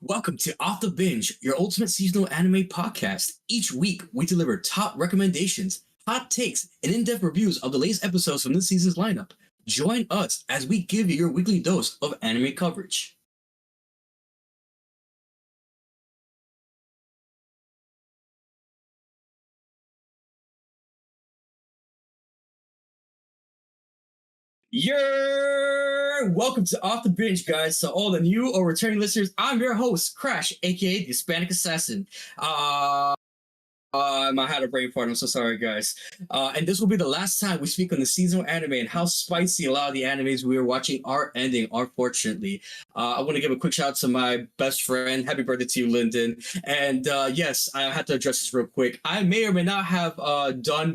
Welcome to Off Da Binge, your ultimate seasonal anime podcast. Each week, we deliver top recommendations, hot takes, and in-depth reviews of the latest episodes from this season's lineup. Join us as we give you your weekly dose of anime coverage. Welcome to Off The Binge, guys. To all the new or returning listeners, I'm your host, Crash, aka the Hispanic Assassin. I had a brain fart. I'm so sorry, guys. And this will be the last time we speak on the seasonal anime and how spicy a lot of the animes we are watching are ending, unfortunately. I want to give a quick shout out to my best friend. Happy birthday to you, Lyndon. And yes, I had to address this real quick. I may or may not have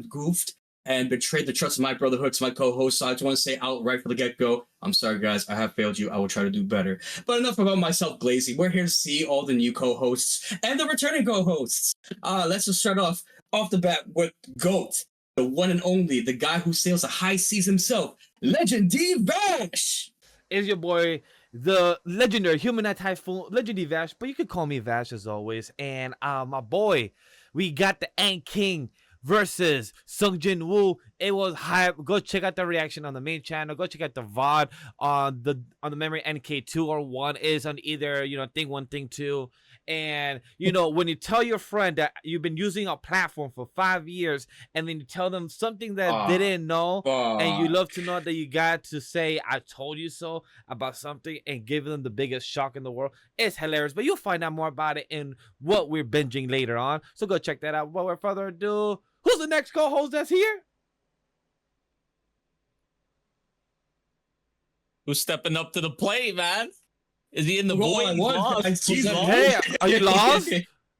goofed and betrayed the trust of my brotherhood to my co-host. So I just want to say outright from the get-go, I'm sorry, guys. I have failed you. I will try to do better. But enough about myself glazing. We're here to see all the new co-hosts and the returning co-hosts. Let's just start off the bat with GOAT, the one and only, the guy who sails the high seas himself, Legend D Vash. Is your boy, the legendary human typhoon, Legend D Vash, but you could call me Vash as always. And my boy, we got the Ant King versus Sung Jin Woo. It was hype. Go check out the reaction on the main channel. Go check out the VOD on the MemoryNK 2 or 1 is on either thing 1, thing 2. And when you tell your friend that you've been using a platform for 5 years, and then you tell them something that they didn't know, and you love to know that you got to say "I told you so" about something and give them the biggest shock in the world, it's hilarious. But you'll find out more about it in what we're binging later on. So go check that out. But without further ado, who's the next co-host that's here? Who's stepping up to the plate, man? Is he in the Well, void? Hey, are you lost?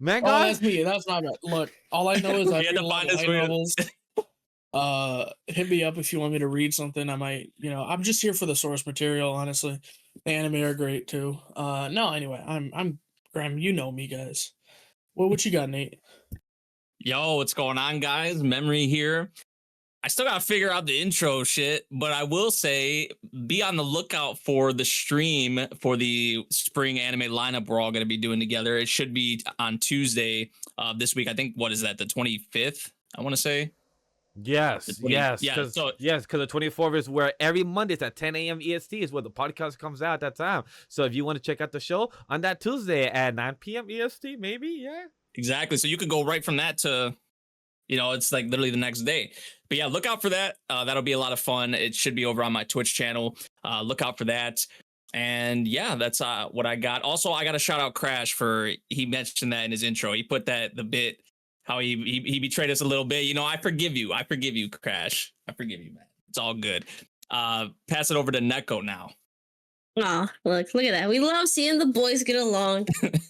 Man, Oh, guys? that's me. That's not right. Look, all I know is I We had to feel find like his light way. novels. Hit me up if you want me to read something. I might, I'm just here for the source material, honestly. The anime are great too. No, anyway, I'm Grem. You know me, guys. What you got, Nate? Yo, what's going on, guys? Memory here. I still gotta figure out the intro shit, but I will say be on the lookout for the stream for the spring anime lineup we're all gonna be doing together. It should be on Tuesday this week. I think, what is that, the 25th? I want to say. Yes, yes, yeah, because so- the 24th is where every Mondays at 10 a.m. EST is where the podcast comes out at that time. So if you want to check out the show on that Tuesday at 9 p.m. EST, maybe, yeah. Exactly. So you could go right from that to, it's like literally the next day. But yeah, look out for that. That'll be a lot of fun. It should be over on my Twitch channel. Look out for that. And yeah, that's what I got. Also, I got to shout out Crash for, he mentioned that in his intro. He put the bit, how he betrayed us a little bit. I forgive you. I forgive you, Crash. I forgive you, man. It's all good. Pass it over to Neko now. Oh, look at that. We love seeing the boys get along.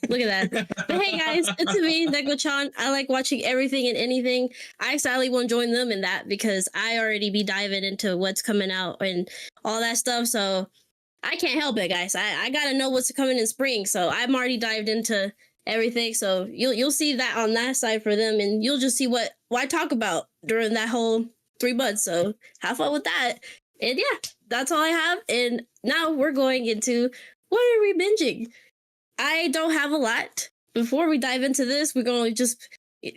Look at that. But hey, guys, it's me, Neko Chan. I like watching everything and anything. I sadly won't join them in that because I already be diving into what's coming out and all that stuff. So I can't help it, guys. I got to know what's coming in spring. So I'm already dived into everything. So you'll see that on that side for them. And you'll just see what I talk about during that whole 3 months. So have fun with that. And yeah, that's all I have. And now we're going into what are we binging? I don't have a lot. Before we dive into this, we're going to just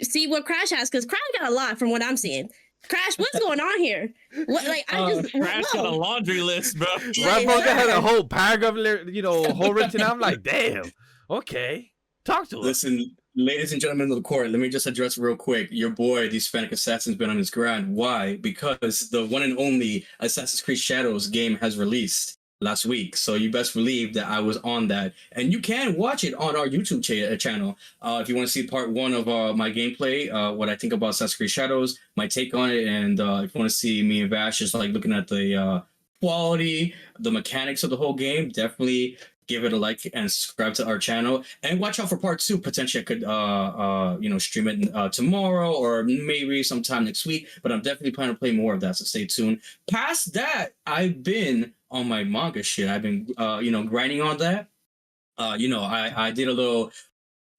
see what Crash has, because Crash got a lot from what I'm seeing. Crash, what's going on here? Crash got a laundry list, bro. Right, bro, they had a whole paragraph, whole written out. I'm like, damn. Okay. Talk to us. Listen, ladies and gentlemen of the court, let me just address real quick. Your boy, the Hispanic Assassin's been on his grind. Why? Because the one and only Assassin's Creed Shadows game has released last week. So you best believe that I was on that. And you can watch it on our YouTube channel. If you want to see part 1 of my gameplay, what I think about Assassin's Creed Shadows, my take on it, and if you want to see me and Vash just like looking at the quality, the mechanics of the whole game, definitely give it a like and subscribe to our channel, and watch out for part 2. Potentially I could stream it tomorrow or maybe sometime next week, but I'm definitely planning to play more of that, so stay tuned. Past that, I've been on my manga shit. I've been grinding on that. I did a little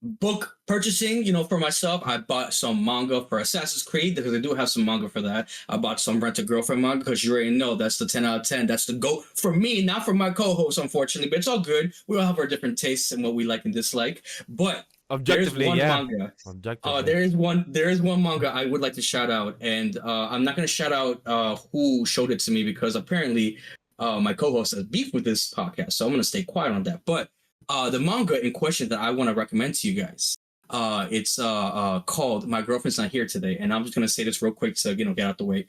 book purchasing, for myself, I bought some manga for Assassin's Creed because I do have some manga for that. I bought some Rent a Girlfriend manga because you already know that's the 10 out of 10. That's the GOAT for me, not for my co-host, unfortunately, but it's all good. We all have our different tastes and what we like and dislike. But Objectively, there's one yeah. manga. Objectively. There is one manga I would like to shout out, and I'm not going to shout out who showed it to me because apparently my co-host has beef with this podcast, so I'm going to stay quiet on that. But the manga in question that I want to recommend to you guys, it's called My Girlfriend's Not Here Today, and I'm just going to say this real quick to get out the way.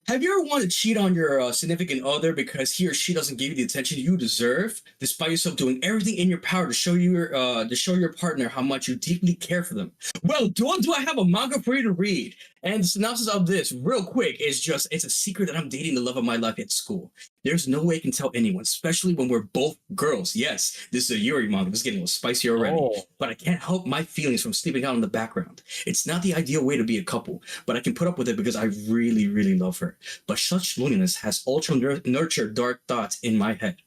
Have you ever wanted to cheat on your significant other because he or she doesn't give you the attention you deserve, despite yourself doing everything in your power to show your partner how much you deeply care for them? Well, do I have a manga for you to read? And the synopsis of this, real quick, is just, it's a secret that I'm dating the love of my life at school. There's no way I can tell anyone, especially when we're both girls. Yes, this is a Yuri manga. This is getting a little spicy already. Oh. But I can't help my feelings from sleeping out in the background. It's not the ideal way to be a couple, but I can put up with it because I really, really love her. But such loneliness has ultra nurtured dark thoughts in my head.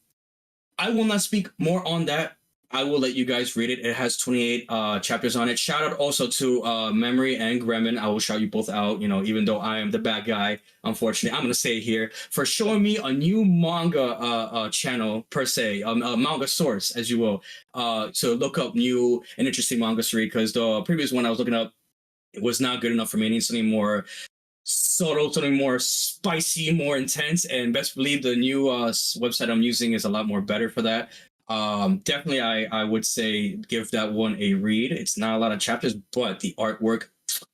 I will not speak more on that. I will let you guys read it. It has 28 chapters on it. Shout out also to Memory and Gremlin. I will shout you both out, even though I am the bad guy, unfortunately. I'm going to say it here for showing me a new manga channel, per se, a manga source, as you will, to look up new and interesting mangas to read, because the previous one I was looking up, it was not good enough for me. I need something more subtle, something more spicy, more intense, and best believe the new website I'm using is a lot more better for that. Definitely I would say give that one a read. It's not a lot of chapters, but the artwork,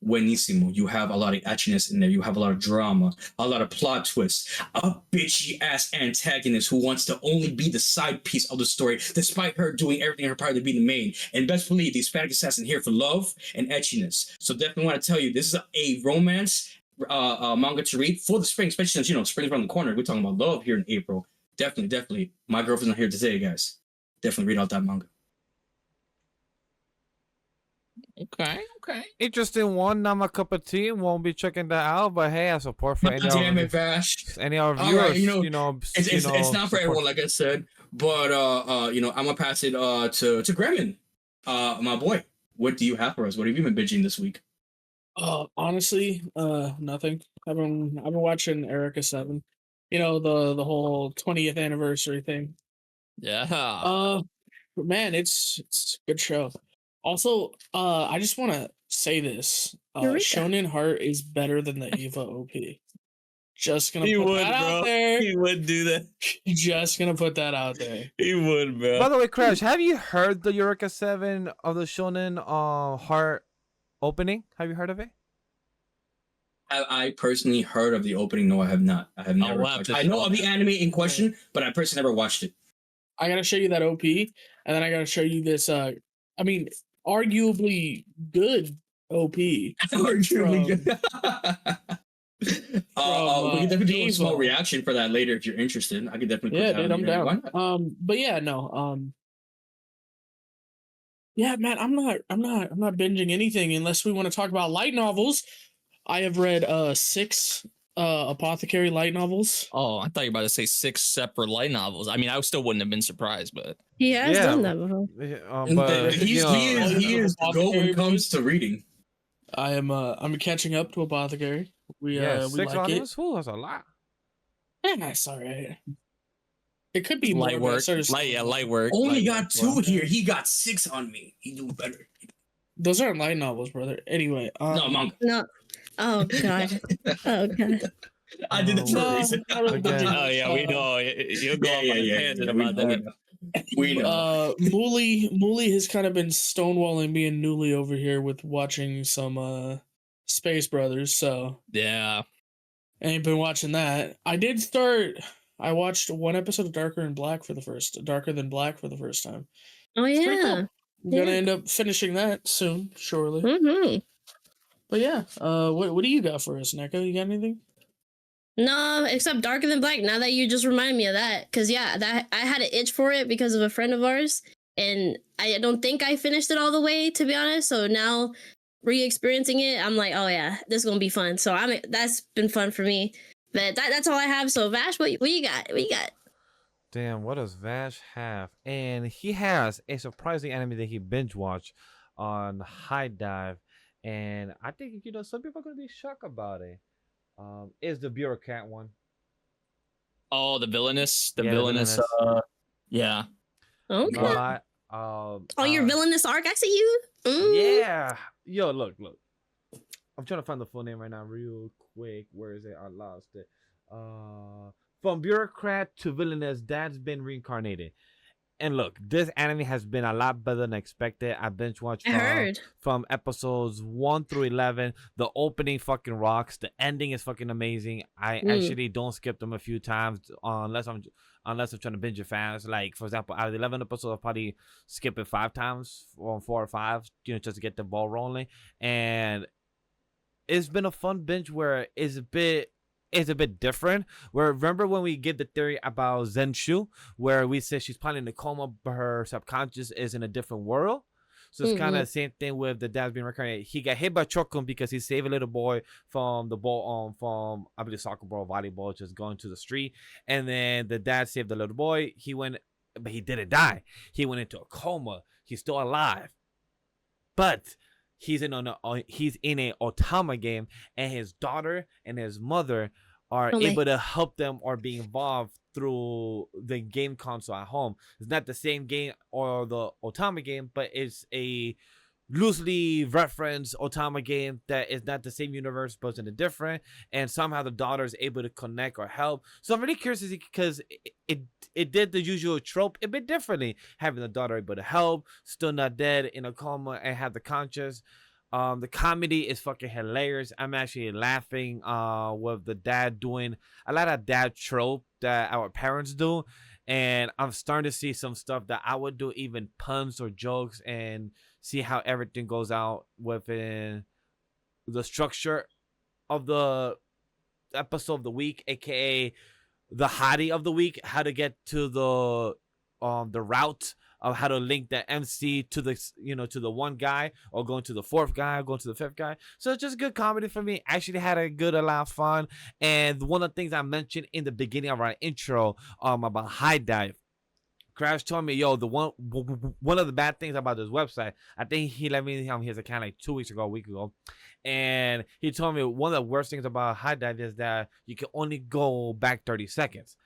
buenissimo. You have a lot of etchiness in there. You have a lot of drama, a lot of plot twists, a bitchy ass antagonist who wants to only be the side piece of the story, despite her doing everything in her power to be the main. And best believe the Hispanic Assassin here for love and etchiness. So definitely want to tell you, this is a romance manga to read for the spring, especially since spring's around the corner. We're talking about love here in April. Definitely. My Girlfriend's Not Here Today, guys. Definitely read out that manga. Okay. Interesting one. Not my cup of tea. Won't be checking that out. But hey, I support for Damn it, Vash. any of our All viewers. right, it's not for everyone, like I said. But I'm gonna pass it to Gremlin. My boy, what do you have for us? What have you been binging this week? Honestly, nothing. I've been watching Erica 7. The whole 20th anniversary thing. Yeah. Man, it's a good show. Also, I just want to say this. Eureka. Shonen Heart is better than the Eva OP. Just gonna He put would, that bro. out there. He would do that. Just gonna put that out there. He would, bro. By the way, Crash, have you heard the Eureka 7 of the Shonen Heart opening? Have you heard of it? I personally heard of the opening. No, I have not. I have never. have to I know show of the that. anime in question, but I personally never watched it. I gotta show you that OP, and then I gotta show you this. Arguably good OP. Arguably good. We can definitely do a small Eva. reaction for that later if you're interested. I could definitely. Yeah, put that dude, on I'm here. Why down. not? But yeah, no. Yeah, man, I'm not binging anything unless we want to talk about light novels. I have read 6 Apothecary light novels. Oh, I thought you were about to say 6 separate light novels. I mean, I still wouldn't have been surprised, but He has Yeah, done that before. But he is the goat when it comes to reading. I'm catching up to Apothecary. We 6 like it. volumes? Ooh, that's a lot. Yeah, that's all right. It could be light more, but I work. started- Light work. Only light got work. 2 here. He got 6 on me. He do better. Those aren't light novels, brother. Anyway, No, manga. No. Oh god. Oh god. I did it for a No, reason. Again. Oh yeah, we know. You'll go off on a tangent about that. We know. Mooly has kind of been stonewalling me and Newly over here with watching some Space Brothers, so Yeah. I ain't been watching that. I watched 1 episode of Darker Than Black for the first time. Oh It's pretty cool. yeah. I'm gonna Yeah. end up finishing that soon, surely. Mm-hmm. But yeah, what do you got for us, Neko? You got anything? No, except Darker Than Black. Now that you just remind me of that, because yeah, that I had an itch for it because of a friend of ours, and I don't think I finished it all the way, to be honest. So now, re-experiencing it, I'm like, oh yeah, this is gonna be fun. So that's been fun for me. But that's all I have. So Vash, what you got? What you got? understand what does Vash have, and he has a surprising anime that he binge watched on High Dive, and I think some people are gonna be shocked about it. Is the bureaucrat one? Oh, the villainous, Yeah, the villainous. Yeah. Okay. No lie. Oh, your villainous arc, I see you. Mm. Yeah. Yo, look. I'm trying to find the full name right now, real quick. Where is it? I lost it. From bureaucrat to villainous, that's been reincarnated. And look, this anime has been a lot better than expected. I binge watched from episodes 1 through 11. The opening fucking rocks. The ending is fucking amazing. I actually don't skip them a few times unless I'm trying to binge it fast. Like, for example, out of the 11 episodes, I'll probably skip it 5 times, or 4 or 5, just to get the ball rolling. And it's been a fun binge where it's a bit different. Where remember when we give the theory about Zenshu, where we said she's probably in a coma, but her subconscious is in a different world. So it's kind of the same thing with the dad's being reincarnated. He got hit by Chokum because he saved a little boy from the ball, from I believe soccer ball, volleyball, just going to the street. And then the dad saved the little boy. He went, but he didn't die. He went into a coma. He's still alive, but he's in a Otama game, and his daughter and his mother are able to help them or be involved through the game console at home. It's not the same game or the Otama game, but it's a loosely referenced Otama game that is not the same universe but in a different, and somehow the daughter is able to connect or help. So I'm really curious to see, because it did the usual trope a bit differently, having the daughter able to help, still not dead, in a coma, and have the conscious. The comedy is fucking hilarious. I'm actually laughing with the dad doing a lot of dad trope that our parents do, and I'm starting to see some stuff that I would do, even puns or jokes, and see how everything goes out within the structure of the episode of the week, aka the hottie of the week, how to get to the route of how to link the MC to the to the one guy, or going to the fourth guy, or going to the fifth guy. So it's just good comedy for me. Actually had a lot of fun. And one of the things I mentioned in the beginning of our intro about High Dive, Crash told me, yo, the one of the bad things about this website, I think he let me his account like 2 weeks ago, a week ago, and he told me one of the worst things about High Dive is that you can only go back 30 seconds.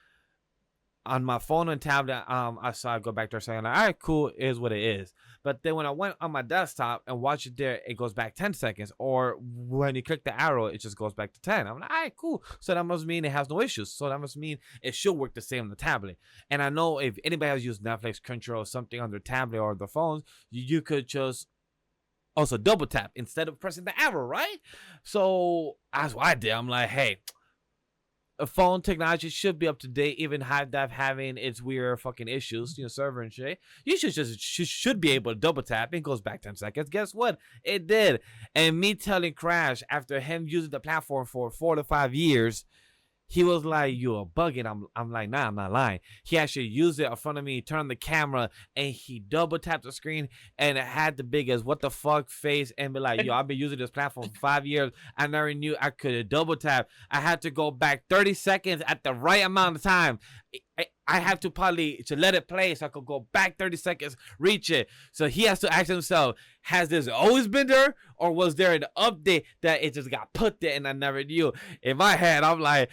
On my phone and tablet, I saw it go back 30 seconds. Like, all right, cool, it is what it is. But then when I went on my desktop and watched it there, it goes back 10 seconds. Or when you click the arrow, it just goes back to 10. I'm like, all right, cool. So that must mean it has no issues. So that must mean it should work the same on the tablet. And I know if anybody has used Netflix, Crunchyroll, or something on their tablet or their phones, you could just also double tap instead of pressing the arrow, right? So that's what I did. I'm like, hey, phone technology should be up to date. Even High Dive having its weird fucking issues, server and shit, you should be able to double tap. It goes back 10 seconds. Guess what? It did. And me telling Crash, after him using the platform for 4 to 5 years, he was like, you are bugging. I'm like, nah, I'm not lying. He actually used it in front of me, turned the camera, and he double tapped the screen, and it had the biggest what the fuck face, and be like, yo, I've been using this platform for 5 years. I never knew I could double tap. I had to go back 30 seconds at the right amount of time. I have to probably to let it play so I could go back 30 seconds, reach it. So he has to ask himself, has this always been there, or was there an update that it just got put there and I never knew? In my head, I'm like,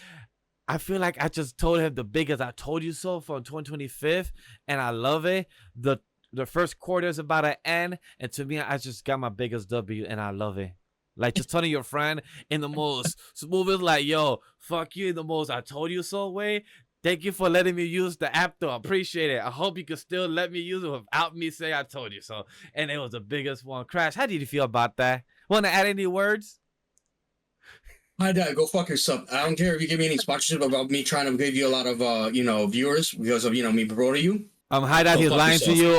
I feel like I just told him the biggest I told you so from 2025, and I love it. The first quarter is about to end, and to me, I just got my biggest W, and I love it. Like, just telling your friend in the most smoothest, like, yo, fuck you in the most I told you so way. Thank you for letting me use the app, though. I appreciate it. I hope you can still let me use it without me saying I told you so. And it was the biggest one. Crash, how did you feel about that? Want to add any words? Hi, Dad. Go fuck yourself. I don't care if you give me any sponsorship about me trying to give you a lot of, viewers because of, me promoting you. High Dive, he's lying to you.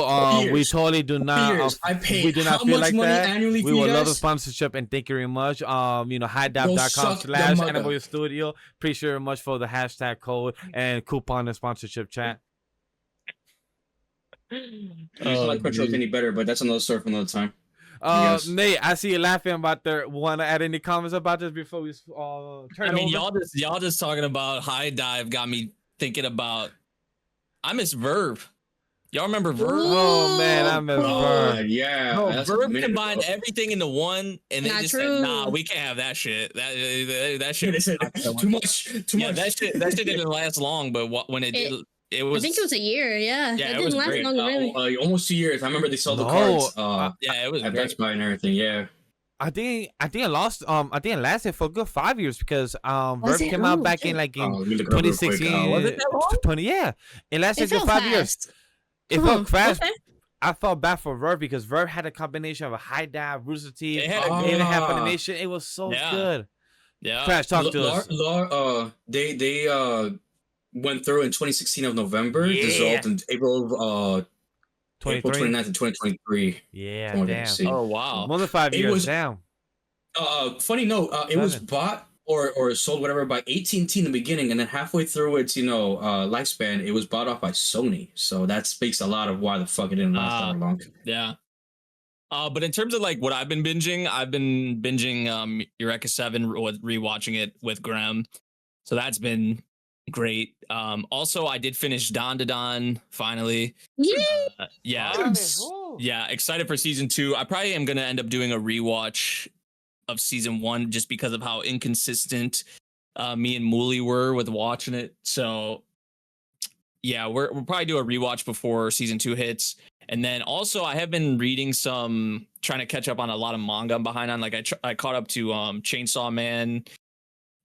We totally do not. I pay we do not how feel much like money that. annually We for you would guys? love the sponsorship, and thank you very much. highdive.com/Anime Studio. Appreciate very much for the hashtag code and coupon and sponsorship chat. It's not like Crunchyroll's any better, but that's another story for another time. Nate, I see you laughing about there. Want to add any comments about this before we turn? I mean, y'all just talking about High Dive got me thinking about I miss Verb. Y'all remember Verb? Oh man, I remember. Yeah. Bro, that's a Verb minute combined ago. everything into one, and they Not just true. said, "Nah, we can't have that shit. That shit." They said, too much. Too Yeah, much. that shit didn't last long, but when it did, it was. I think it was a year. Yeah, Yeah, it it was didn't last great. long, really. Almost 2 years. I remember they sold the No, cards Yeah, it was at great. Best Buy and everything. Yeah. I think it lost. I think it lasted for a good 5 years because Was Verb it? came out Oh, back shit. in like in Let me look it up real quick. 2016. Was it that long? 20, yeah, it lasted It a good felt 5 years. fast. It felt fast. Okay. I felt bad for Verb because Verb had a combination of a high dive, Rooster Teeth, It had a and good. a half animation. It was so Yeah. good. Yeah. Crash, talk to us. They went through in 2016 of November, Yeah. dissolved in April of April 23. 29th of 2023. Yeah, from what I can damn. see. Oh wow. More than 5 It years. was- Damn. Funny note, it was 7. bought or sold whatever by AT&T in the beginning, and then halfway through its lifespan, it was bought off by Sony. So that speaks a lot of why the fuck it didn't last that long. Yeah. But in terms of like what I've been binging Eureka 7, rewatching it with Grem. So that's been great. Also I did finish Don to Don finally. Yeah. Yeah. Yes. Yeah, excited for season 2. I probably am gonna end up doing a rewatch of season 1 just because of how inconsistent me and Mooley were with watching it. So yeah, we'll probably do a rewatch before season 2 hits. And then also I have been reading trying to catch up on a lot of manga I'm behind on. Like I caught up to Chainsaw Man,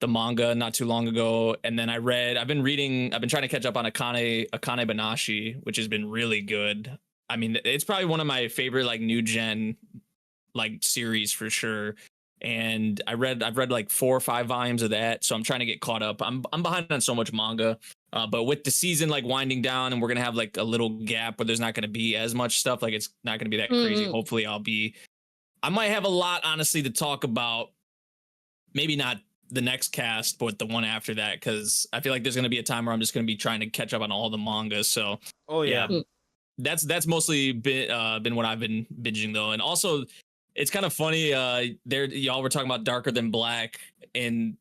the manga, not too long ago. And then I've been trying to catch up on Akane Banashi, which has been really good. I mean, it's probably one of my favorite like new gen like series for sure. And I've read like 4 or 5 volumes of that, so I'm trying to get caught up. I'm behind on so much manga, but with the season like winding down, and we're gonna have like a little gap where there's not gonna be as much stuff. Like it's not gonna be that crazy. Hopefully, I might have a lot honestly to talk about. Maybe not the next cast, but the one after that, because I feel like there's gonna be a time where I'm just gonna be trying to catch up on all the mangas. So Oh yeah. that's mostly been what I've been binging though, and also. It's kind of funny. Y'all were talking about Darker Than Black, and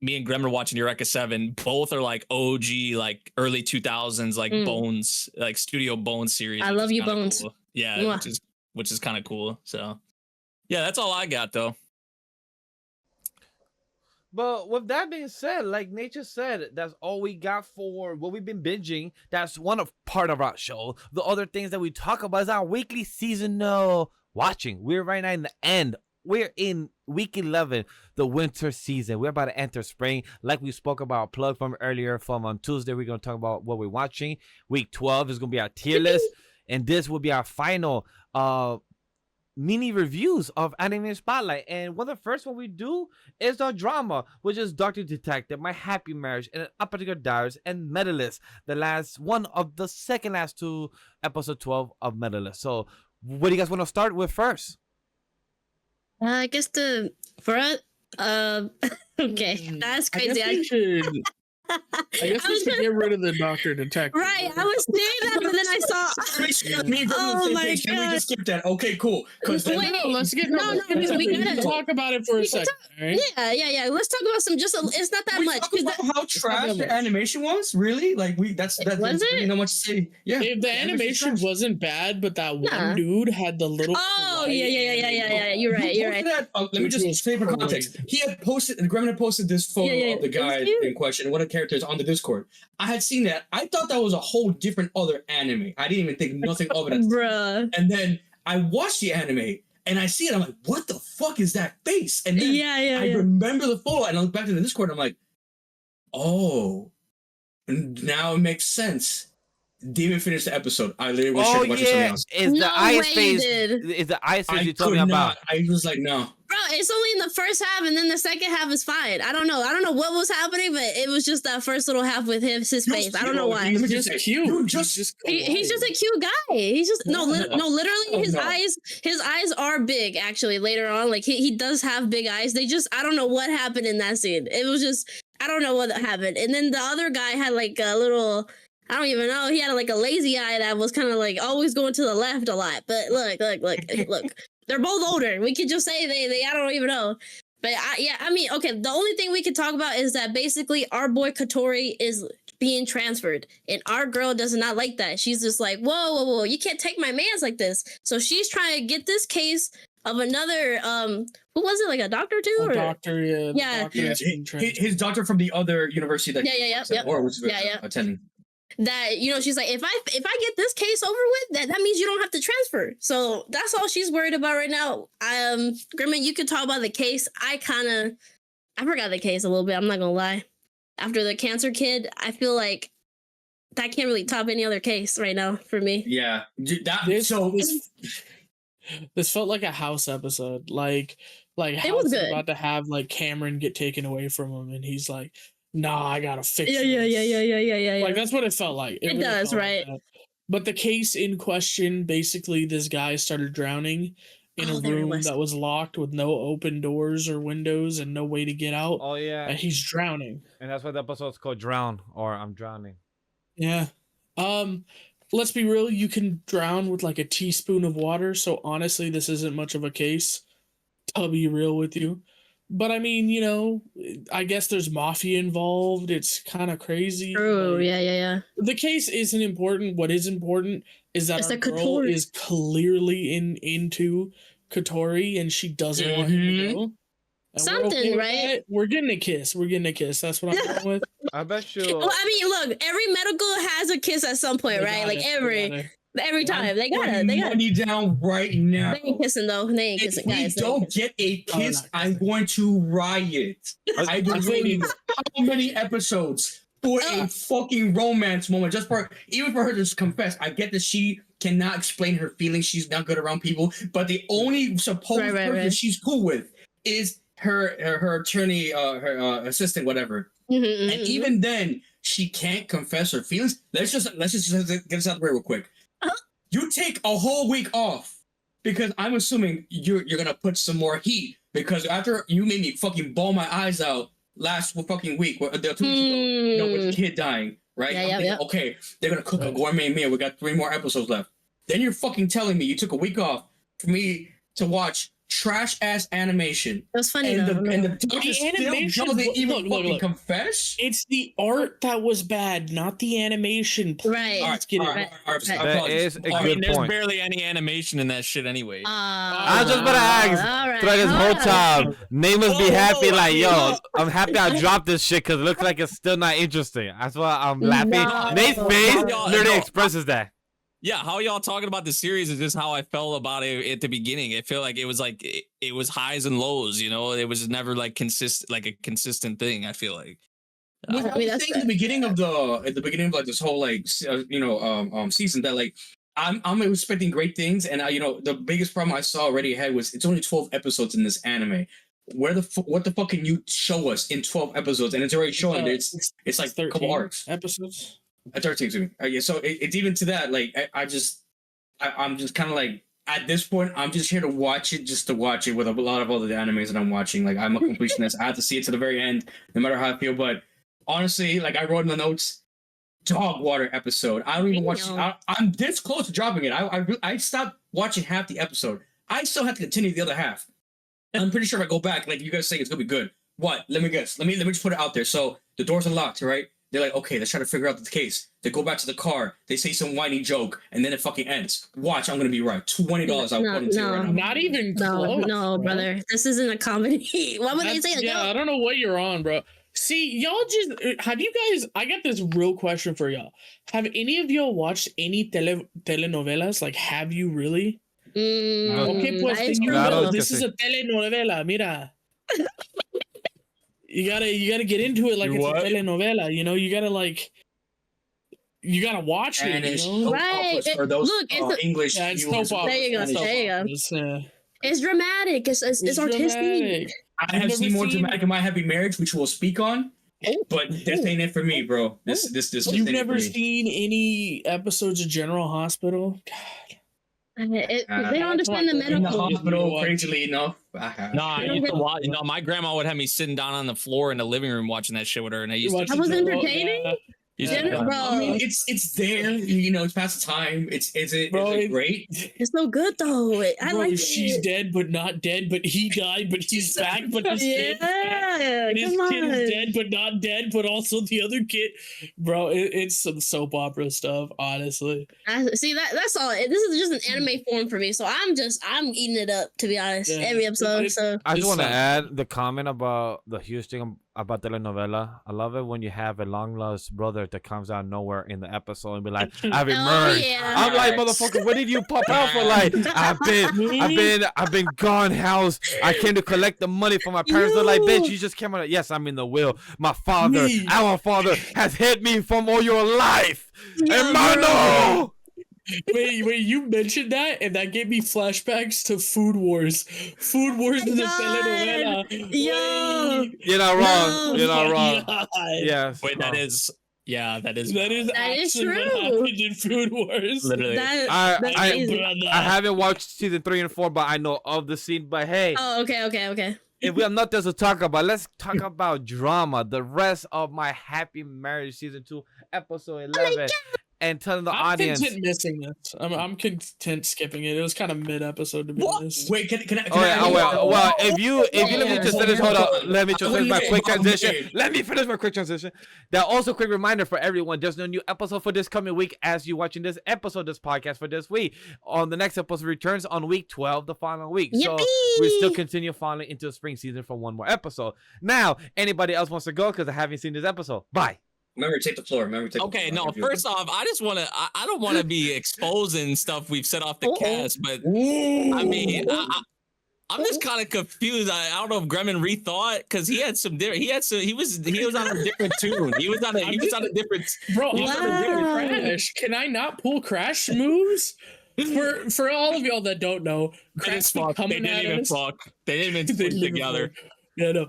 me and Grem are watching Eureka 7. Both are like OG, like early 2000s, like Bones, like Studio Bones series. I love you, Bones. Cool. Yeah, Mwah. which is kind of cool. So, yeah, that's all I got though. But with that being said, like Nature said, that's all we got for what we've been binging. That's part of our show. The other things that we talk about is our weekly seasonal watching. We're right now in the end. We're in week 11, the winter season. We're about to enter spring. Like we spoke about, plug from earlier from on Tuesday, we're going to talk about what we're watching. Week 12 is going to be our tier list. And this will be our final mini reviews of Anime Spotlight. And one of the first one we do is our drama, which is Doctor Detective, My Happy Marriage, and Apothecary Diaries, and Medalist, the last one of the second last 2, episode 12 of Medalist. So what do you guys want to start with first? I guess okay, that's crazy. I guess we should get rid of the Doctor Detective. Right, I was saying that, but then I saw. Oh my Can we god! just skip that? Okay, cool. Because Wait, Let's get we gotta talk about it for a second. All right? Yeah. Let's talk about some. It's not that we much. talk 'Ause about how trash the animation was. Really? Like that's Was really it? not much to say. Yeah. If the animation trash. wasn't bad, but that Nah. one dude had the little. Oh kawaii yeah. You're right. Let me Which was just say for context. He had posted, Grem had posted this photo Yeah. of the guy It was cute. in question, one of the characters on the Discord. I had seen that. I thought that was a whole different other anime. I didn't even think nothing of it. Bruh. And then I watched the anime and I see it. I'm like, what the fuck is that face? And then Yeah. I remember the photo and I look back to the Discord and I'm like, oh, now it makes sense. Didn't even finish the episode. I literally went straight to watching something else. Is No the eyes way you face? did. Is the eyes face I you told could me about? not. I was like, no. Bro, it's only in the first half, and then the second half is fine. I don't know what was happening, but it was just that first little half with his face. I don't know why. Let me He's just cute. You He's He's just a cute guy. He's just literally his No. eyes are big actually later on. Like he does have big eyes. I don't know what happened in that scene. It was just I don't know what happened. And then the other guy had like a little I don't even know. He had like a lazy eye that was kind of like always going to the left a lot. But look. They're both older. We could just say they I don't even know. But I mean, okay, the only thing we can talk about is that basically our boy Katori is being transferred, and our girl does not like that. She's just like, whoa, you can't take my man's like this. So she's trying to get this case of another who was it, like a doctor too? A Or doctor, yeah. Yeah. Doctor that's being transferred. His doctor from the other university that Yep. or was Yeah. attending. That, you know, she's like, if I get this case over with, that means you don't have to transfer. So that's all she's worried about right now. Grimmin, you could talk about the case. I forgot the case a little bit, I'm not gonna lie. After the cancer kid, I feel like that can't really top any other case right now for me. Yeah, This felt like a House episode. Like House was is good. about to have like Cameron get taken away from him, and he's like, "Nah, I gotta fix this." Yeah. Like that's what it felt like. It really does, felt right? Like that. But the case in question, basically, this guy started drowning in a There it room was. that was locked with no open doors or windows and no way to get out. Oh yeah, And he's drowning. and that's why the episode's called "Drown" or "I'm Drowning." Yeah. Let's be real. You can drown with like a teaspoon of water. So honestly, this isn't much of a case. I'll be real with you. But I mean, you know, I guess there's mafia involved. It's kind of crazy. True. Like, Yeah. the case isn't important. What is important is that It's our the girl Katori. is clearly into Katori and she doesn't want him to go. And we're Something, with right? that. We're getting a kiss. That's what I'm going with. I bet you. Well, I mean, look, every medical has a kiss at some point, They right? got Like it. every time. They got putting it. money down right now. They ain't kissing though. They ain't If kissing, we guys. They ain't don't kissing. get a No, we're kiss, not I'm going to riot. I've been waiting how many episodes for a fucking romance moment, even for her to just confess. I get that she cannot explain her feelings. She's not good around people, but the only supposed person she's cool with is her attorney, her assistant, whatever. Mhm. And even then, she can't confess her feelings. Let's just get this out of the way real quick. You take a whole week off because I'm assuming you're gonna put some more heat because after you made me fucking bawl my eyes out last fucking week, 2 weeks ago, you know, with the kid dying, right? Yeah, I'm yeah, thinking, yeah. okay, they're gonna cook a gourmet meal. We got 3 more episodes left. Then you're fucking telling me you took a week off for me to watch trash ass animation. It was funny And though. the The animation doesn't even look. fucking confess. It's the art that was bad, not the animation. Right. All right, get it. all right. That is a I good mean, there's point. barely any animation in that shit anyway. I was just about to ask. All right. Throughout this whole time, Name must be Whoa, happy. whoa, Like, yo, whoa. I'm happy I dropped this shit because it looks like it's still not interesting. That's why I'm laughing. No. Nate's face No. literally expresses that. Yeah, how y'all talking about the series is just how I felt about it at the beginning. I feel like it was highs and lows, you know. It was never like a consistent thing. I feel like. I mean, that's at the beginning of like this whole like season that like I'm expecting great things, and the biggest problem I saw already ahead was it's only 12 episodes in this anime. What the fuck can you show us in 12 episodes? And it's already showing it's like a 13 couple arcs. episodes. 13 to me. Yeah, so it's even to that. Like I'm just kind of like at this point I'm just here to watch it, just to watch it with a lot of other animes that I'm watching. Like I'm a completionist. I have to see it to the very end, no matter how I feel. But honestly, like I wrote in the notes, dog water episode. I don't even watch. I'm this close to dropping it. I stopped watching half the episode. I still have to continue the other half. I'm pretty sure if I go back, like you guys say, it's gonna be good. What? Let me guess. Let me just put it out there. So the doors are locked, right? They're like, okay, let's try to figure out the case. They go back to the car. They say some whiny joke, and then it fucking ends. Watch, I'm gonna be right. $20 I'll put into it right now. Not even close. No, bro. brother. This isn't a comedy. Why would they say that? Yeah, I don't know what you're on, bro. See, y'all just have you guys? I got this real question for y'all. Have any of y'all watched any telenovelas? Like, have you really? Okay, pues then you Claro know que this is sí. a telenovela. Mira, you gotta get into it like You it's what? a telenovela. You know, you gotta watch And it. it's You know? soap Right. operas for those Look, it's a- English. Yeah, it's viewers. soap opera. There you go, It's soap there you go. operas, It's dramatic. It's artistic. dramatic. I have never seen more seen- dramatic in My Happy Marriage, which we'll speak on. But this ain't it for me, bro. This You've ain't it never for me. seen any episodes of General Hospital? They don't That's understand the why- In the medical. hospital, crazily enough. I have. No, I don't used to get- watch. You know, my grandma would have me sitting down on the floor in the living room watching that shit with her, and I used to. That was entertaining? Bro. I mean, it's there. You know, it's past the time. Is it great? It's so good though. I like she's it. dead but not dead, but he died, but he's back, but his kid, Yeah, his come kid on. is dead but not dead, but also the other kid. Bro, it's some soap opera stuff, honestly. See that's all. This is just an anime form for me, so I'm eating it up, to be honest. Yeah. Every episode. So I just want to It's add the comment about the huge thing about telenovela. I love it when you have a long lost brother that comes out of nowhere in the episode and be like, "I've emerged." yeah. I'm like, motherfucker, what did you pop out for? Like, I've been gone, house. I came to collect the money from my parents. They're like, bitch, you just came out. Yes, I'm in the will. My father, Me. our father, has hid me from all your life. Yeah, Hermano! Wait, you mentioned that, and that gave me flashbacks to Food Wars. Food Wars is a telenovela. Yo. Wait. You're not wrong. No. You're not wrong. God. Yes. Wait, that is That is That is actually what true. happened in Food Wars. literally. That's crazy. I haven't watched season 3 and 4, but I know of the scene. But hey, Oh, okay. if we have nothing else to talk about, let's talk about drama. The rest of my Happy Marriage season 2, episode 11, and telling the I'm audience. content missing this. I'm content skipping it. It was kind of mid episode to be honest. Wait, can I? Oh yeah, well, if you let me just finish. Hold Yeah. on, let me just finish my quick transition. Okay. Let me finish my quick transition. That also quick reminder for everyone: there's no new episode for this coming week. As you watching this episode, this podcast for this week, on the next episode returns on week 12, the following week. So we still continue following into the spring season for one more episode. Now, anybody else wants to go because I haven't seen this episode? Bye. Remember, take the floor. Okay, no. First off, I just want to. I don't want to be exposing stuff we've said off the cast, but I mean, I'm just kind of confused. I don't know if Gremlin rethought because he had some different. He was on a different tune. He was on a different. Bro, Wow. I'm on a different Crash. Can I not pull Crash moves? For all of y'all that don't know, Crash be They coming didn't at even us. fuck. They didn't even They put didn't even together. fuck. Yeah, no.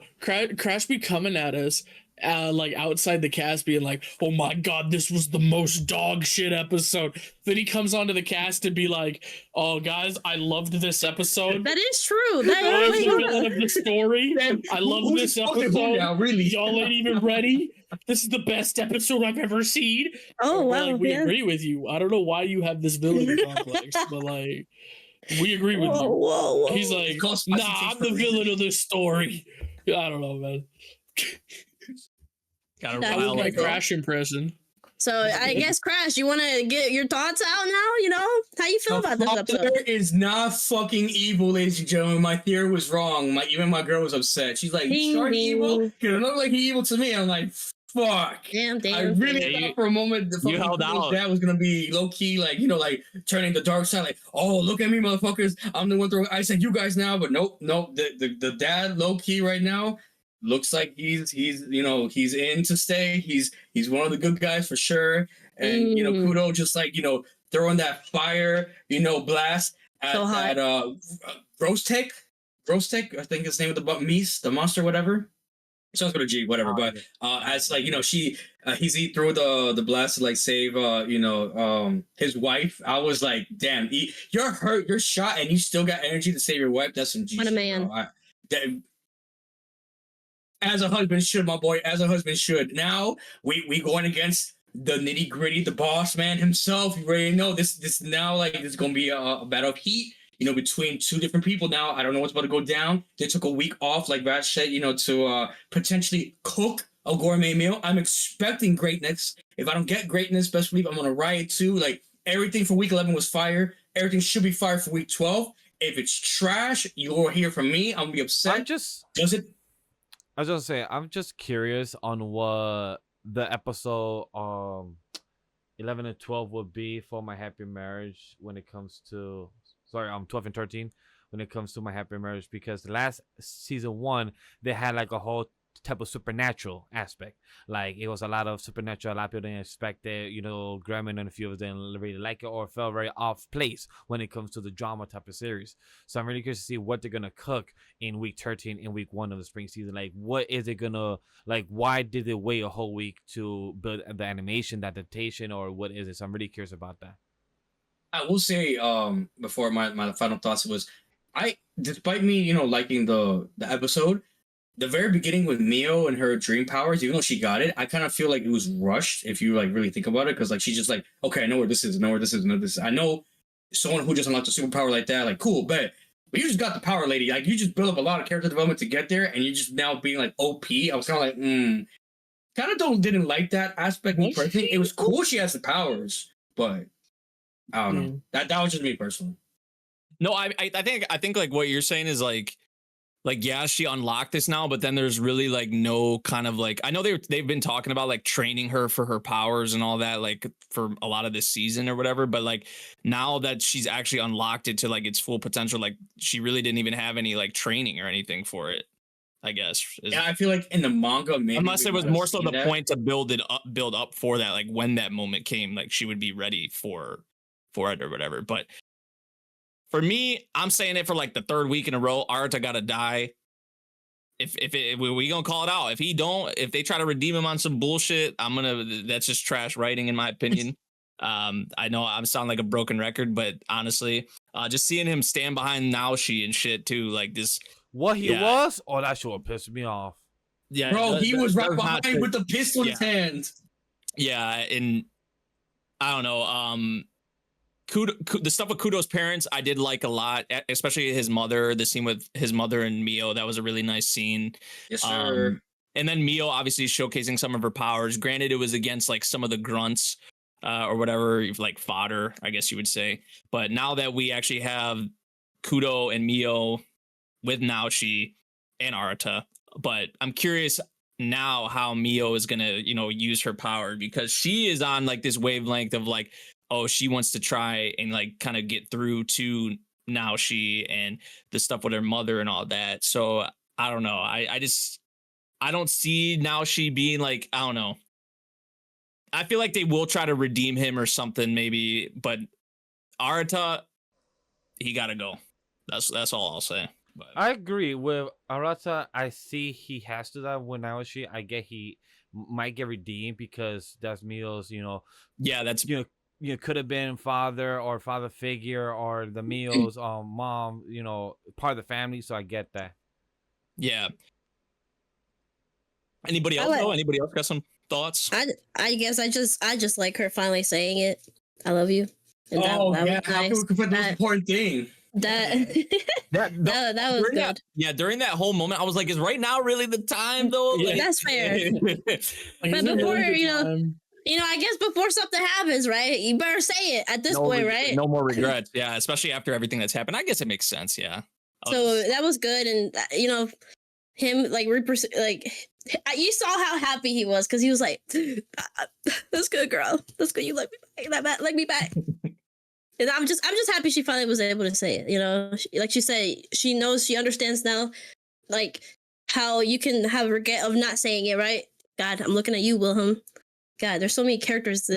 Crash be coming at us, like outside the cast, being like, "Oh my god, this was the most dog shit episode." Then he comes onto the cast and be like, "Oh guys, I loved this episode. That is true. I'm the villain of the story. I love this episode. Now, really? Y'all ain't even ready. This is the best episode I've ever seen." Oh We're wow. like, we Yeah. agree with you. I don't know why you have this villain complex, but like, we agree with you. Whoa. He's like, Cost "Nah, spicy I'm for the a villain of this story." I don't know, man. Got That That was was my my fault. Crash impression. So I guess Crash, you want to get your thoughts out now? You know, how you feel about this episode? Father is not fucking evil, ladies and gentlemen. My theory was wrong. Even my girl was upset. She's like, Ding, "Shark ding. evil? Because it looked like he evil to me." I'm like, "Fuck." Damn. I really Yeah, thought for a moment the fucking held girl's out. dad was gonna be low key, like, you know, like turning the dark side, like, "Oh, look at me, motherfuckers! I'm the one throwing ice at you guys now." But nope. The dad low key right now looks like he's in to stay. He's one of the good guys for sure. And Kudo just like throwing that fire blast at So hot. Rostek, I think his name of the monster, whatever. Sounds with a G, whatever. But as like he's threw the blast to like save his wife. I was like, damn, you're hurt, you're shot, and you still got energy to save your wife. That's some G. What a shit, man. bro. As a husband should, my boy. As a husband should. Now we going against the nitty gritty, the boss man himself. You already know this now. Like this is gonna be a battle of heat. Between two different people now. I don't know what's about to go down. They took a week off, like Vash said, to potentially cook a gourmet meal. I'm expecting greatness. If I don't get greatness, best believe I'm gonna riot too. Like everything for week 11 was fire. Everything should be fire for week 12. If it's trash, you'll hear from me. I'm gonna be upset. Does it? I was gonna say, I'm just curious on what the episode 11 and 12 would be for my happy marriage when it comes to 12 and 13 when it comes to my happy marriage, because the last season 1 they had like a whole type of supernatural aspect. Like it was a lot of supernatural. A lot of people didn't expect it. Grem and a few of them didn't really like it or felt very off place when it comes to the drama type of series. So I'm really curious to see what they're gonna cook in week 13 and week 1 of the spring season. Like what is it gonna like? Why did they wait a whole week to build the animation, the adaptation, or what is it? So I'm really curious about that. I will say, before my final thoughts was, despite me, liking the episode, the very beginning with Mio and her dream powers, even though she got it, I kind of feel like it was rushed if you like really think about it, because like she's just like, okay, I know where this is, I know where this is, I know this. I know someone who just unlocked a superpower like that, like cool, bet. But you just got the power, lady. Like you just built up a lot of character development to get there, and you just now being like OP. I was kind of like, kind of didn't like that aspect. Me personally, it was cool she has the powers, but I don't know. That was just me personally. No, I think like what you're saying is like yeah, she unlocked this now, but then there's really like no kind of like, I know they've been talking about like training her for her powers and all that, like for a lot of this season or whatever, but like now that she's actually unlocked it to like its full potential, like she really didn't even have any like training or anything for it, I guess. Yeah, I feel like in the manga, maybe unless it was more so the point to build up for that, like when that moment came, like she would be ready for it or whatever. But for me, I'm saying it for like the third week in a row. Arata gotta die. If we gonna call it out. If they try to redeem him on some bullshit, that's just trash writing in my opinion. I know I'm sounding like a broken record, but honestly, just seeing him stand behind Naoshi and shit too, like this. What he was? Oh, that should have pissed me off. Yeah, bro, he was right behind with the pistol in his hand. Yeah, and I don't know. The stuff with Kudo's parents, I did like a lot, especially his mother. The scene with his mother and Mio, that was a really nice scene. Yes, sir. And then Mio obviously showcasing some of her powers. Granted, it was against like some of the grunts or whatever, like fodder, I guess you would say. But now that we actually have Kudo and Mio with Naoshi and Arata, but I'm curious now how Mio is gonna, use her power, because she is on like this wavelength of like, oh, she wants to try and like kind of get through to Naoshi and the stuff with her mother and all that. So I don't know. I don't see Naoshi being like, I don't know. I feel like they will try to redeem him or something maybe, but Arata, he gotta go. That's all I'll say. But I agree with Arata. I see he has to die with Naoshi. I get he might get redeemed because that's Mio's, yeah, that's could have been father or father figure or the Mio's mom, part of the family. So I get that. Yeah. Anybody else though? Anybody else got some thoughts? I guess I just like her finally saying it. I love you. And that was yeah. nice. How can we compare the most important thing? That was good. During that whole moment, I was like, is right now really the time though? Yeah, that's fair. But before, I guess before something happens, right? You better say it at this point, right? No more regrets. Yeah, especially after everything that's happened. I guess it makes sense. Yeah. So that was good, and him like you saw how happy he was because he was like, "That's good, girl. That's good. You like me back. Like me back." And I'm just happy she finally was able to say it. Like she said, she knows, she understands now, like how you can have regret of not saying it, right? God, I'm looking at you, Wilhelm. God, there's so many characters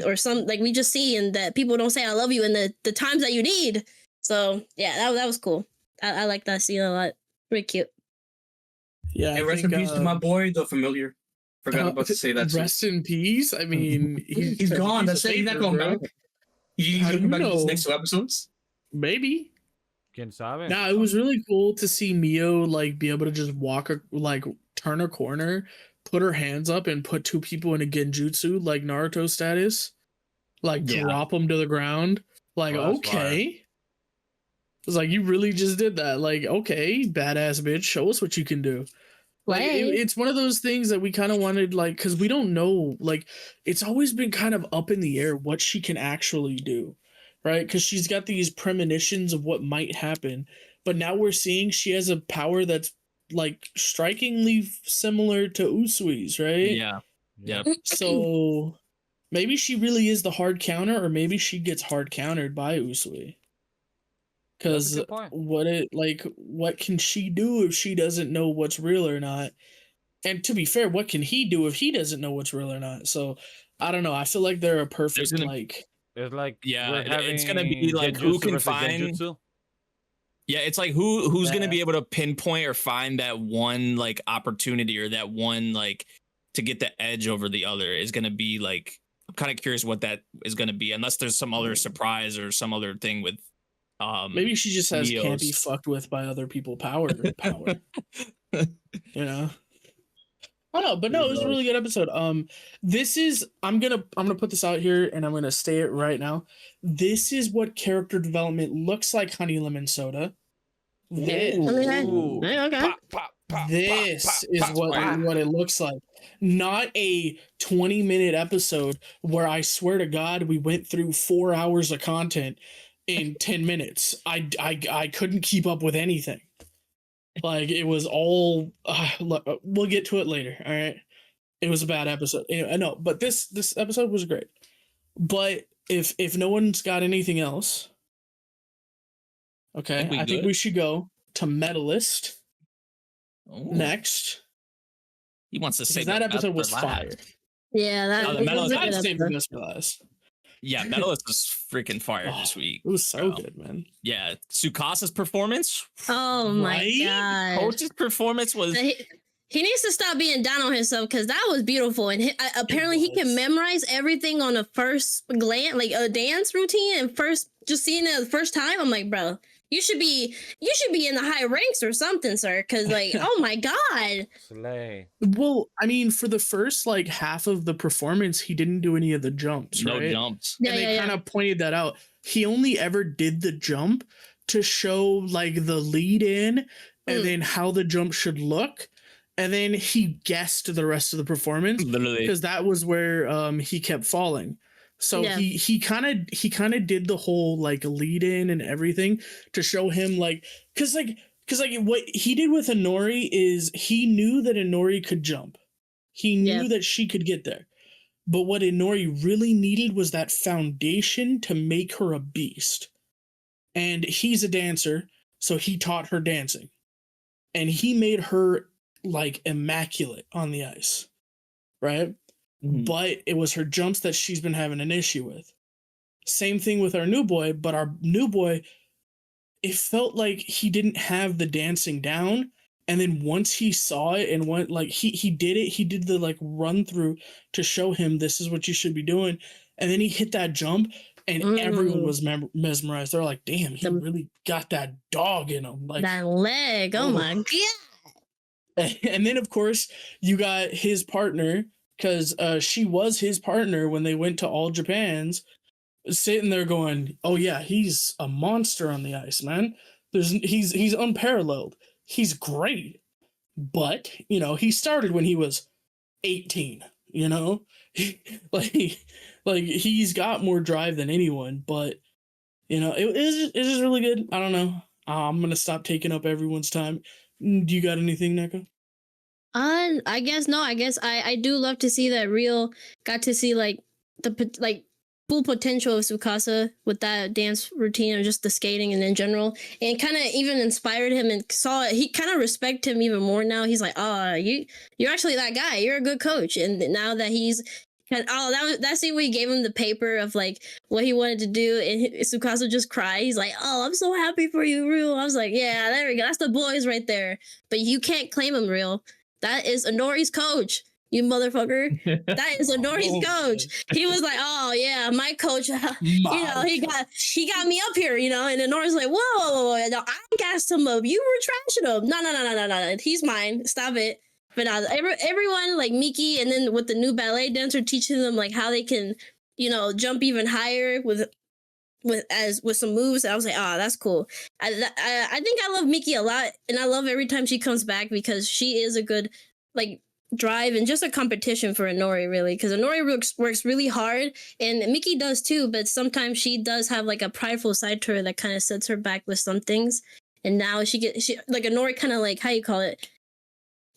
or some like we just see and that people don't say I love you in the times that you need. So yeah, that was cool. I like that scene a lot. Pretty cute. Yeah. Hey, rest in peace to my boy, the familiar. Forgot about to say that. Rest in peace. I mean, he's gone. That's it. He's not going back. He's going back to these next 2 episodes. Maybe. Nah, it was really cool to see Mio like be able to just turn a corner, put her hands up, and put 2 people in a genjutsu like Naruto status, drop them to the ground. Like, okay. It's like, you really just did that. Like, okay, badass bitch, show us what you can do. Like, it's one of those things that we kind of wanted, like, because we don't know, like, it's always been kind of up in the air what she can actually do, right? Because she's got these premonitions of what might happen. But now we're seeing she has a power that's, like, strikingly similar to Usui's, right? Yeah. Yeah. So maybe she really is the hard counter, or maybe she gets hard countered by Usui. Because what can she do if she doesn't know what's real or not? And to be fair, what can he do if he doesn't know what's real or not? So I don't know. I feel like they're a perfect it's gonna be like who can find. Genjutsu? Yeah, it's like who's gonna be able to pinpoint or find that one like opportunity or that one like to get the edge over the other is gonna be like. I'm kind of curious what that is gonna be, unless there's some other surprise or some other thing with. Maybe she just can't be fucked with by other people power. You know. Oh no, but no, it was a really good episode. This is I'm gonna put this out here and I'm gonna say it right now. This is what character development looks like, Honey Lemon Soda. This, Ooh. Okay. Pop, pop, pop, this pop, is pop, what pop. it looks like. Not a 20-minute episode where I swear to God we went through 4 hours of content in 10 minutes. I couldn't keep up with anything. Like it was all. We'll get to it later. All right. It was a bad episode. Anyway, I know, but this episode was great. But if no one's got anything else, okay, I think we should go to Medalist next. He wants to say that episode was fire. Yeah, that Oh, the was Medalist- a good I'd save the episode. best for last. Yeah, Medalist was freaking fire this week. It was so bro. good, man. Yeah, Tsukasa's performance, Oh my Right? god. Coach's performance was. He needs to stop being down on himself because that was beautiful. And apparently he can memorize everything on a first glance, like a dance routine, and just seeing it the first time. I'm like, bro, you should be in the high ranks or something, sir. Because like, oh my god. Slay. Well, I mean, for the first like half of the performance, he didn't do any of the jumps, No right? jumps. Yeah, And they yeah, kind yeah. of pointed that out. He only ever did the jump to show like the lead in and then how the jump should look. And then he guessed the rest of the performance Literally. because that was where he kept falling. So Yeah. he kind of did the whole like lead in and everything to show him like because what he did with Inori is he knew that Inori could jump. He knew that she could get there. But what Inori really needed was that foundation to make her a beast. And he's a dancer, so he taught her dancing. And he made her like immaculate on the ice. Right? Mhm. But it was her jumps that she's been having an issue with. Same thing with our new boy, but our new boy, it felt like he didn't have the dancing down. And then once he saw it and went like he did it, he did the like run through to show him this is what you should be doing. And then he hit that jump and everyone was mesmerized. They're like, damn, he really got that dog in him. Like That leg. Oh my god. and then of course you got his partner because she was his partner when they went to All Japan's, sitting there going, oh yeah, he's a monster on the ice, man. He's unparalleled. He's great. But you know, he started when he was 18, you know. like he's got more drive than anyone. But you know, it is really good. I don't know, I'm gonna stop taking up everyone's time. Do you got anything, Neko? I guess no. I guess I do love to see that got to see like the full potential of Tsukasa with that dance routine and just the skating and in general, and kind of even inspired him and he kind of respect him even more now. He's like, oh, you're actually that guy. You're a good coach. And now that that scene where he gave him the paper of like what he wanted to do, and Tsukasa just cried. He's like, "Oh, I'm so happy for you, Real." I was like, "Yeah, there we go. That's the boys right there." But you can't claim him, Real. That is Inori's coach, you motherfucker. That is Inori's coach. He was like, "Oh yeah, my coach. He got me up here, you know." And Inori's like, "Whoa, no, I gassed him up. You were trashing him. No. He's mine. Stop it." But everyone like Miki, and then with the new ballet dancer teaching them like how they can, you know, jump even higher with some moves. I was like, oh, that's cool. I think I love Miki a lot, and I love every time she comes back because she is a good like drive and just a competition for Inori, really, because Inori works really hard, and Miki does too. But sometimes she does have like a prideful side to her that kind of sets her back with some things. And now she like Inori kind of like, how you call it,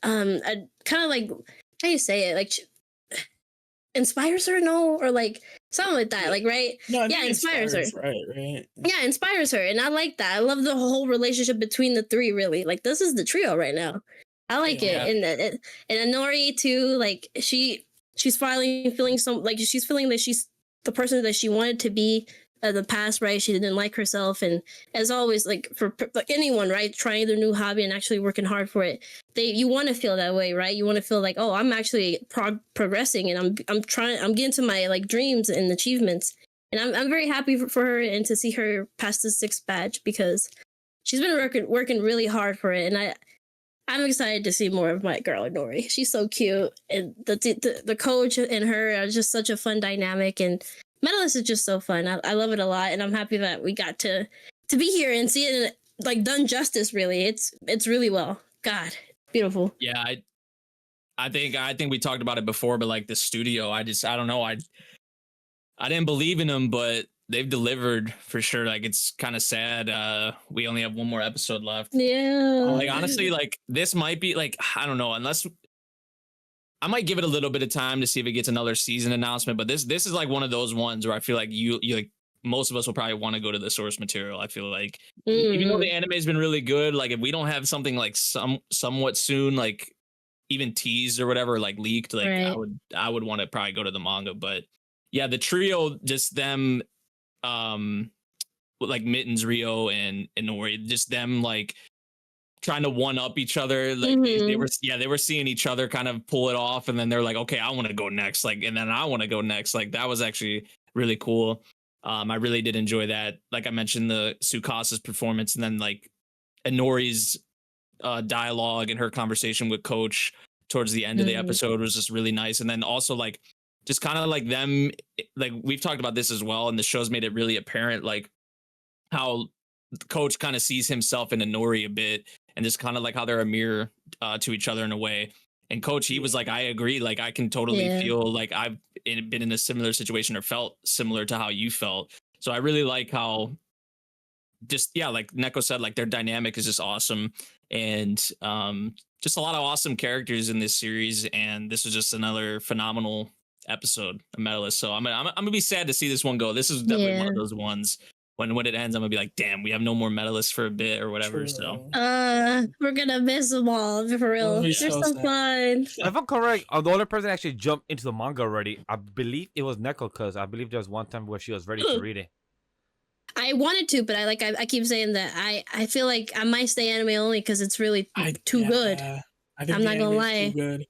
kind of like, how you say it, like inspires her, no, or like something like that, like, right? No, yeah, inspires her. Right. Yeah, inspires her, and I like that. I love the whole relationship between the three. Really, like this is the trio right now. I like it, and Inori too. Like she's finally feeling she's feeling that she's the person that she wanted to be in the past, right? She didn't like herself, and as always, like for anyone, right, trying their new hobby and actually working hard for it, you want to feel that way, right? You want to feel like, oh, I'm actually progressing, and I'm getting to my like dreams and achievements, and I'm very happy for her and to see her pass the 6th badge because she's been working really hard for it, and I'm excited to see more of my girl Nori. She's so cute, and the coach and her are just such a fun dynamic. And Medalist is just so fun. I love it a lot, and I'm happy that we got to be here and see it like done justice. Really, it's really well. God, beautiful. Yeah, I think we talked about it before, but like the studio, I don't know. I didn't believe in them, but they've delivered for sure. Like it's kind of sad. We only have one more episode left. Yeah. Like honestly, like this might be like, I don't know, unless I might give it a little bit of time to see if it gets another season announcement. But this is like one of those ones where I feel like you like most of us will probably want to go to the source material. I feel like even though the anime has been really good, like if we don't have something like somewhat soon, like even teased or whatever, like leaked, like Right. I would want to probably go to the manga. But yeah, the trio, just them, like Mittens, Rio, and Nori, just them like trying to one up each other. Like they were seeing each other kind of pull it off, and then they're like, okay, I want to go next, like, and then I want to go next. Like that was actually really cool. I really did enjoy that. Like I mentioned, the Tsukasa's performance, and then like Nori's dialogue and her conversation with Coach towards the end of the episode was just really nice. And then also like just kind of like them, like we've talked about this as well, and the show's made it really apparent like how Coach kind of sees himself in Nori a bit, and just kind of like how they're a mirror to each other in a way. And Coach, he was like, I agree, like I can totally feel like I've been in a similar situation or felt similar to how you felt. So I really like how just, yeah, like Neko said, like their dynamic is just awesome. And just a lot of awesome characters in this series. And this was just another phenomenal episode of Medalist. So I'm gonna be sad to see this one go. This is definitely one of those ones when it ends, I'm gonna be like, damn, we have no more Medalists for a bit or whatever. True. So We're gonna miss them all for real. They're so fun. If I'm correct, the other person actually jumped into the manga already. I believe it was Neko, because I believe there was one time where she was ready to read it. I wanted to, but I keep saying that I feel like I might stay anime only because it's really too good. I'm not gonna lie. Too good.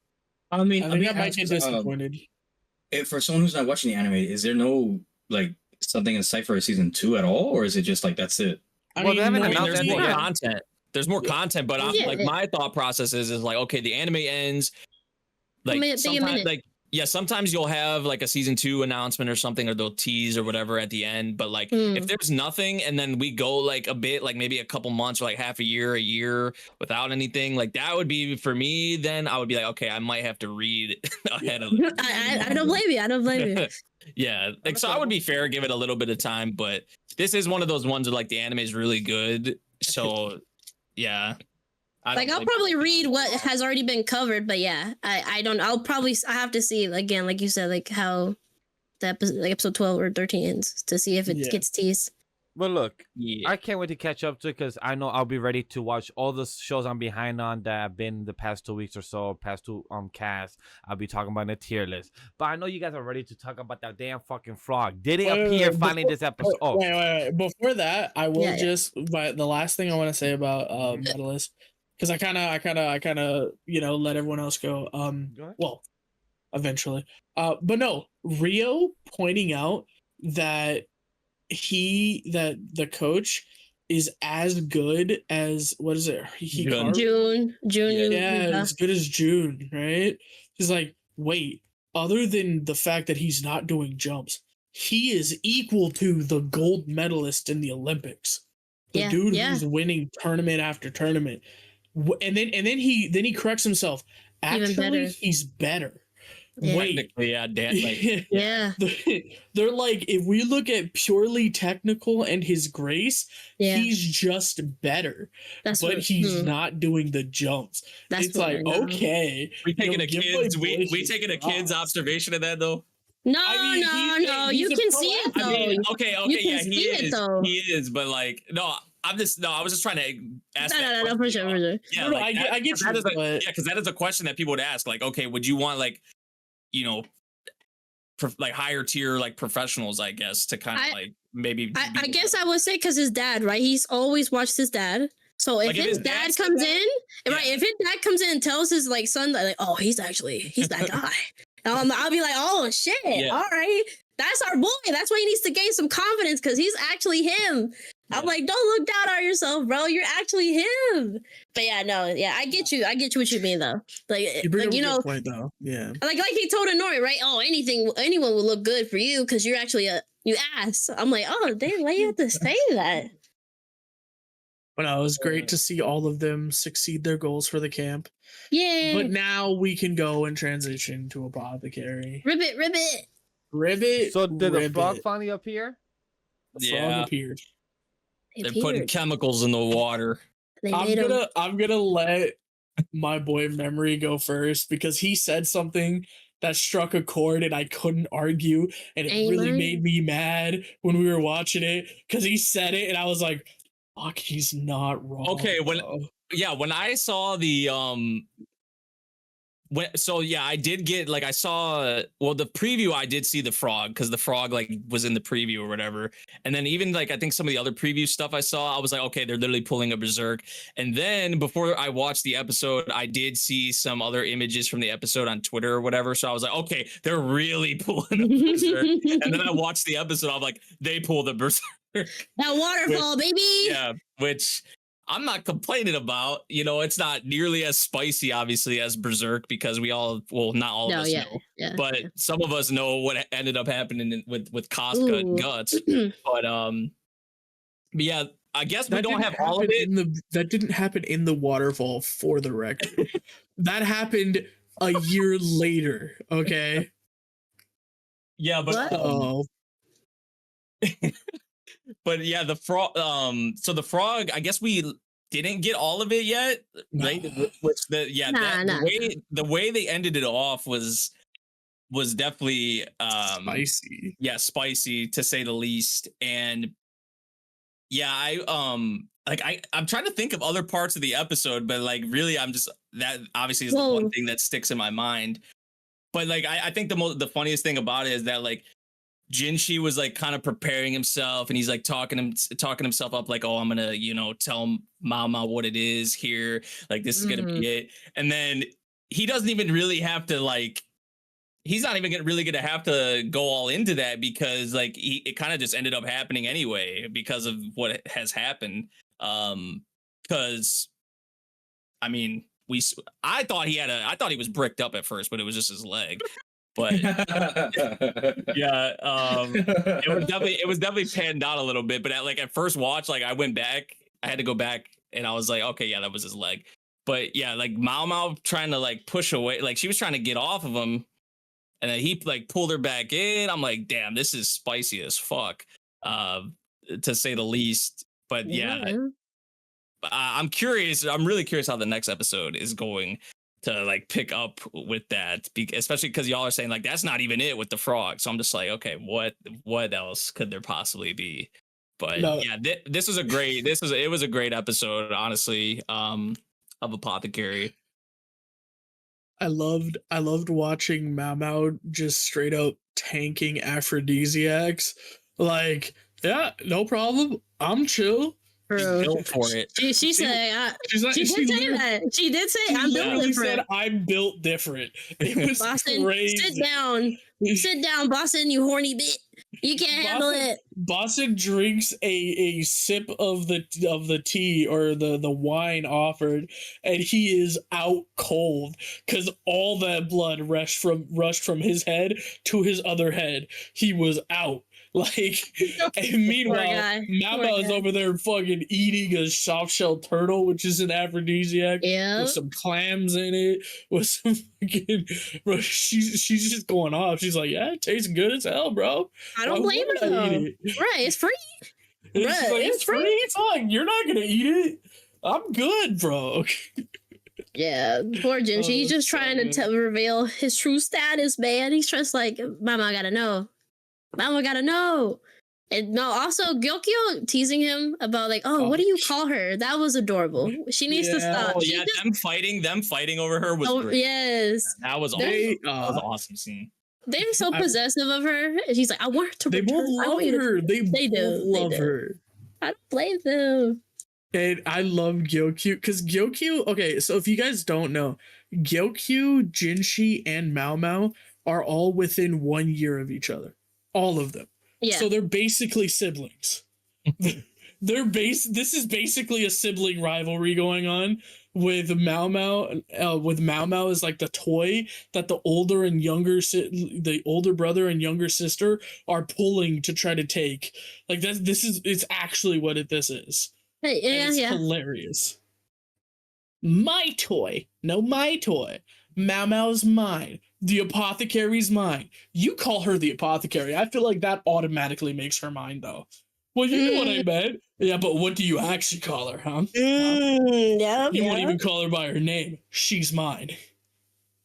I mean, I might get disappointed. If for someone who's not watching the anime, is there no like something in sight for a season 2 at all, or is it just like that's it? They haven't announced there's anything more yet. content. There's more content, but like my thought process is like, okay, the anime ends. Like sometimes, like sometimes you'll have like a season 2 announcement or something, or they'll tease or whatever at the end. But like if there's nothing, and then we go like a bit, like maybe a couple months or like half a year without anything, like that would be for me. Then I would be like, okay, I might have to read ahead of it. I don't blame you. I don't blame you. Yeah, like so I would be fair, give it a little bit of time, but this is one of those ones where like the anime is really good. So yeah. Like I'll probably read what has already been covered, but yeah, I don't. I have to see again, like you said, like how the episode 12 or 13 ends to see if it gets teased. But look, I can't wait to catch up to it, because I know I'll be ready to watch all the shows I'm behind on that have been the past 2 weeks or so, past 2 casts. I'll be talking about in the tier list. But I know you guys are ready to talk about that damn fucking frog. Did it appear finally this episode? Wait. Before that, I will but the last thing I want to say about Medalist, because I kind of let everyone else go. Well, eventually. But no, Rio pointing out that the coach is as good as, what is it? June. Yeah, as good as June, right? He's like, wait, other than the fact that he's not doing jumps, he is equal to the gold medalist in the Olympics. The dude who's winning tournament after tournament. And then he corrects himself. Actually, he's better. Wait, yeah. They're like, if we look at purely technical and his grace, he's just better. He's not doing the jumps. It's like, okay, we taking a kid's observation of that though. No, you can see it though. I mean, okay, he is, but like, no. I was just trying to ask. No, for sure. Yeah, I get you. Because that is a question that people would ask. Like, okay, would you want like, like higher tier like professionals, I guess, to kind of like maybe. I guess I would say because his dad, right? He's always watched his dad. So if his dad comes in, right? If his dad comes in and tells his like son that, like, oh, he's that guy. I'll be like, oh shit, all right. That's our boy. That's why he needs to gain some confidence, because he's actually him. I'm like, don't look down on yourself, bro. You're actually him. But yeah, no, yeah, I get you. I get you what you mean though. You bring up a you know, good point though. Yeah. like he told Honori, right? Oh, anyone will look good for you because you're actually you ass. I'm like, oh damn, why you have to say that? But no, it was great to see all of them succeed their goals for the camp. Yeah. But now we can go and transition to Apothecary. Ribbit. So did the ribbit. frog finally appear? The frog appeared. They're putting chemicals in the water. I'm gonna let my boy Memory go first because he said something that struck a chord and I couldn't argue, and it really made me mad when we were watching it because he said it and I was like, fuck, he's not wrong. Okay, when I saw the I did get I saw the preview. I did see the frog because the frog was in the preview or whatever, and then even I think some of the other preview stuff I saw, I was like, okay, they're literally pulling a berserk. And then before I watched the episode, I did see some other images from the episode on Twitter or whatever, so I was like, okay, they're really pulling a berserk. And then I watched the episode, I'm like, they pulled a berserk. That waterfall, baby. Yeah, which I'm not complaining about. It's not nearly as spicy, obviously, as Berserk because not all of us know. Yeah, but some of us know what ended up happening with Casca and Guts. But yeah, I guess we don't have all of it. That didn't happen in the waterfall, for the record. That happened a year later. Okay. Yeah, but but yeah, the frog. So the frog. I guess we didn't get all of it yet, right? Which the way they ended it off was definitely spicy. Yeah, spicy to say the least. And yeah, I'm trying to think of other parts of the episode, but really, I'm just that obviously is the one thing that sticks in my mind. But I think the funniest thing about it is that Jinshi was kind of preparing himself and he's talking himself up oh, I'm gonna tell Mama what it is here, this is gonna be it. And then he doesn't even really have to he's not even really gonna have to go all into that because it kind of just ended up happening anyway because of what has happened. Because I mean I thought he was bricked up at first, but it was just his leg. But yeah, it was definitely panned out a little bit. But at first watch, I went back, I had to go back, and I was like, okay, yeah, that was his leg. But yeah, Mao trying to push away, she was trying to get off of him, and then he pulled her back in. I'm like, damn, this is spicy as fuck, to say the least. But yeah, I'm curious. I'm really curious how the next episode is going to pick up with that, especially because y'all are saying that's not even it with the frog. So I'm just okay, what else could there possibly be? But yeah, this was a great episode, honestly, of Apothecary. I loved watching Mao just straight up tanking aphrodisiacs. Yeah, no problem, I'm chill. Built for it. She said she did say that. She did say I'm built different. Said I'm built different. It was Boston, crazy. Sit down, Boston, you horny bit. You can't handle it. Boston drinks a sip of the tea or the wine offered, and he is out cold because all that blood rushed from his head to his other head. He was out. And meanwhile, Mama is over there fucking eating a soft shell turtle, which is an aphrodisiac, with some clams in it, with some fucking. Bro, she's just going off. She's like, yeah, it tastes good as hell, bro. I don't blame her though. Right, it's free. It's free. It's fine. You're not gonna eat it. I'm good, bro. Yeah, poor Jin. He's just trying to reveal his true status, man. He's just Mama gotta know. Mama gotta know. And no, also Gyokyo teasing him about what do you call her? That was adorable. She needs to stop. Oh yeah, them fighting over her was great. Yes. That was awesome. That was an awesome scene. They were so possessive of her. And she's like, I want her to return. Both love her. They do love her. I don't blame them. And I love Gyokyo because Gyokyo, okay, so if you guys don't know, Gyokyo, Jinshi, and Mao are all within 1 year of each other. All of them. Yeah. So they're basically siblings. This is basically a sibling rivalry going on with Mao Mao. With Mao Mao is like the toy that the older and younger the older brother and younger sister are pulling to try to take. Like it's actually what this is. Hey, And yeah, it's yeah. hilarious. My toy. No, my toy. Mao Mao's mine. The apothecary's mine. You call her the apothecary. I feel like that automatically makes her mine, though. Well, you know what I meant. Yeah, but what do you actually call her, huh? Yep, You won't yep. even call her by her name. She's mine.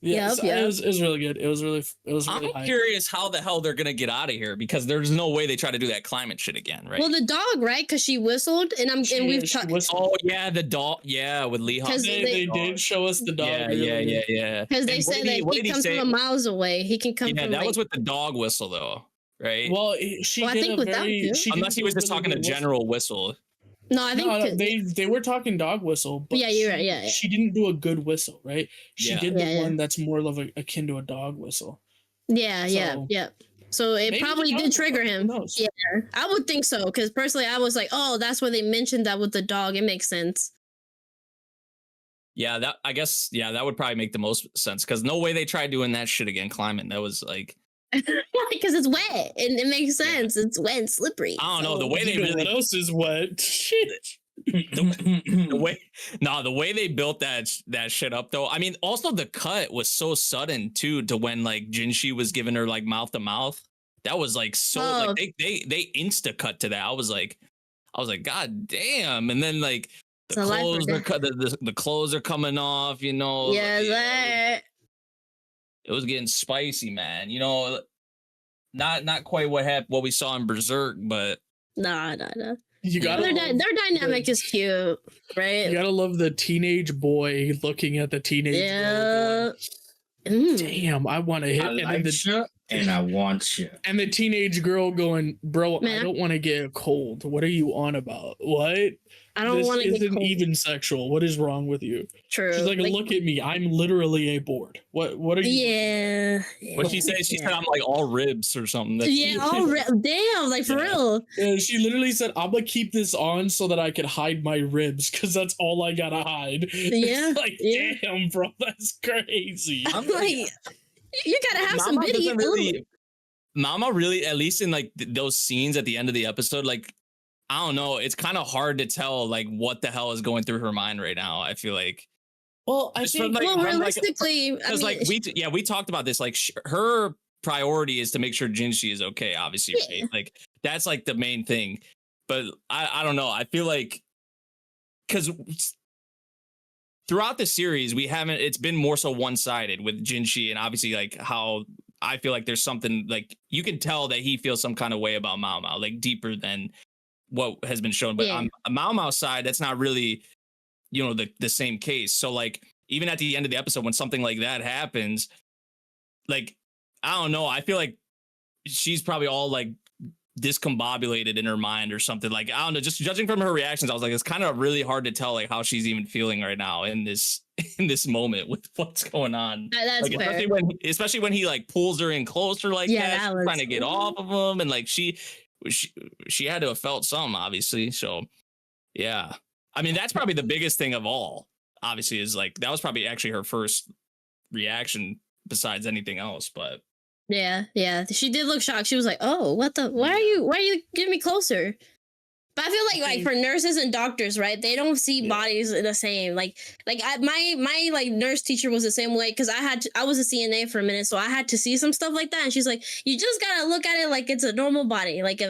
Yeah, Yep, so yep. it was really good. It was really I'm hype. curious how the hell they're gonna get out of here because there's no way they try to do that climate shit again, right? Well, the dog, right? Because she whistled, and we've talked. Oh yeah, the dog. Yeah, with Lee. Because They did show us the dog. Yeah, earlier. yeah. Because they And what said did that what he did comes say? from miles away. He can come Yeah, from. that like, was with the dog whistle though, right? Well, she Well, I did think a without very. you. She Unless he did was just really talking a good whistle. general whistle. No, I think No, they were talking dog whistle, but Yeah, you're right, yeah. she didn't do a good whistle, right? She Yeah. did the Yeah. one that's more of akin to a dog whistle. Yeah. So it Maybe probably the did dog trigger whistle, him. who knows? Yeah, I would think so. Because personally, I was like, oh, that's why they mentioned that with the dog. It makes sense. Yeah, that I guess. Yeah, that would probably make the most sense because no way they tried doing that shit again. Climbing that was like Because it's wet and it makes sense. It's wet and slippery. I don't know the so- way they You know really what else is wet? Shit. the way they built that shit up though. I mean, also the cut was so sudden too to when like Jinshi was giving her like mouth to mouth. That was like so like they insta cut to that. I was like, God damn. And then like the So life or clothes are death. cut. The clothes are coming off. You know. Yes, sir. It was getting spicy, man. You know, not quite what we saw in Berserk, but Nah. You gotta Their love, dynamic is cute, right? you gotta love the teenage boy looking at the teenage girl. Yeah. Going, damn, I want to hit. I And then like you and I want you. and the teenage girl going, bro, I Man. don't want to get a cold. What are you on about? What? I don't want to This get isn't cold. even sexual. What is wrong with you? True. She's like, look at me. I'm literally a board. What are you? Yeah. what she said, she said I'm like all ribs or something. That's Yeah. Damn. Like for Yeah. real. Yeah, she literally said, I'm gonna keep this on so that I can hide my ribs because that's all I gotta hide. Yeah, It's like, yeah. damn, bro, that's crazy. I'm like, you gotta have some Mama video. doesn't really, Mama really, at least in like those scenes at the end of the episode, like I don't know, it's kind of hard to tell like what the hell is going through her mind right now. I feel like Well, I Just think from, like, Well, from, like, realistically, I because mean, like we talked about this, like her priority is to make sure Jinshi is okay, obviously, Yeah. right? Like that's like the main thing. But I don't know, I feel like because throughout the series it's been more so one-sided with Jinshi, and obviously like how I feel like there's something like you can tell that he feels some kind of way about Mao Mao, like deeper than what has been shown. But Yeah. on Mao Mao's side, that's not really, you know, the same case. So like even at the end of the episode when something like that happens, like I don't know, I feel like she's probably all like discombobulated in her mind or something. Like I don't know, just judging from her reactions, I was like, it's kind of really hard to tell like how she's even feeling right now in this moment with what's going on. that's Like fair. especially when he like pulls her in closer like Yeah, that, that she's was- trying to get off of him, and like she had to have felt something, obviously. So yeah, I mean that's probably the biggest thing of all. Obviously, is like that was probably actually her first reaction besides anything else. But Yeah. She did look shocked. She was like, "Oh, what the? Why are you getting me closer?" But I feel like for nurses and doctors, right? They don't see bodies the same. My like nurse teacher was the same way because I was a CNA for a minute, so I had to see some stuff like that. And she's like, "You just gotta look at it like it's a normal body. Like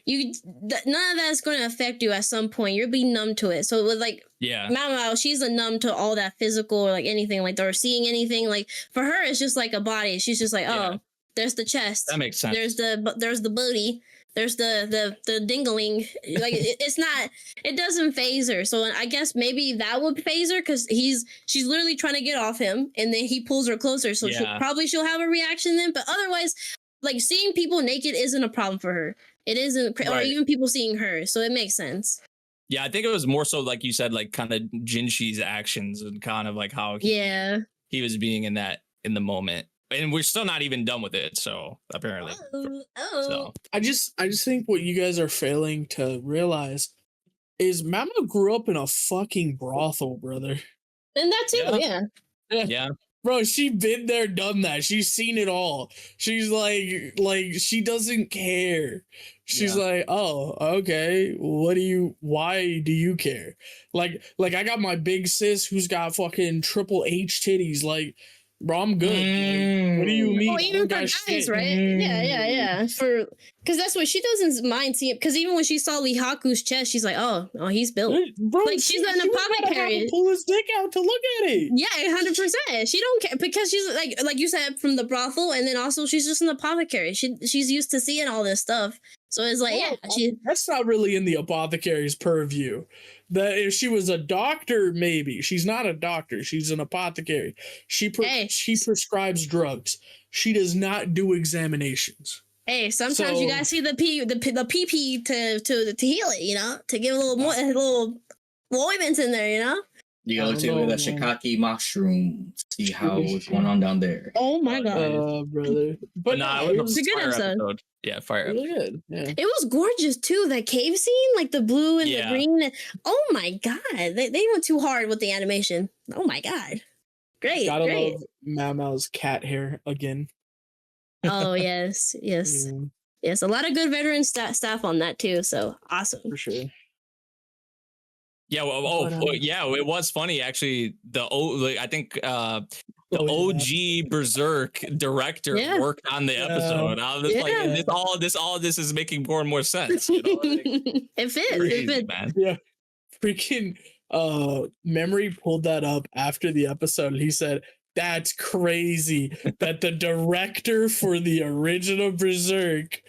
none of that's going to affect you at some point. You'll be numb to it." So it was like yeah, Mao, she's a numb to all that physical or like anything like or seeing anything. Like for her, it's just like a body. She's just like, Yeah. oh, there's the chest. that makes sense. There's the booty. There's the dingling. Like it doesn't phase her. So I guess maybe that would phase her because she's literally trying to get off him, and then he pulls her closer. So Yeah. she'll have a reaction then. But otherwise, like seeing people naked isn't a problem for her. It isn't, or Right. even people seeing her. So it makes sense. Yeah, I think it was more so like you said, like kind of Jinshi's actions and kind of like how Yeah. he was being in the moment. And we're still not even done with it, so apparently. Oh. So I just think what you guys are failing to realize is Mama grew up in a fucking brothel, brother. And that too, Yeah. yeah. Yeah. Bro, she been there, done that. She's seen it all. She's like she doesn't care. She's like, oh, okay. Why do you care? Like I got my big sis who's got fucking triple H titties. Like, bro, I'm good. Like, what do you mean? Oh, even for guys, right? Yeah. Because that's what she doesn't mind seeing. Because even when she saw Lihaku's chest, she's like, oh, he's built. Bro, Like, she's an apothecary. Pull his dick out to look at it. Yeah, 100%. She don't care because she's like you said, from the brothel, and then also she's just an apothecary. She's used to seeing all this stuff. So it's like, That's not really in the apothecary's purview. That if she was a doctor, maybe. She's not a doctor. She's an apothecary. She prescribes drugs. She does not do examinations. Hey, sometimes you gotta see the pee to heal it, you know, to give a little ointments in there, you know. You gotta take a look at that shiitake mushroom. See how it's going on down there. Oh my god, brother! But no, it was a good episode. Yeah, fire really episode. good. Yeah. It was gorgeous too. That cave scene, like the blue and the green. Oh my god, they went too hard with the animation. Oh my god, great. Gotta love Mama's cat hair again. Oh yes. Yes. A lot of good veteran staff on that too. So awesome for sure. Yeah, it was funny actually. I think the OG Berserk director worked on the episode. I was like, all of this is making more and more sense. You know? Like, it fits, man. Yeah, freaking Memory pulled that up after the episode. He said, "That's crazy that the director for the original Berserk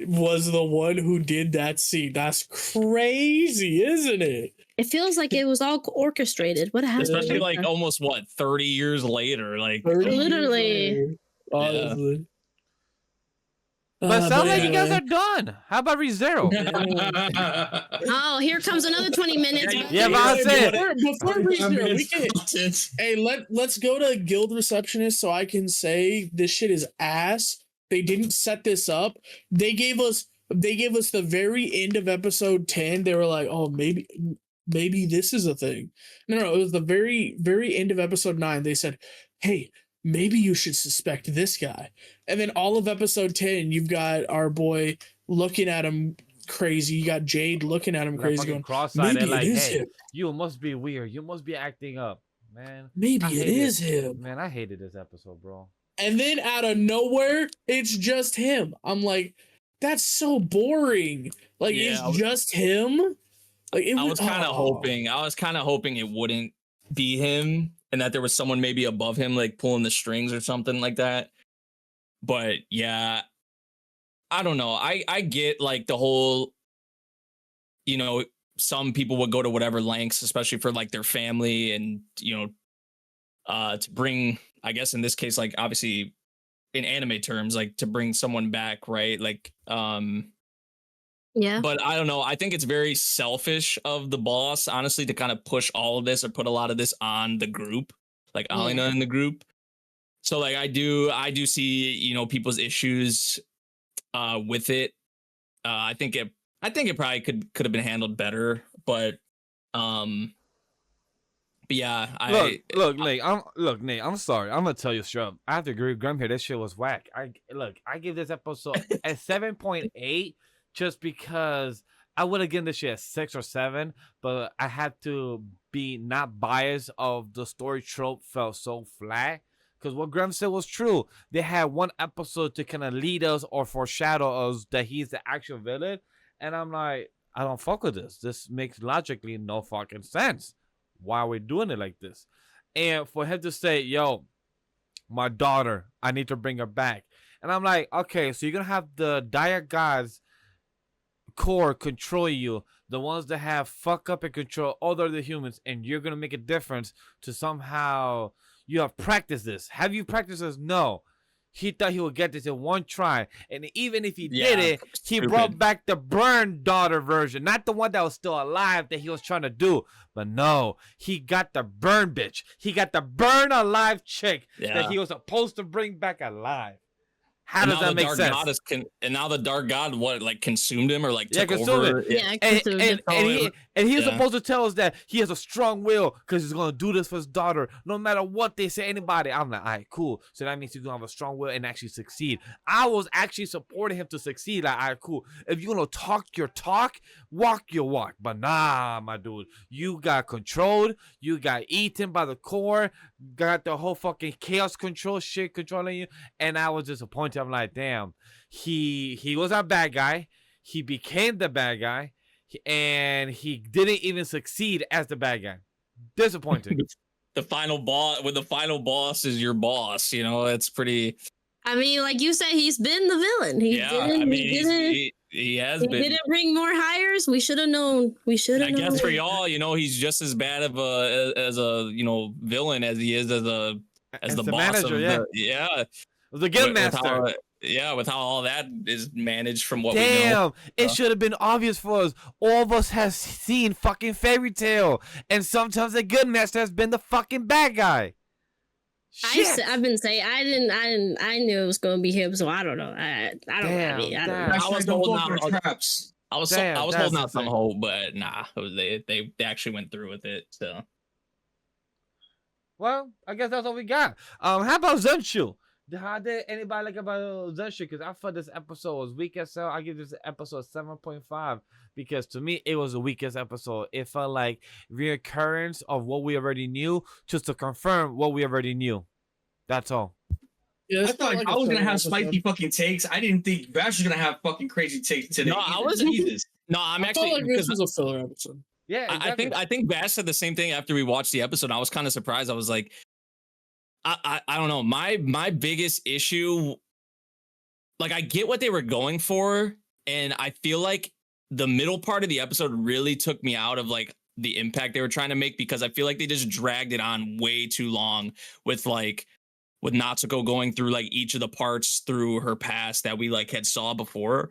was the one who did that scene. That's crazy, isn't it?" It feels like it was all orchestrated. What happened? Especially like almost 30 years later, like 30 literally. years later, honestly. But it sounds like you guys are done. How about ReZero? Oh, here comes another 20 minutes. Yeah, but I said before ReZero, we can. Hey, let's go to Guild Receptionist so I can say this shit is ass. They didn't set this up. They gave us the very end of episode 10. They were like, oh, maybe this is a thing. No, it was the very, very end of episode 9. They said, hey, maybe you should suspect this guy. And then all of episode 10, you've got our boy looking at him crazy. You got Jade looking at him crazy, going, maybe it is him. You must be weird. You must be acting up, man. Maybe it is him. Man, I hated this episode, bro. And then out of nowhere, it's just him. I'm like, that's so boring. Like, it's just him. Like, I was kind of hoping it wouldn't be him and that there was someone maybe above him, like pulling the strings or something like that. But yeah, I don't know. I get like the whole, you know, some people would go to whatever lengths, especially for like their family and, you know, to bring, I guess in this case, like obviously in anime terms, like to bring someone back, right? Like, yeah. But I don't know. I think it's very selfish of the boss, honestly, to kind of push all of this or put a lot of this on the group, like Alina in the group. So like I do see, you know, people's issues with it. I think it probably could have been handled better, but yeah, look, Nate. I'm sorry. I'm gonna tell you straight up. I have to agree with Grem here. This shit was whack. I give this episode a 7.8 just because I would have given this shit a 6 or 7, but I had to be not biased of the story trope felt so flat. Because what Grem said was true. They had one episode to kind of lead us or foreshadow us that he's the actual villain. And I'm like, I don't fuck with this. This makes logically no fucking sense. Why are we doing it like this? And for him to say, yo, my daughter, I need to bring her back. And I'm like, okay, so you're going to have the dire gods core control you, the ones that have fuck up and control other the humans, and you're going to make a difference to somehow, you have practiced this. Have you practiced this? No. He thought he would get this in one try. And even if he did it, he brought back the burn daughter version. Not the one that was still alive that he was trying to do. But no, he got the burn bitch. He got the burn alive chick that he was supposed to bring back alive. How does that make sense? And now the dark god like consumed him or like Yeah, took consumed over. it. Yeah, And he's Yeah. supposed to tell us that he has a strong will because he's gonna do this for his daughter, no matter what they say. Anybody, I'm like, all right, cool. So that means he's gonna have a strong will and actually succeed. I was actually supporting him to succeed. Like, all right, cool. If you're gonna talk your talk, walk your walk. But nah, my dude, you got controlled. You got eaten by the core. Got the whole fucking chaos control shit controlling you, and I was disappointed. I'm like, damn, he was a bad guy. He became the bad guy, and he didn't even succeed as the bad guy. Disappointed. The final boss is your boss. You know, it's pretty. I mean, like you said, he's been the villain. He has been. Didn't bring more hires. We should have known. I guess for y'all, you know, he's just as bad of a villain as he is as the boss manager, the game master. With how all that is managed from what we know. Damn, it should have been obvious for us. All of us has seen fucking Fairy Tail, and sometimes the good master has been the fucking bad guy. I've been saying I knew it was gonna be him, so I don't know. I was holding out some hope, but nah, they actually went through with it. So, well, I guess that's all we got. How about Zenshu? How did anybody like about Zenshu? Because I thought this episode was weak as hell. I give this episode 7.5 because to me it was the weakest episode. It felt like reoccurrence of what we already knew, just to confirm what we already knew. That's all. Yeah, I thought I was gonna have spicy fucking takes. I didn't think Vash was gonna have fucking crazy takes today. No, I was Jesus. No, I'm actually like this was a filler episode. Yeah, exactly. I think Vash said the same thing after we watched the episode. I was kind of surprised. I was like, I don't know. My biggest issue, like, I get what they were going for, and I feel like the middle part of the episode really took me out of like the impact they were trying to make, because I feel like they just dragged it on way too long with Natsuko going through like each of the parts through her past that we like had saw before.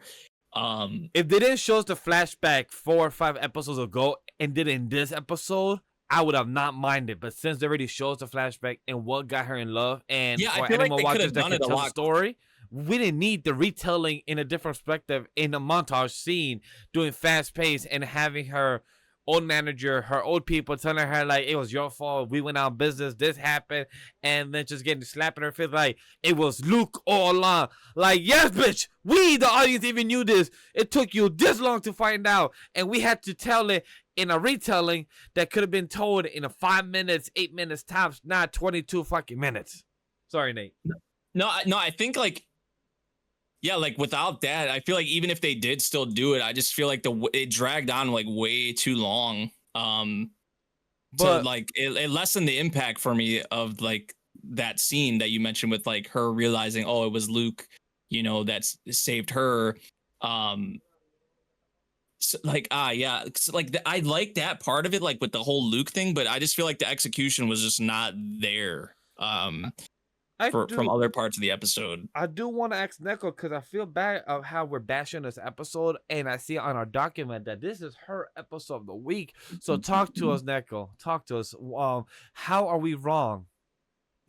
If they didn't show us the flashback 4 or 5 episodes ago and did it in this episode, I would have not minded. But since they already showed us the flashback and what got her in love, and yeah, for I feel anyone like they watchers that done can it a tell lot. the story, we didn't need the retelling in a different perspective in a montage scene, doing fast pace and having her old manager, her old people telling her like it was your fault, we went out of business, this happened, and then just getting slapped in her face like it was Luke all along. Like, yes, bitch, we the audience even knew this. It took you this long to find out, and we had to tell it in a retelling that could have been told in a 5 minutes, 8 minutes tops, not 22 fucking minutes. Sorry, Nate. No, I think like, yeah, like without that, I feel like even if they did still do it, I just feel like it dragged on like way too long. But like it lessened the impact for me of like that scene that you mentioned with like her realizing, oh, it was Luke, you know, that saved her. So like yeah, like I like that part of it, like with the whole Luke thing, but I just feel like the execution was just not there. From other parts of the episode. I do want to ask Neko because I feel bad of how we're bashing this episode, and I see on our document that this is her episode of the week. So talk to us, Neko. Talk to us. How are we wrong?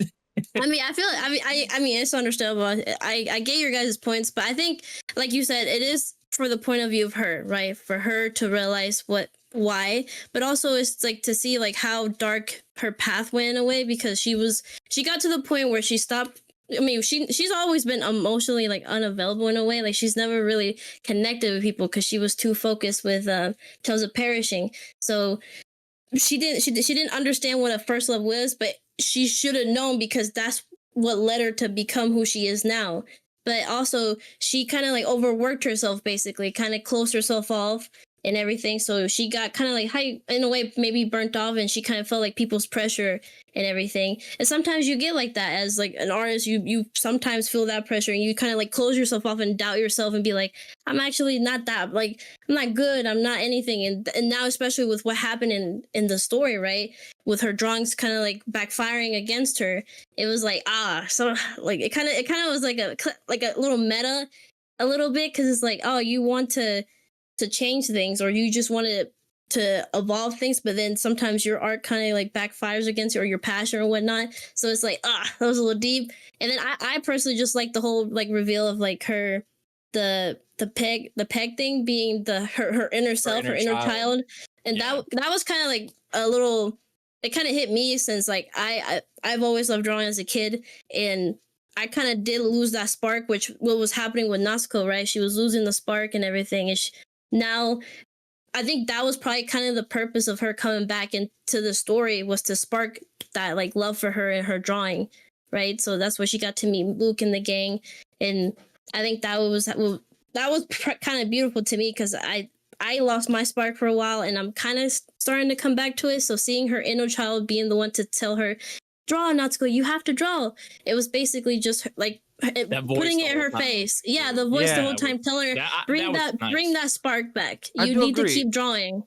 I mean, I mean, it's understandable. I get your guys' points, but I think, like you said, it is for the point of view of her, right? For her to realize why, but also it's like to see like how dark her path went away, because she got to the point where she stopped. I mean, she's always been emotionally like unavailable in a way. Like she's never really connected with people because she was too focused with Tales of Perishing. So she didn't understand what a first love was, but she should have known because that's what led her to become who she is now. But also she kind of like overworked herself, basically, kind of closed herself off and everything. So she got kind of like in a way maybe burnt off, and she kind of felt like people's pressure and everything. And sometimes you get like that as like an artist. You sometimes feel that pressure and you kind of like close yourself off and doubt yourself and be like, I'm actually not that, like I'm not good, I'm not anything. And now, especially with what happened in the story, right, with her drawings kind of like backfiring against her, it was like so like it kind of was like a little meta a little bit, because it's like, oh, you want to change things, or you just want to to evolve things, but then sometimes your art kind of like backfires against you or your passion or whatnot. So it's like, that was a little deep. And then I personally just like the whole like reveal of like her the peg thing being her inner self, her inner child. And Yeah. that was kind of like a little, it kind of hit me since like I've always loved drawing as a kid, and I kind of did lose that spark, which what was happening with Natsuko, right? She was losing the spark and everything, and now I think that was probably kind of the purpose of her coming back into the story, was to spark that like love for her and her drawing, right? So that's where she got to meet Luke and the gang, and I think that was kind of beautiful to me, because I lost my spark for a while, and I'm kind of starting to come back to it. So seeing her inner child being the one to tell her, draw, Natsuko, you have to draw. It was basically just like putting it in her face. Yeah, the voice the whole time telling her, bring that spark back. You need to keep drawing.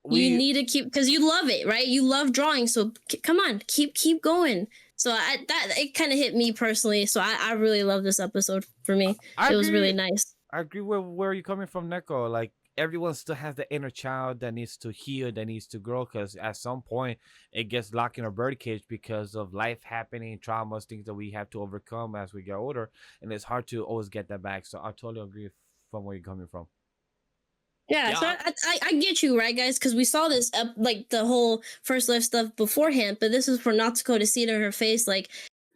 You need to keep, because you love it, right? You love drawing, so come on, keep going. So it kind of hit me personally. So I really love this episode. For me, it was really nice. I agree with where you're coming from, Neko. Like, everyone still has the inner child that needs to heal, that needs to grow, because at some point it gets locked in a birdcage because of life happening, traumas, things that we have to overcome as we get older, and it's hard to always get that back. So I totally agree from where you're coming from. Yeah, so I get you, right, guys? Because we saw this like the whole first life stuff beforehand, but this is for Natsuko to see it in her face, like,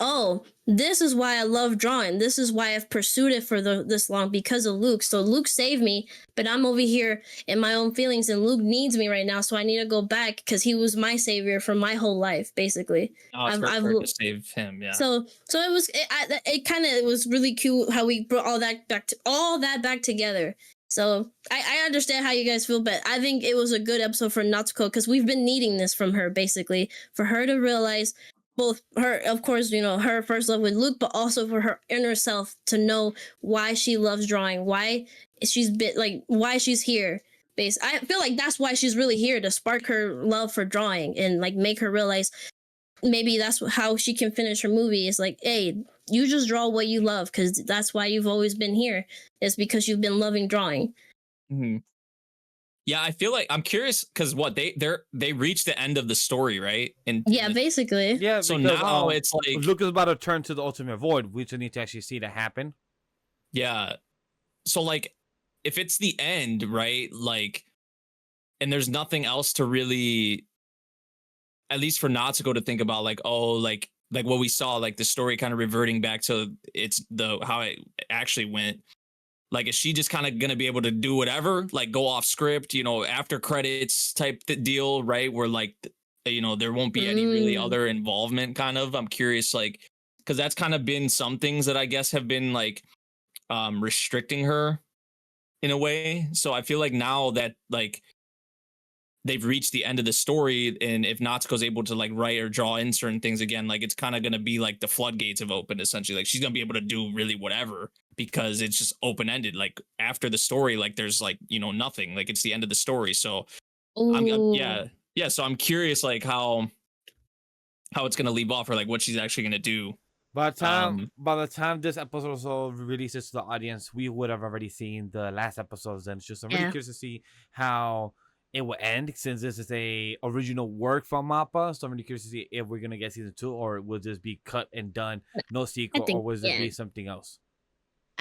oh, this is why I love drawing. This is why I've pursued it for this long, because of Luke. So Luke saved me, but I'm over here in my own feelings, and Luke needs me right now. So I need to go back, because he was my savior for my whole life, basically. I've to save him. Yeah. So it kind of was really cute how we brought all that back together. So I understand how you guys feel, but I think it was a good episode for Natsuko, because we've been needing this from her, basically, for her to realize both her, of course, her first love with Luke, but also for her inner self to know why she loves drawing, why she's here. I feel like that's why she's really here, to spark her love for drawing and like make her realize maybe that's how she can finish her movie. It's like, hey, you just draw what you love, because that's why you've always been here. It's because you've been loving drawing. Mm-hmm. Yeah, I feel like I'm curious, because they reached the end of the story, right? And basically. Yeah. So now it's like Luke is about to turn to the ultimate void. We just need to actually see that happen. Yeah. So like, if it's the end, right? Like, and there's nothing else to really, at least for Natsuko to think about, like, oh, like what we saw, like the story kind of reverting back to how it actually went. Like, is she just kind of going to be able to do whatever, like go off script, after credits type deal, right? Where like, there won't be any really other involvement kind of. I'm curious, like, because that's kind of been some things that I guess have been like restricting her in a way. So I feel like now that like they've reached the end of the story, and if Natsuko's able to like write or draw in certain things again, like it's kind of going to be like the floodgates have opened, essentially. Like she's going to be able to do really whatever, because it's just open-ended. Like after the story, like there's like, nothing, like it's the end of the story. So so I'm curious like how it's going to leave off, or like what she's actually going to do. By the time this episode also releases to the audience, we would have already seen the last episode of Zenshu. So I'm really curious to see how it will end, since this is a original work from MAPPA. So I'm really curious to see if we're gonna get season 2, or it will just be cut and done, no sequel, or will it be something else?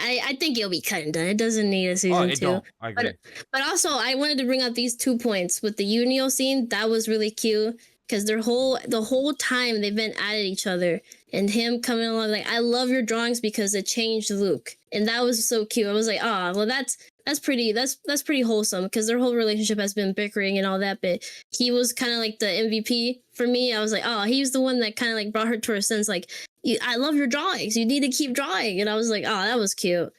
I think it'll be cut and done. It doesn't need a season 2. I agree. But also, I wanted to bring up these 2 points with the Unio scene. That was really cute, because the whole time they've been at each other, and him coming along like, I love your drawings because it changed Luke, and that was so cute. I was like, well, that's pretty wholesome, because their whole relationship has been bickering and all that, but he was kind of like the MVP for me. I was like, he's the one that kind of like brought her to her sense, like, I love your drawings, you need to keep drawing. And I was like, that was cute.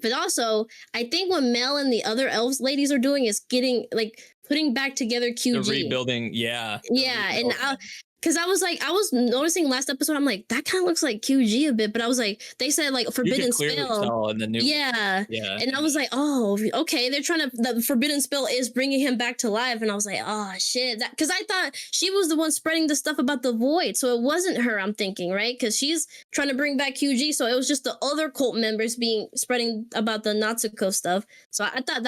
But also, I think what Mel and the other elves ladies are doing is getting like putting back together QG. The rebuilding, yeah. Yeah, and Because I was noticing last episode, I'm like, that kind of looks like QG a bit, but I was like, they said like You forbidden could clearly spell. tell in the new. Yeah. Yeah. And I was like, oh, okay, they're trying to, the forbidden spell is bringing him back to life. And I was like, oh shit. That, because I thought she was the one spreading the stuff about the void. So it wasn't her, I'm thinking, right? Because she's trying to bring back QG. So it was just the other cult members spreading about the Natsuko stuff. So I thought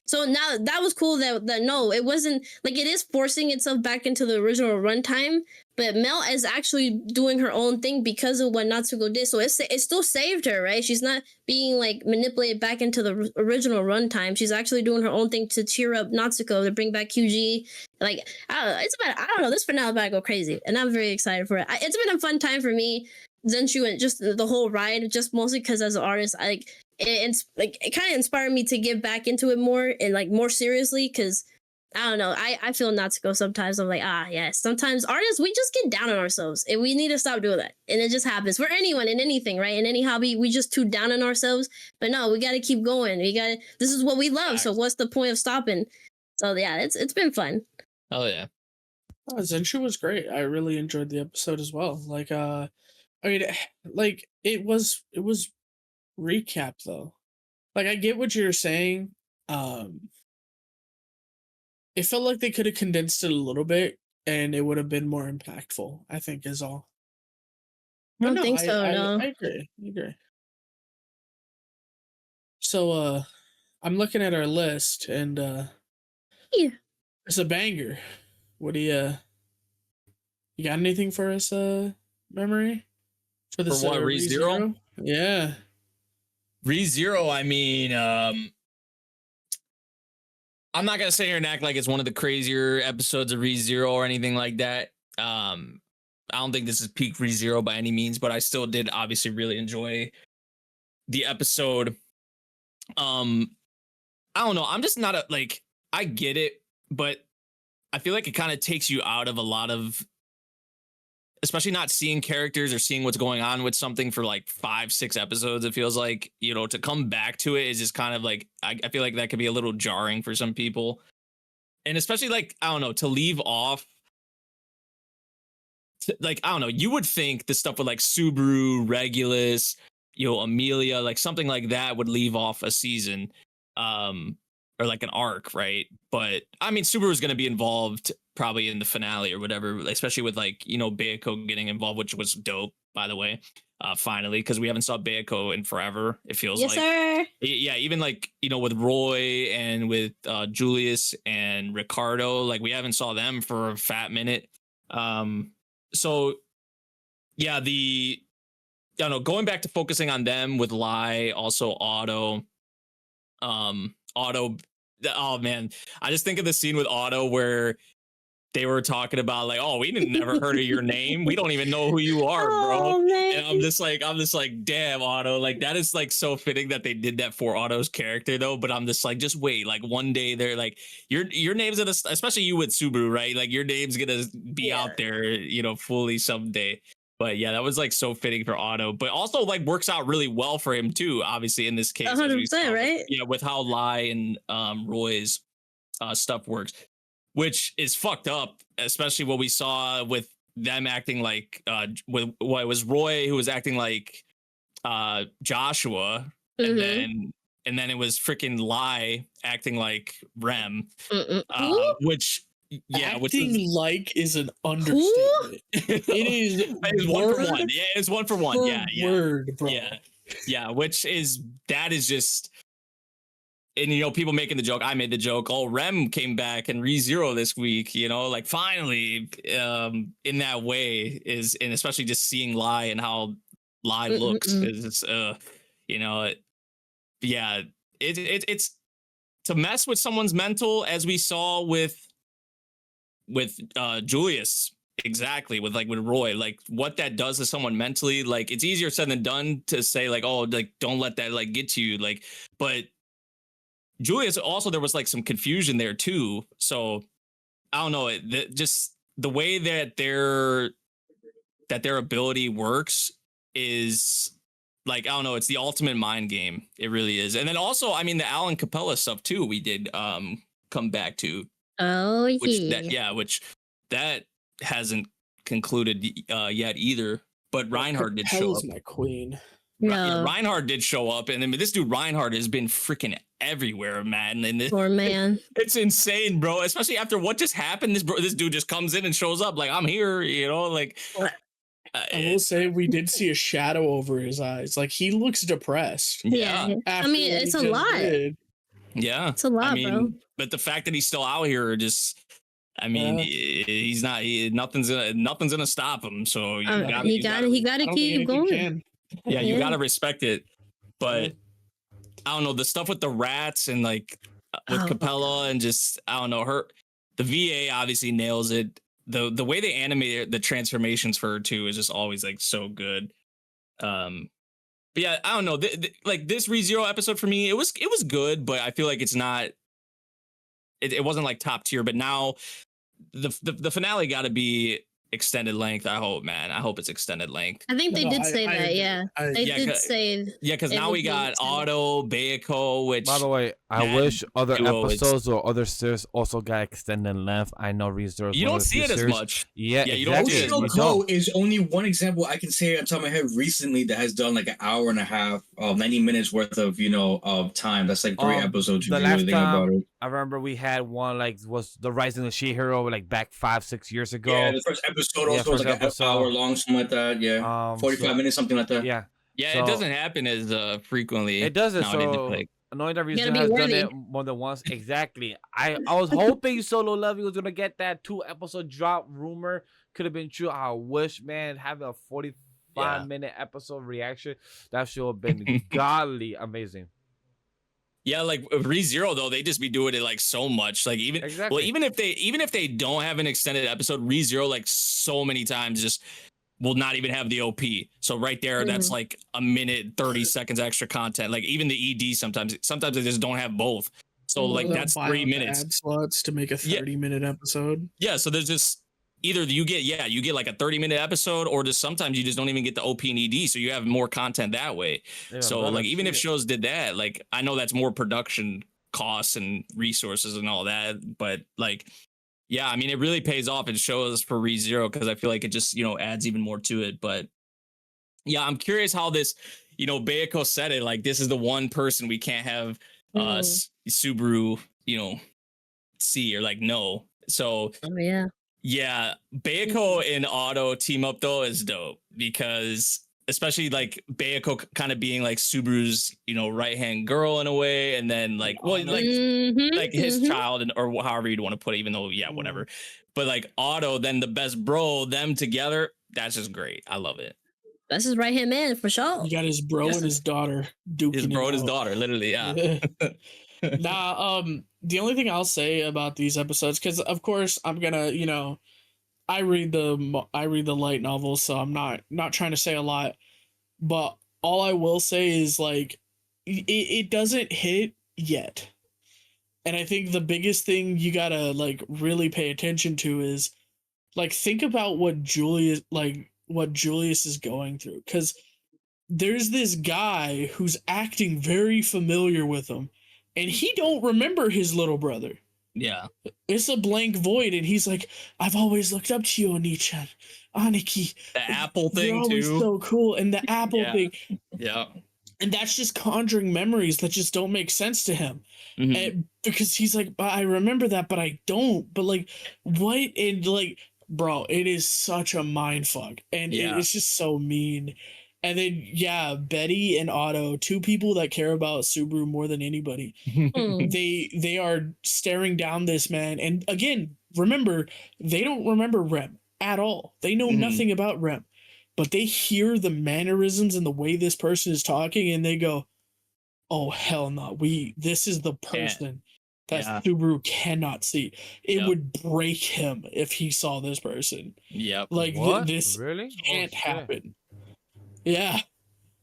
so now that was cool that no, it wasn't like it is forcing itself back into the original runtime. But Mel is actually doing her own thing because of what Natsuko did. So it still saved her, right? She's not being like manipulated back into the original runtime. She's actually doing her own thing to cheer up Natsuko, to bring back QG. Like, I don't know. This finale about to go crazy. And I'm very excited for it. It's been a fun time for me, Zenshu, and just the whole ride, just mostly because as an artist, it kind of inspired me to get back into it more and like more seriously because I don't know. I feel Natsuko sometimes. I'm like, yes. Sometimes artists, we just get down on ourselves and we need to stop doing that. And it just happens for anyone in anything, right? In any hobby, we just too down on ourselves. But no, we got to keep going. This is what we love. So what's the point of stopping? So yeah, it's been fun. Oh yeah. Zenshu was great. I really enjoyed the episode as well. Like, I mean, like it was recap though. Like I get what you're saying. It felt like they could have condensed it a little bit and it would have been more impactful, I think is all. I don't think so, no. I agree. So I'm looking at our list and Yeah. it's a banger. What do you got anything for us, Memory? For this what, ReZero? Yeah. ReZero, I mean, I'm not gonna sit here and act like it's one of the crazier episodes of ReZero or anything like that. I don't think this is peak ReZero by any means, but I still did obviously really enjoy the episode. I don't know. I'm just not I get it, but I feel like it kind of takes you out of a lot of, especially not seeing characters or seeing what's going on with something for like 5-6 episodes. It feels like, to come back to it is just kind of like, I feel like that could be a little jarring for some people. And especially like, I don't know, to leave off, I don't know, you would think the stuff with like Subaru, Regulus, Amelia, like something like that would leave off a season, or like an arc, right? But I mean, Subaru is going to be involved probably in the finale or whatever, especially with like, Bayako getting involved, which was dope, by the way, finally, because we haven't saw Bayako in forever, it feels yes, like. Sir. Yeah, even like, with Roy and with Julius and Ricardo, like we haven't saw them for a fat minute. So yeah, I don't know, going back to focusing on them with Lai, also Otto, oh man, I just think of the scene with Otto where they were talking about like, oh, we never heard of your name, we don't even know who you are, bro. Oh, man. And I'm just like, damn, Otto, like that is like so fitting that they did that for Otto's character though. But I'm just like, just wait, like one day they're like, your name's gonna, especially you with Subaru, right? Like your name's gonna be out there, fully someday. But yeah, that was like so fitting for Otto, but also like works out really well for him too, obviously in this case. 100%, right? With how Lai and Roy's stuff works, which is fucked up, especially what we saw with them acting like with what was Roy who was acting like Joshua, and then it was freaking Lai acting like Rem, which. Yeah, acting like is an understatement. It is it's 1 for 1. Yeah, it's 1 for 1. Yeah. Word, bro. Yeah, that is just, and people making the joke. I made the joke. Oh, Rem came back and ReZero this week. Like finally, in that way is, and especially just seeing Lai and how Lai looks is, yeah, it's to mess with someone's mental, as we saw with Julius, exactly, with Roy, like what that does to someone mentally. Like it's easier said than done to say like, oh, like don't let that like get to you, like, but Julius also, there was like some confusion there too. So I don't know, just the way that their ability works is like, I don't know, it's the ultimate mind game. It really is. And then also, I mean, the Alan Capella stuff too, we did come back to. Oh, Which that hasn't concluded yet either. But Reinhardt did show up. Hell's my queen. Yeah. Reinhardt did show up, and I mean, this dude Reinhardt has been freaking everywhere, man. And Poor man. it's insane, bro. Especially after what just happened, this dude just comes in and shows up like, I'm here, you know, like. I will say we did see a shadow over his eyes. Like he looks depressed. Yeah. I mean, it's a lot. Yeah. It's a lot, bro. But the fact that he's still out here just, I mean, he's not. Nothing's gonna stop him. So he got to keep going. Yeah, you gotta respect it. But I don't know, the stuff with the rats and like with Capella and just I don't know, the VA obviously nails it. The way they animate the transformations for her too is just always like so good. But yeah, I don't know. Like this ReZero episode for me, it was good, but I feel like it's not. It wasn't like top tier. But now the finale got to be extended length. I hope, man. I hope it's extended length. I think they did say that. Yeah, they did say. Yeah, because now we got Otto, Beiko, which. By the way, I wish other episodes or other series also got extended length. I know ReZero. You don't see it as much. Yeah, you don't see it. Go is only one example I can say on top of my head recently that has done like an hour and a half, 90 minutes worth of of time. That's like 3 episodes. The last time I remember we had one was the Rising of the She-Hero like back 5-6 years ago. Yeah, the first episode also was like an hour long, something like that. Yeah, 45 minutes, something like that. Yeah. Yeah, so, it doesn't happen as frequently. It doesn't. So Annoying that ReZero has done it more than once. Exactly. I was hoping Solo Leveling was gonna get that 2-episode drop. Rumor could have been true. I wish, man, having a 45-minute episode reaction, that should have been godly amazing. Yeah, like ReZero though, they just be doing it like so much. Like even even if they don't have an extended episode, ReZero like so many times just will not even have the OP. So right there, that's like a minute 30 seconds extra content. Like even the ED sometimes they just don't have both. So like that's 3 minutes. Ad slots to make a 30-minute episode. Yeah, so there's just either you get like a 30-minute episode, or just sometimes you just don't even get the OP and ED, so you have more content that way. Yeah, so like even if shows did that, like I know that's more production costs and resources and all that, but like yeah, I mean it really pays off in shows for ReZero because I feel like it just adds even more to it. But yeah, I'm curious how this Beiko said it, like this is the one person we can't have Subaru see or like no. So yeah, Beiko and Otto team up though is dope because especially like Beiko kind of being like Subaru's right hand girl in a way, and then like like his child or however you'd want to put it, even though whatever. But like Otto, then the best bro, them together, that's just great. I love it. That's his right hand man for sure. You got his bro and his daughter duking. His bro and his daughter, literally, yeah. Nah, the only thing I'll say about these episodes, because of course I'm gonna, I read the light novels, so I'm not trying to say a lot, but all I will say is like it doesn't hit yet. And I think the biggest thing you gotta like really pay attention to is like think about what Julius is going through, because there's this guy who's acting very familiar with him, and he don't remember his little brother. Yeah, it's a blank void, and he's like, "I've always looked up to you, Oni-chan, Aniki." The apple thing too, so cool, and the apple thing. Yeah, and that's just conjuring memories that just don't make sense to him, and because he's like, "But I remember that, but I don't." But like, what? And like, bro, it is such a mind fuck, and it's just so mean. And then Betty and Otto, two people that care about Subaru more than anybody. They are staring down this man, and again, remember, they don't remember Rem at all. They know nothing about Rem, but they hear the mannerisms and the way this person is talking, and they go, "Oh hell no! This is the person that Subaru cannot see. It would break him if he saw this person. Yep. Like this really can't happen." Yeah,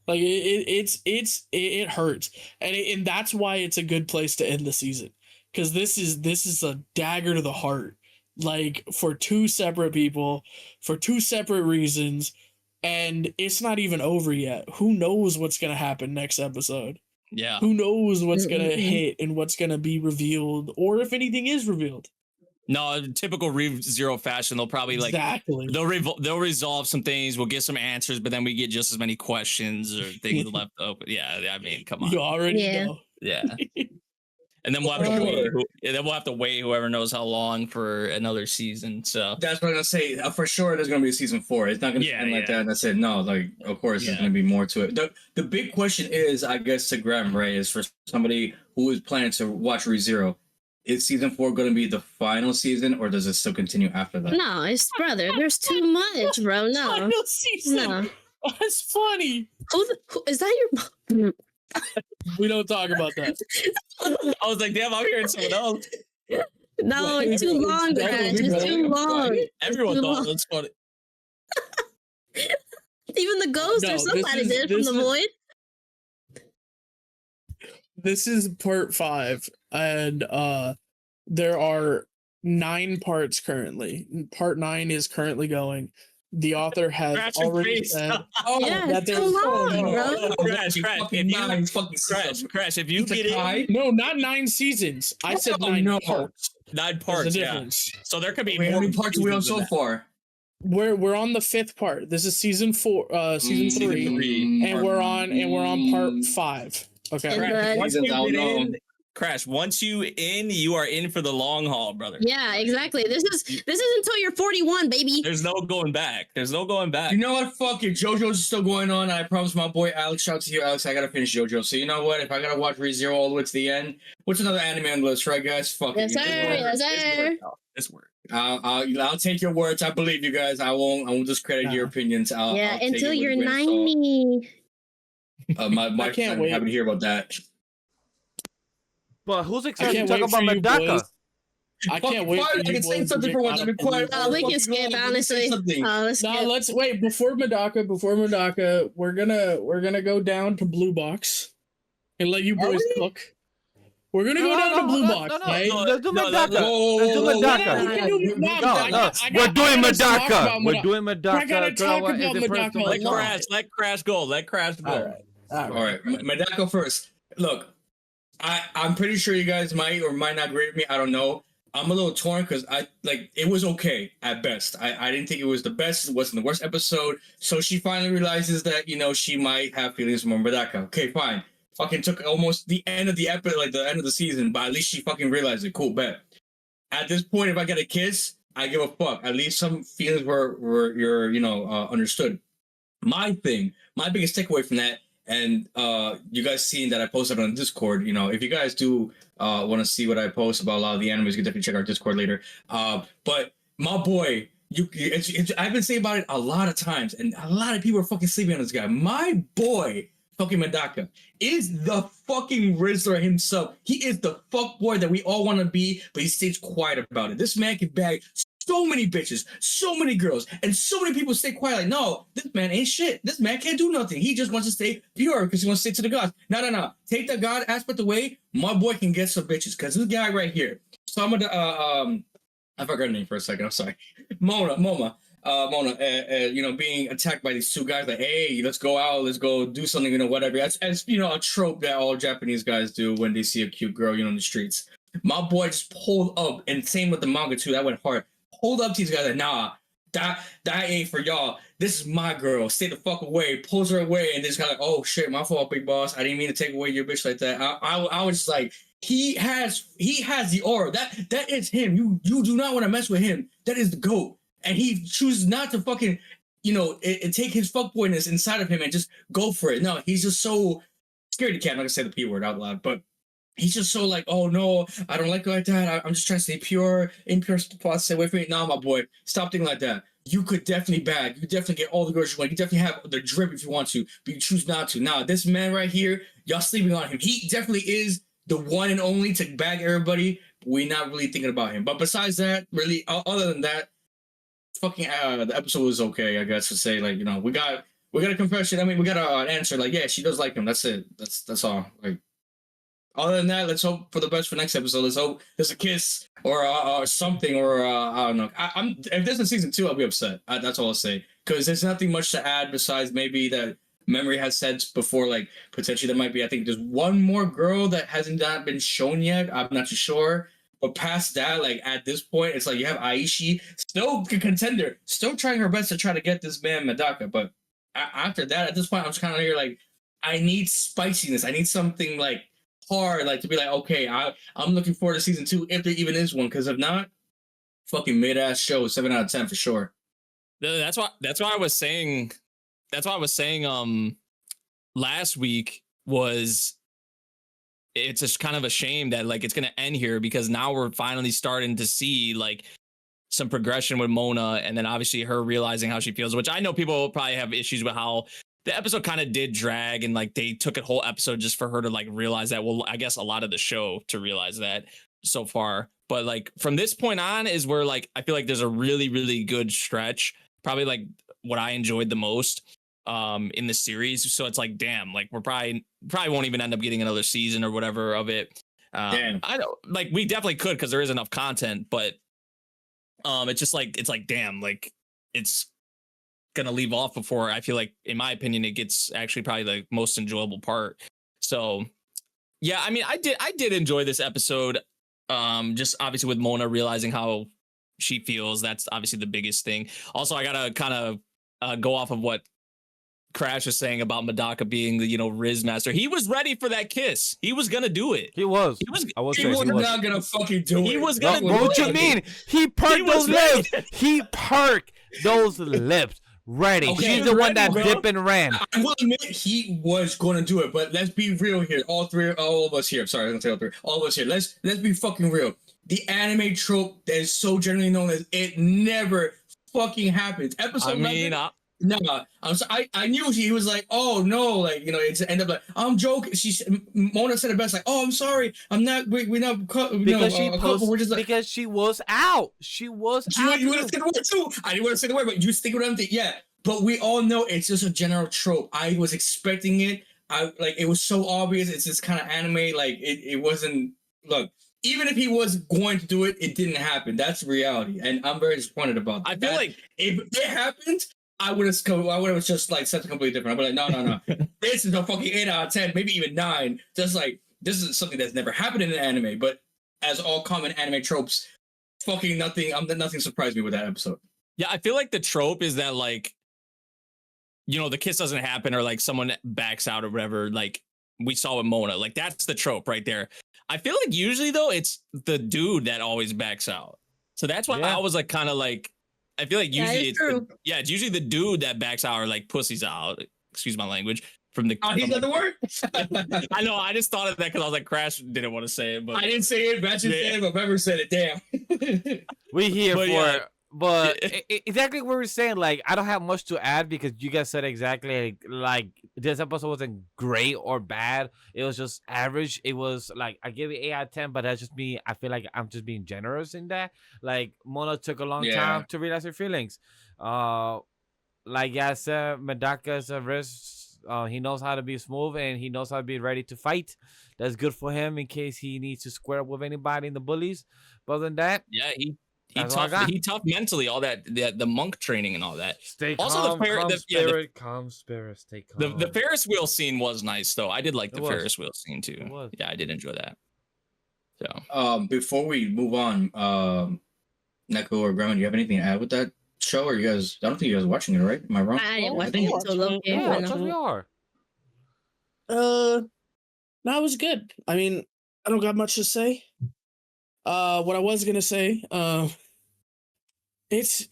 like it hurts, and that's why it's a good place to end the season, because this is a dagger to the heart, like for two separate people, for two separate reasons, and it's not even over yet. Who knows what's gonna happen next episode? Yeah, who knows what's gonna hit and what's gonna be revealed, or if anything is revealed. No, typical ReZero fashion. They'll probably like Exactly. they'll resolve some things. We'll get some answers, but then we get just as many questions or things left open. Yeah, I mean, come on. You already Yeah. know. Yeah. And then we'll have to For wait. sure. Then we'll have to wait whoever knows how long for another season. So That's what I'm gonna say. For sure, there's gonna be a season 4. It's not gonna end like that. And I said no. Like, of course, there's gonna be more to it. The big question is, I guess, to Grem, right? Is for somebody who is planning to watch ReZero, is season 4 gonna be the final season, or does it still continue after that? No, it's brother. There's too much, bro. No, Final season. no. That's funny. Who is that? Your We don't talk about that. I was like, damn, I'm hearing someone else. no, it's too long, guys. It's too long. Everyone too thought long. it was funny. Even the ghost No, or this somebody is- did from this the is- void. This is part 5, and there are 9 parts currently. Part 9 is currently going. The author has Scratch your already face. said Yeah, that it's there's too long, bro. Crash, if you get in no, not 9 seasons. I said Oh, 9 no. parts. 9 There's parts, a yeah. difference. So there could be Wait, how more many parts are we on seasons so than that. far? We're on the 5th part. This is season 4, season 3, and we're on part 5. Okay. And Crash, the- once Seasons, you I don't get know. in, Crash, once you are in for the long haul, brother. Yeah, exactly. This is until you're 41, baby. There's no going back. There's no going back. You know what? Fuck it. JoJo's still going on. I promised my boy Alex. Shout out to you, Alex. I gotta finish JoJo. So you know what? If I gotta watch ReZero all the way to the end, what's another anime on the list, right, guys? Fuck Yes, it. sir. Yes, sir. This work. I'll take your words. I believe you guys. I won't discredit your opinions. Yeah, I'll take until it with a you're grain of salt. 90. My I can't I'm wait. happy to hear about that. But who's I excited to can't talk wait about for you Medaka? boys. I can't wait for I you can say boys to something get for once. caught I've been up in quiet. this. We can skip, honestly. Let's No, skip. let's wait before Medaka. We're gonna go down to Blue Box and let you Are boys we? cook. We're gonna go down to Blue Box. No, right? let's do No, Medaka. whoa, Let's do whoa, whoa, Medaka. whoa, We're doing Medaka. We're doing Medaka. I gotta talk Kuroiwa about is in first to Medaka. Let Medaka. Crash, let Crash go. Let Crash go. All right. All right, Medaka first. Look, I'm pretty sure you guys might or might not agree with me. I don't know. I'm a little torn because it was okay at best. I didn't think it was the best. It wasn't the worst episode. So she finally realizes that she might have feelings for Medaka. Okay, fine. Fucking took almost the end of the episode, like the end of the season, but at least she fucking realized it. Cool, bet. At this point, if I get a kiss, I give a fuck. At least some feelings were understood. My biggest takeaway from that. And you guys seen that I posted on Discord. If you guys do want to see what I post about a lot of the animes, you can definitely check our Discord later. But my boy, I've been saying about it a lot of times, and a lot of people are fucking sleeping on this guy. My boy, fucking Medaka, is the fucking Rizzler himself. He is the fuck boy that we all want to be, but he stays quiet about it. This man can bag so many bitches, so many girls, and so many people stay quiet. Like, no, this man ain't shit. This man can't do nothing. He just wants to stay pure because he wants to stay to the gods. No. Take the god aspect away. My boy can get some bitches because this guy right here. Some of the I forgot her name for a second. I'm sorry. Mona, being attacked by these two guys. Like, hey, let's go out. Let's go do something. Whatever. That's as a trope that all Japanese guys do when they see a cute girl, in the streets. My boy just pulled up, and same with the manga too. That went hard. Hold up to these guys like, nah, that ain't for y'all. This is my girl. Stay the fuck away. Pulls her away, and this guy like, oh shit, my fault, big boss. I didn't mean to take away your bitch like that. I was just like, he has the aura. That is him. You do not want to mess with him. That is the GOAT. And he chooses not to fucking, take his fuckboyness inside of him and just go for it. No, he's just so scared. He can't. I'm not gonna say the P word out loud, but he's just so like, oh no, I don't like it like that. I'm just trying to stay pure, impure spots, stay away from it. Nah, my boy, stop thinking like that. You could definitely bag. You definitely get all the girls you want. You definitely have the drip if you want to, but you choose not to. Nah, this man right here, y'all sleeping on him. He definitely is the one and only to bag everybody. We're not really thinking about him. But besides that, really, other than that, fucking the episode was okay, I guess to say. Like, we got a confession. I mean, we got an answer. Like, yeah, she does like him. That's it. That's all. Like, other than that, let's hope for the best for next episode. Let's hope there's a kiss or something, or I don't know. If there's a season 2, I'll be upset. That's all I'll say, because there's nothing much to add besides maybe that Memory has said before. Like, potentially there might be. I think there's one more girl that hasn't been shown yet. I'm not too sure, But past that, like at this point, it's like you have Aishi, still a contender, still trying her best to try to get this man Medaka. But after that, at this point, I'm just kind of here like, I need spiciness. I need something like hard, like to be like, okay, I'm looking forward to season 2 if there even is one. Because if not, fucking mid ass show, 7 out of 10 for sure. That's why I was saying. That's why I was saying. Last week was. It's just kind of a shame that like it's gonna end here because now we're finally starting to see like some progression with Mona, and then obviously her realizing how she feels, which I know people will probably have issues with how the episode kind of did drag and like they took a whole episode just for her to like realize that. Well, I guess a lot of the show to realize that so far, but like from this point on is where like I feel like there's a really, really good stretch, probably like what I enjoyed the most in the series. So it's like, damn, like we're probably won't even end up getting another season or whatever of it. Damn. I don't like we definitely could because there is enough content, but it's just like it's like damn, like it's gonna leave off before I feel like, in my opinion, it gets actually probably the most enjoyable part. So yeah, I mean, I did enjoy this episode. Just obviously with Mona realizing how she feels, that's obviously the biggest thing. Also, I gotta kind of go off of what Crash was saying about Medaka being the Riz master. He was ready for that kiss. He was gonna do it. He was. I was He was not gonna fucking do it. He was gonna. What you mean? He perked those lips. He perked those lips. Ready. Okay, She's the one that bro. dipped and ran. I will admit he was going to do it, but let's be real here. All of us here. Sorry, I was gonna say all of us here. Let's be fucking real. The anime trope that is so generally known as it never fucking happens. Episode. I'm sorry. I knew he was like, oh no, like it's end up like I'm joking. Mona said it best, like, oh, I'm sorry, I'm not. We're not. We're just like, because she was out. She was out. You want to say the word too? I didn't want to say the word, but you think what I'm thinking. Yeah, but we all know it's just a general trope. I was expecting it. It was so obvious. It's just kind of anime. Like it wasn't. Look, even if he was going to do it, it didn't happen. That's reality, and I'm very disappointed about that. I feel like if it happened, I would have just like said something completely different. I'd be like, no. This is a fucking 8 out of 10, maybe even 9. Just like this is something that's never happened in an anime. But as all common anime tropes, fucking nothing. Nothing surprised me with that episode. Yeah, I feel like the trope is that like, the kiss doesn't happen or like someone backs out or whatever. Like we saw with Mona, like that's the trope right there. I feel like usually though it's the dude that always backs out. So that's why I was like kind of like. I feel like usually it's usually the dude that backs out or like pussies out. Excuse my language. From the he said the word. I know. I just thought of that because I was like, Crash didn't want to say it, but I didn't say it. Batch said it, but Pepper said it. Damn. We here But for yeah. it. But exactly what we're saying, like I don't have much to add because you guys said exactly like this episode wasn't great or bad. It was just average. It was like I give it 8 out of 10, but that's just me. I feel like I'm just being generous in that. Like Mona took a long time to realize her feelings. Like I said, Medaka's a risk. He knows how to be smooth and he knows how to be ready to fight. That's good for him in case he needs to square up with anybody in the bullies. But other than that, yeah, he tough mentally, all that the monk training and all that. Stay Also, calm, calm spirit, stay calm. The Ferris wheel scene was nice though. I did like the Ferris wheel scene too. It was. Yeah, I did enjoy that. So before we move on, Neko or Grem, do you have anything to add with that show? Or you guys? I don't think you guys are watching it, right? Am I wrong? I didn't watch it until Loki. Yeah, we are. No, it was good. I mean, I don't got much to say. What I was gonna say, it's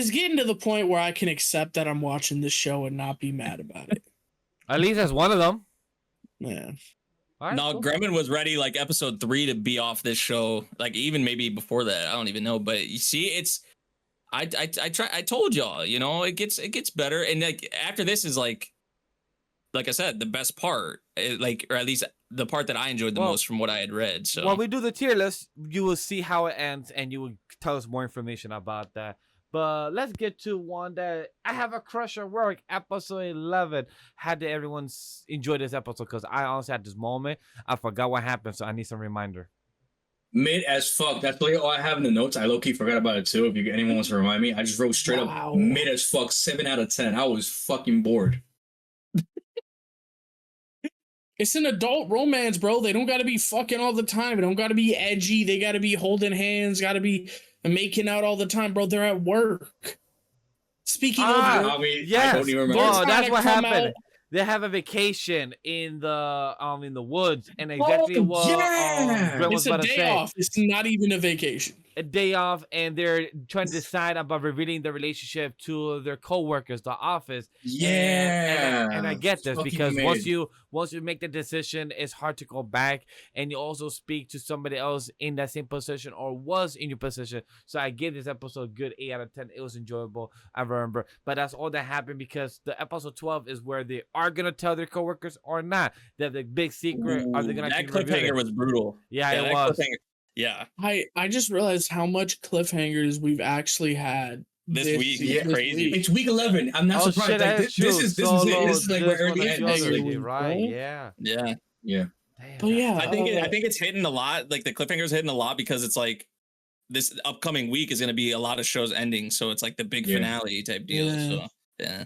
getting to the point where I can accept that I'm watching this show and not be mad about it. At least that's one of them. Yeah. All right, no, cool. Gremlin was ready like episode 3 to be off this show. Like even maybe before that, I don't even know. But you see, it's I told y'all, it gets better, and like after this is like I said, the best part, or at least the part that I enjoyed the most from what I had read. So when we do the tier list, you will see how it ends, and you will tell us more information about that. But let's get to one that I have a crush at work. Episode 11. How did everyone enjoy this episode? Because I honestly, at this moment, I forgot what happened, so I need some reminder. Mid as fuck. That's really all I have in the notes. I low-key forgot about it too. If anyone wants to remind me, I just wrote straight up mid as fuck, 7 out of 10. I was fucking bored. It's an adult romance, bro. They don't got to be fucking all the time. They don't got to be edgy. They got to be holding hands. Got to be making out all the time, bro. They're at work. Speaking of work, I mean, I yes. don't even remember. They're Oh, trying that's to what come happened. out- They have a vacation in the woods, and exactly what yeah. Grem was it's a about to day say. off. It's not even a vacation. A day off, and they're trying to decide about revealing the relationship to their co-workers, the office. Yeah. And I get this Fucking because made. once you make the decision, it's hard to go back, and you also speak to somebody else in that same position or was in your position. So I give this episode a good 8 out of 10. It was enjoyable. I remember, but that's all that happened because the episode 12 is where they are gonna tell their coworkers or not. They have the big secret. Are they gonna that actually reveal cliffhanger it? was brutal. Yeah, that it was. cliffhanger- Yeah, I just realized how much cliffhangers we've actually had This week, yeah, crazy. It's week 11. I'm not Oh surprised. shit, Like, that's this true. is it. Solo, This is like where this one, early the end other, is. you're right? right? Yeah. yeah. Damn, But yeah, I think it's hitting a lot. Like the cliffhanger's hitting a lot because it's like this upcoming week is going to be a lot of shows ending, so it's like the big Yeah. finale type deal. Yeah. So yeah,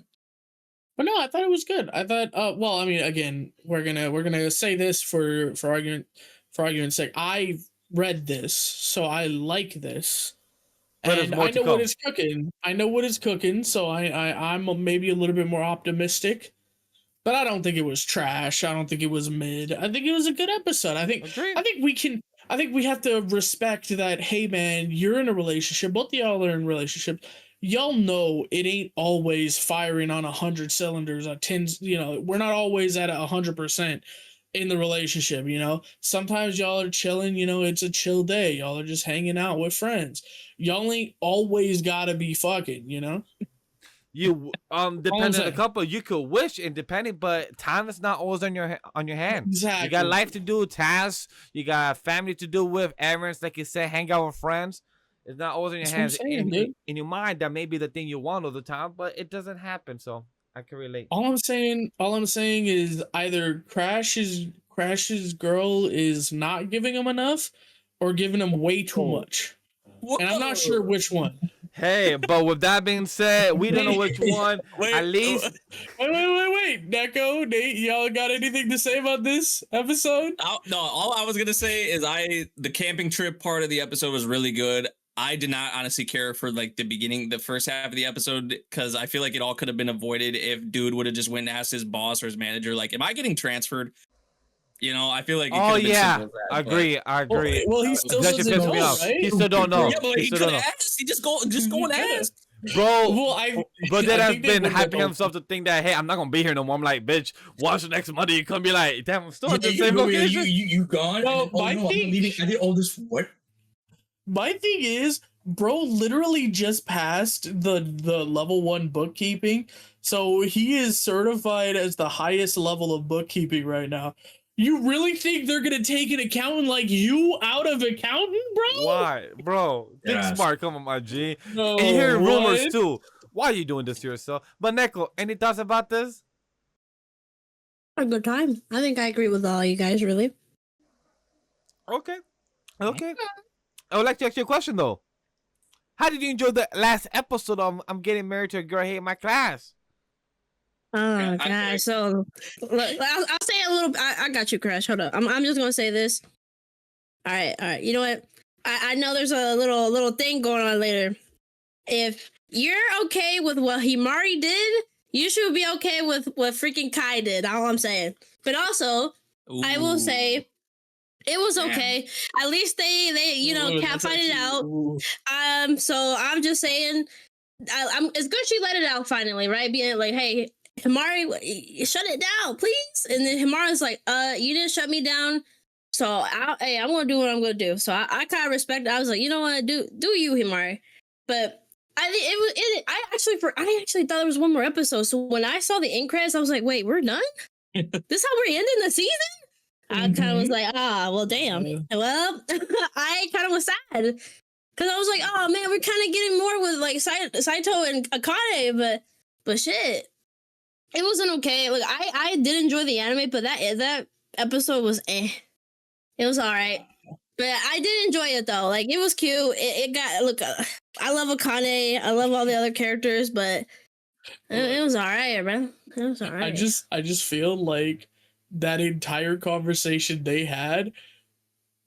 But no, I thought it was good. I thought, well, I mean, again, we're gonna say this for argument's sake. I read this, so I like this, But there's and more I to know what come. it's cooking. I know what it's cooking, so I'm maybe a little bit more optimistic. But I don't think it was trash. I don't think it was mid. I think it was a good episode. I think we have to respect that. Hey, man, you're in a relationship. Both of y'all are in relationships. Y'all know it ain't always firing on 100 cylinders or 10. We're not always at 100% in the relationship. Sometimes y'all are chilling. It's a chill day. Y'all are just hanging out with friends. Y'all ain't always gotta be fucking. You depending on the saying. couple, you could wish independent, but time is not always on your hand. Exactly. You got life to do, tasks. You got family to do with, errands, like you said, hang out with friends. It's not always in your That's what I'm hands. saying, dude. In your mind, that may be the thing you want all the time, but it doesn't happen. So I can relate. All I'm saying is either Crash's girl is not giving him enough or giving him way too much. And I'm not sure which one. Hey, but with that being said, we don't know which one. At least Wait. Neko, Nate, y'all got anything to say about this episode? no. All I was gonna say is the camping trip part of the episode was really good. I did not honestly care for like the first half of the episode, because I feel like it all could have been avoided if dude would have just went and asked his boss or his manager, like, "Am I getting transferred?" I feel like it oh could have been yeah, simple as that, I agree. Well, he still That shit doesn't pissed know, me off. right? He still don't know. Yeah, but he still could don't have know. asked. He just go and ask. Bro, Well, but then I has think they been would hyping know. himself to think that, hey, I'm not gonna be here no more. I'm like, bitch, watch the next Monday. You come be like, damn, I'm still at the same location. You gone? No, And then, my I'm thing- leaving. I did all this for what? My thing is, bro literally just passed the level 1 bookkeeping, so he is certified as the highest level of bookkeeping right now. You really think they're gonna take an accountant like you out of accounting, bro? Why, bro? Think Yes. smart, come on, my G. No, And you hear rumors what? too. Why are you doing this to yourself? But Neko, any thoughts about this? A good time. I think I agree with all you guys, really. Okay. I would like to ask you a question though. How did you enjoy the last episode of I'm Getting Married to a Girl I Hate in My Class? Oh Yeah, gosh. So look, I'll say a little. I got you, Crash. Hold up. I'm just gonna say this. All right. You know what? I know there's a little thing going on later. If you're okay with what Himari did, you should be okay with what freaking Kai did. All I'm saying. But also, I will Ooh. say it was Damn. okay. At least they Ooh, can't that's fight it actually- out. ooh. So I'm just saying, it's good she let it out finally, right? Being like, hey, Himari, shut it down, please. And then Himari's like, you didn't shut me down, so I'm gonna do what I'm gonna do. So I kind of respect it. I was like, you know what, do you, Himari? But I think I actually thought there was one more episode. So when I saw the end credits, I was like, wait, we're done? This how we're ending the season? I kind of was like, well, damn. Yeah. Well, I kind of was sad because I was like, oh man, we're kind of getting more with like Saito and Akane, but shit, it wasn't okay. Like I did enjoy the anime, but that episode was It was all right, but I did enjoy it though. Like it was cute. It got I love Akane. I love all the other characters, but it was all right, man. It was all right. I just feel like that entire conversation they had,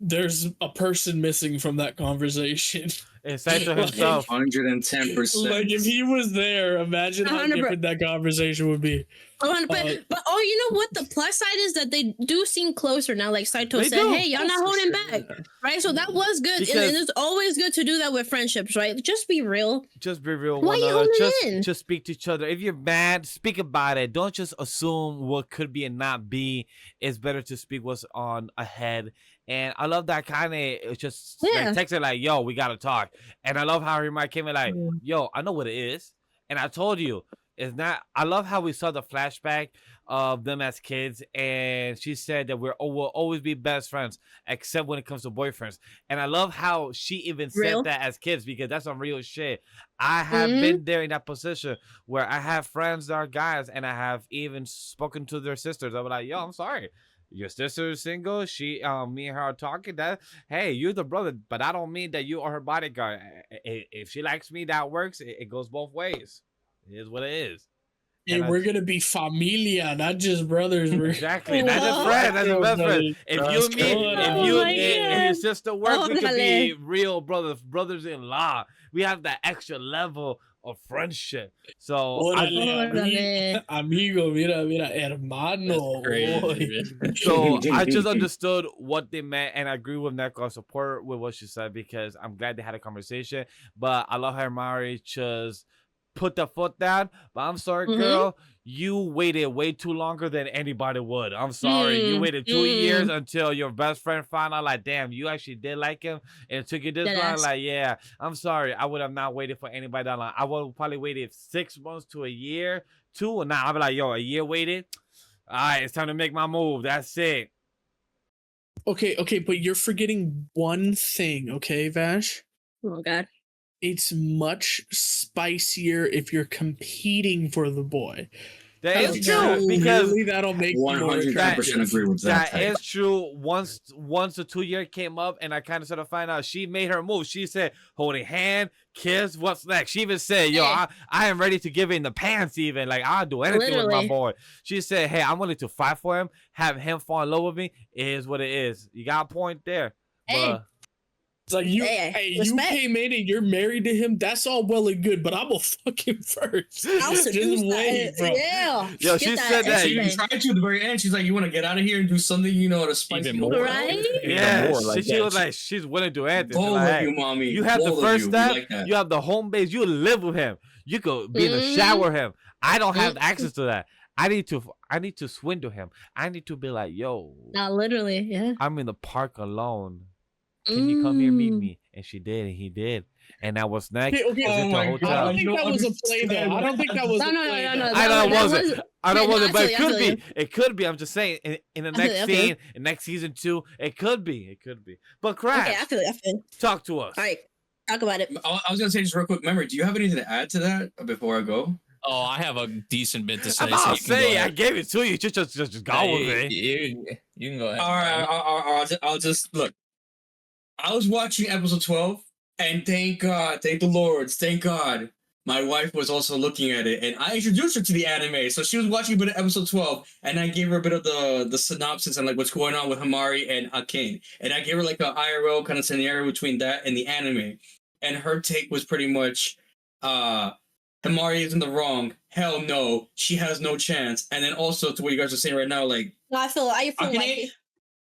there's a person missing from that conversation. It's Saito Like- himself. 110%. Like if he was there, imagine how 100%. different that conversation would be. But you know what? The plus side is that they do seem closer now. Like Saito They said, do. hey, y'all not holding back. Right? So that was good. Because- And it's always good to do that with friendships, right? Just be real. Just be real. Why One you another. holding in? Just speak to each other. If you're mad, speak about it. Don't just assume what could be and not be. It's better to speak what's on ahead. And I love that kind of just Yeah. like texting like, yo, we gotta talk. And I love how he might came in like, yo, I know what it is. And I told you, it's not. I love how we saw the flashback of them as kids, and she said that we'll always be best friends, except when it comes to boyfriends. And I love how she even Real. said that as kids, because that's some real shit. I have Mhm. been there in that position where I have friends that are guys, and I have even spoken to their sisters. I was like, yo, I'm sorry. Your sister is single. Me and her are talking. That hey, you're the brother, but I don't mean that you are her bodyguard. If she likes me, that works. It goes both ways. It is what it is. Hey, And I- we're gonna be familia, not just brothers. We're Exactly. Not just Whoa. friends. That's the best friend. Buddy. If That's you and me, good. if Oh you my and your God. sister work, we could be Órale. real brothers-in-law. We have that extra level of friendship. So I, Órale. amigo, mira, hermano. That's crazy, boy. man. So I just understood what they meant, and I agree with Neko. I support with what she said because I'm glad they had a conversation. But I love how Mari just put the foot down. But I'm sorry, Mhm. girl, you waited way too longer than anybody would. I'm sorry, you Mm, waited 2 years until your best friend found out. Like, damn, you actually did like him, and it took you this long. Deadass. Like, yeah, I'm sorry, I would have not waited for anybody that long. I would have probably waited 6 months to a year, 2, and now I'll be like, yo, a year waited. All right, it's time to make my move. That's it. Okay, but you're forgetting one thing, okay, Vash? Oh God. It's much spicier if you're competing for the boy. That Oh, is God. true because Really, that'll make you more 110% attractive. agree with that. that is true. Once the 2 year came up, and I kind of sort of find out she made her move. She said, "Holding hand, kiss. What's next?" She even said, "Yo, Hey. I am ready to give in the pants. Even like I'll do anything with my Literally. boy." She said, "Hey, I'm willing to fight for him. Have him fall in love with me. It is what it is." You got a point there. Hey. But It's like you, Hey, you respect. came in and you're married to him. That's all well and good, but I'm gonna fuck him first. I'll seduce Just wait, that. bro. Yeah. Yo, Get she said that. She everything. tried to at the very end. She's like, "You want to get out of here and do something, to spice Even it more. up?" Right? yeah, more like she that. was like, she's willing to do anything. She's Both like, of "Hey, you, mommy. you have the Both of first you. We step. like that. You have the home base. You live with him. You could be in the Mhm. shower with him. I don't have Mhm. access to that. I need to swindle him. I need to be like, yo, Not literally. Yeah. I'm in the park alone. Can you come here meet Mm. me? And she did, and he did. And that was next. Okay, It was Oh into a my hotel. I God. don't think that was a play though. I don't think that was No, a no, play. no, no, though. no. I know that it wasn't. wasn't- I know it Yeah, no, wasn't, I but feel it you, I could feel be. It could be. I'm just saying. In the I feel next you, I feel you. scene, in next season 2, it could be. It could be. But Crash, Okay, I feel it. talk to us. All right. Talk about it. I was gonna say just real quick. Memory, do you have anything to add to that before I go? Oh, I have a decent bit to say. I'm so about you to can go say, I ahead. gave it to you. Just go Yeah, with it. you can go ahead. All right, I'll just look. I was watching episode 12, and thank the Lords, thank God, my wife was also looking at it, and I introduced her to the anime, so she was watching a bit of episode 12, and I gave her a bit of the synopsis and like what's going on with Hamari and Akane, and I gave her like a IRL kind of scenario between that and the anime, and her take was pretty much, Hamari is in the wrong. Hell no, she has no chance, and then also to what you guys are saying right now, like. No, I feel Akane- like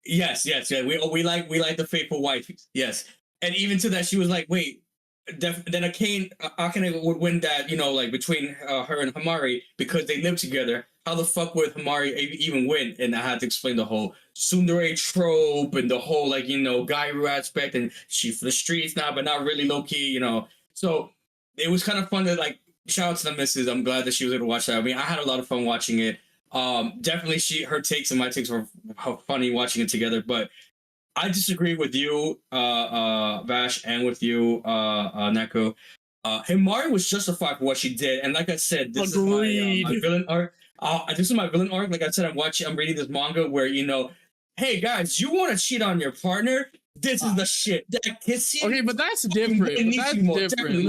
Yes. Yeah. We like the faithful wife. Yes, and even to that, she was like, "Wait." Then Akane would win that, like between her and Hamari because they live together. How the fuck would Hamari even win? And I had to explain the whole tsundere trope and the whole Gairu aspect, and she for the streets now, but not really low key. So it was kind of fun to shout out to the missus. I'm glad that she was able to watch that. I mean, I had a lot of fun watching it. Definitely her takes and my takes were funny watching it together, but I disagree with you, Vash, and with you, Neko. Himari was justified for what she did, and like I said, this is my villain arc. This is my villain arc. Like I said, I'm reading this manga where hey guys, you want to cheat on your partner? This is the shit. That kissing. Okay, but that's different. Definitely.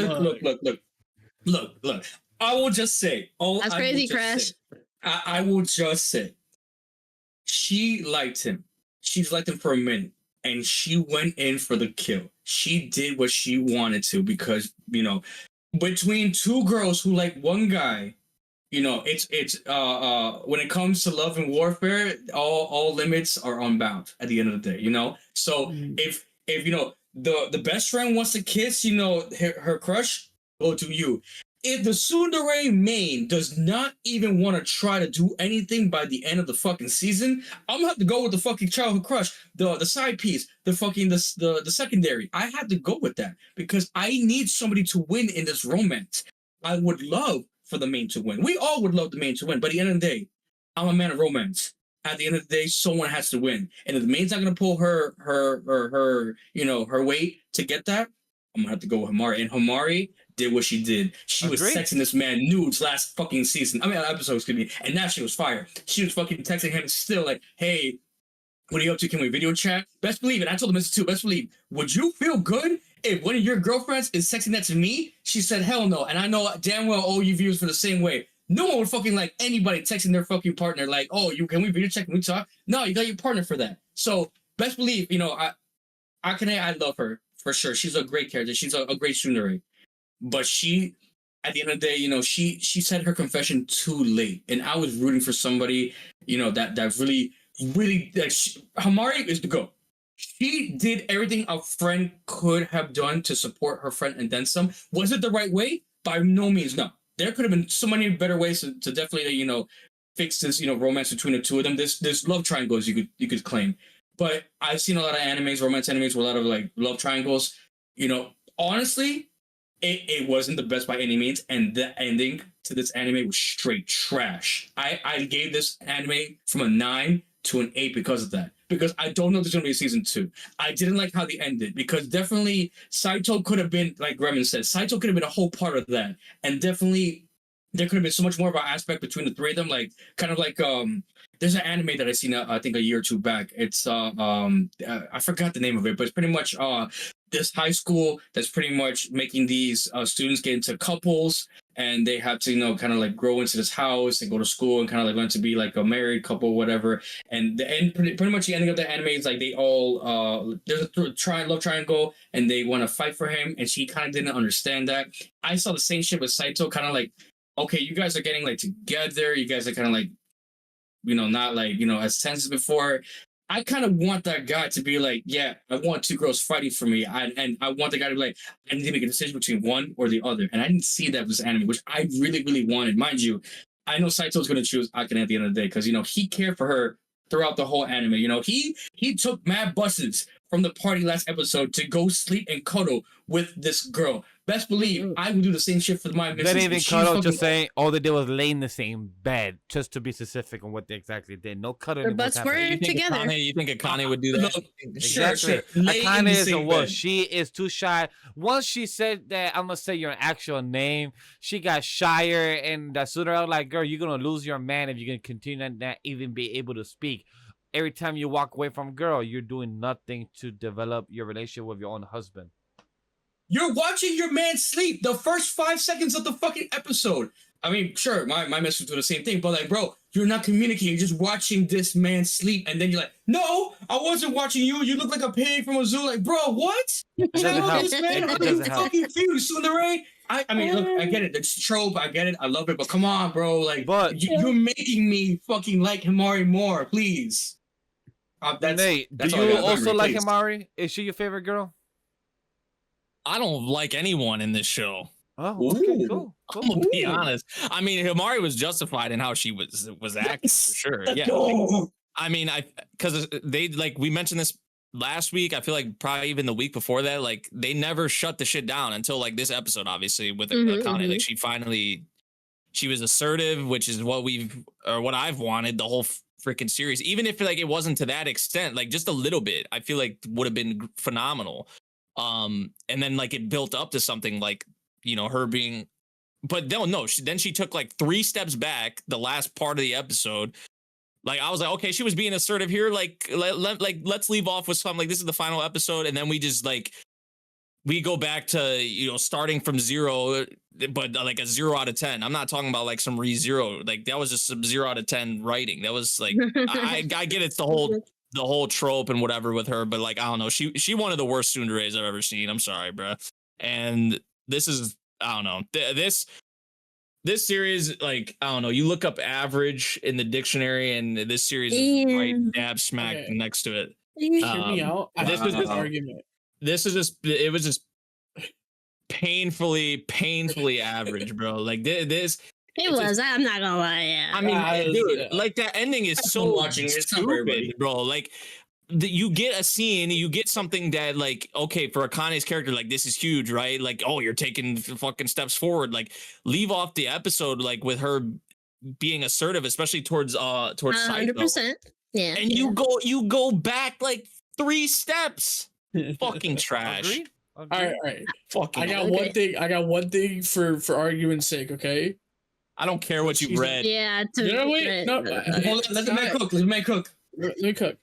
Look. I will just say. that's crazy, Crash. I will just say. She liked him. She's liked him for a minute. And she went in for the kill. She did what she wanted to because, between two girls who like one guy, it's when it comes to love and warfare, all limits are unbound at the end of the day. So if the best friend wants to kiss, her crush, go to you. If the tsundere main does not even want to try to do anything by the end of the fucking season, I'm gonna have to go with the fucking childhood crush, the side piece, the fucking the secondary. I have to go with that because I need somebody to win in this romance. I would love for the main to win. We all would love the main to win, but at the end of the day, I'm a man of romance. At the end of the day, someone has to win, and if the main's not gonna pull her weight to get that, I'm gonna have to go with Hamari. And Hamari did what she did. She was texting this man nudes last fucking season. I mean, episode, excuse me. And now she was fire. She was fucking texting him still like, hey, what are you up to? Can we video chat? Best believe it. I told him this too. Best believe. Would you feel good if one of your girlfriends is texting that to me? She said, hell no. And I know damn well all you viewers feel the same way. No one would fucking like anybody texting their fucking partner like, oh, can we video chat? Can we talk? No, you got your partner for that. So best believe, I love her for sure. She's a great character. She's a great tsundere. But she, at the end of the day, she said her confession too late. And I was rooting for somebody, that really, Hamari is the GOAT. She did everything a friend could have done to support her friend and then some. Was it the right way? By no means, no. There could have been so many better ways to definitely, fix this, romance between the two of them. This love triangles you could claim. But I've seen a lot of animes, romance animes, with a lot of like love triangles. Honestly, it wasn't the best by any means, and the ending to this anime was straight trash. I gave this anime from a 9 to an 8 because of that. Because I don't know if there's going to be a season 2. I didn't like how they ended, because definitely Saito could have been, like Grem said, Saito could have been a whole part of that. And definitely there could have been so much more of an aspect between the three of them, like kind of like there's an anime that I seen I think a year or two back. It's I forgot the name of it, but it's pretty much this high school that's pretty much making these students get into couples, and they have to kind of like grow into this house and go to school and kind of like learn to be like a married couple, whatever. And the end, pretty much the ending of the anime is like they all there's a love triangle, and they want to fight for him, and she kind of didn't understand that. I saw the same shit with Saito, kind of like, okay, you guys are getting like together, you guys are kind of like, not like, as tense as before. I kind of want that guy to be like, yeah, I want two girls fighting for me. And I want the guy to be like, I need to make a decision between one or the other. And I didn't see that with this anime, which I really, really wanted. Mind you, I know Saito's going to choose Akane at the end of the day because, he cared for her throughout the whole anime. He took mad buses from the party last episode to go sleep and cuddle with this girl. Best believe I would do the same shit for my missus. They didn't even cuddle, just saying all they did was lay in the same bed, just to be specific on what they exactly did. No cuddling. Their butts were together. You think Akane would do that? Exactly. Sure. Akane is a wolf. She is too shy. Once she said that, I'm going to say your actual name, she got shyer, and sooner I was like, girl, you're going to lose your man if you're going to continue to not even be able to speak. Every time you walk away from a girl, you're doing nothing to develop your relationship with your own husband. You're watching your man sleep the first 5 seconds of the fucking episode. I mean, sure, my missus do the same thing, but like, bro, you're not communicating. You're just watching this man sleep, and then you're like, no, I wasn't watching you. You look like a pig from a zoo. Like, bro, what? Tell this man how you fucking feel, Sundere. I mean, look, I get it. It's trope. I get it. I love it. But come on, bro. Like, you're making me fucking like Himari more, please. Nate, do you also like Himari? Is she your favorite girl? I don't like anyone in this show. Oh, okay, cool. I'm gonna be honest. I mean, Himari was justified in how she was acting for sure. Yeah. I mean, because they, like, we mentioned this last week. I feel like probably even the week before that, like, they never shut the shit down until like this episode, obviously, with Akane. Like, she was assertive, which is what I've wanted the whole freaking series. Even if like it wasn't to that extent, like just a little bit, I feel like would have been phenomenal. And then like it built up to something like, her being, but no, then she took like 3 steps back the last part of the episode. Like I was like, okay, she was being assertive here. Like let's leave off with something like this is the final episode, and then we just like we go back to starting from 0, but like a 0 out of 10. I'm not talking about like some ReZero. Like that was just some 0 out of 10 writing. That was like I get it's the whole trope and whatever with her, but like I don't know. She one of the worst tsunderes I've ever seen. I'm sorry, bro. And this is I don't know. This series, like, I don't know, you look up average in the dictionary and this series is right dab smack next to it. Hear me out. This is this argument. It was just painfully average, bro. Like this. I'm not gonna lie. Yeah. I mean, dude, like that ending is so watching it. It's not stupid, bro. Like you get a scene, you get something that like, okay, for Akane's character, like this is huge, right? Like, oh, you're taking fucking steps forward. Like, leave off the episode like with her being assertive, especially towards 100%. Yeah. And you go back like 3 steps. Fucking trash. Agreed. All right. Fucking. I got one thing for argument's sake. Okay. I don't care what you've read. Yeah. Wait. No. Hold on, let the man cook. Let the man cook. Let me cook.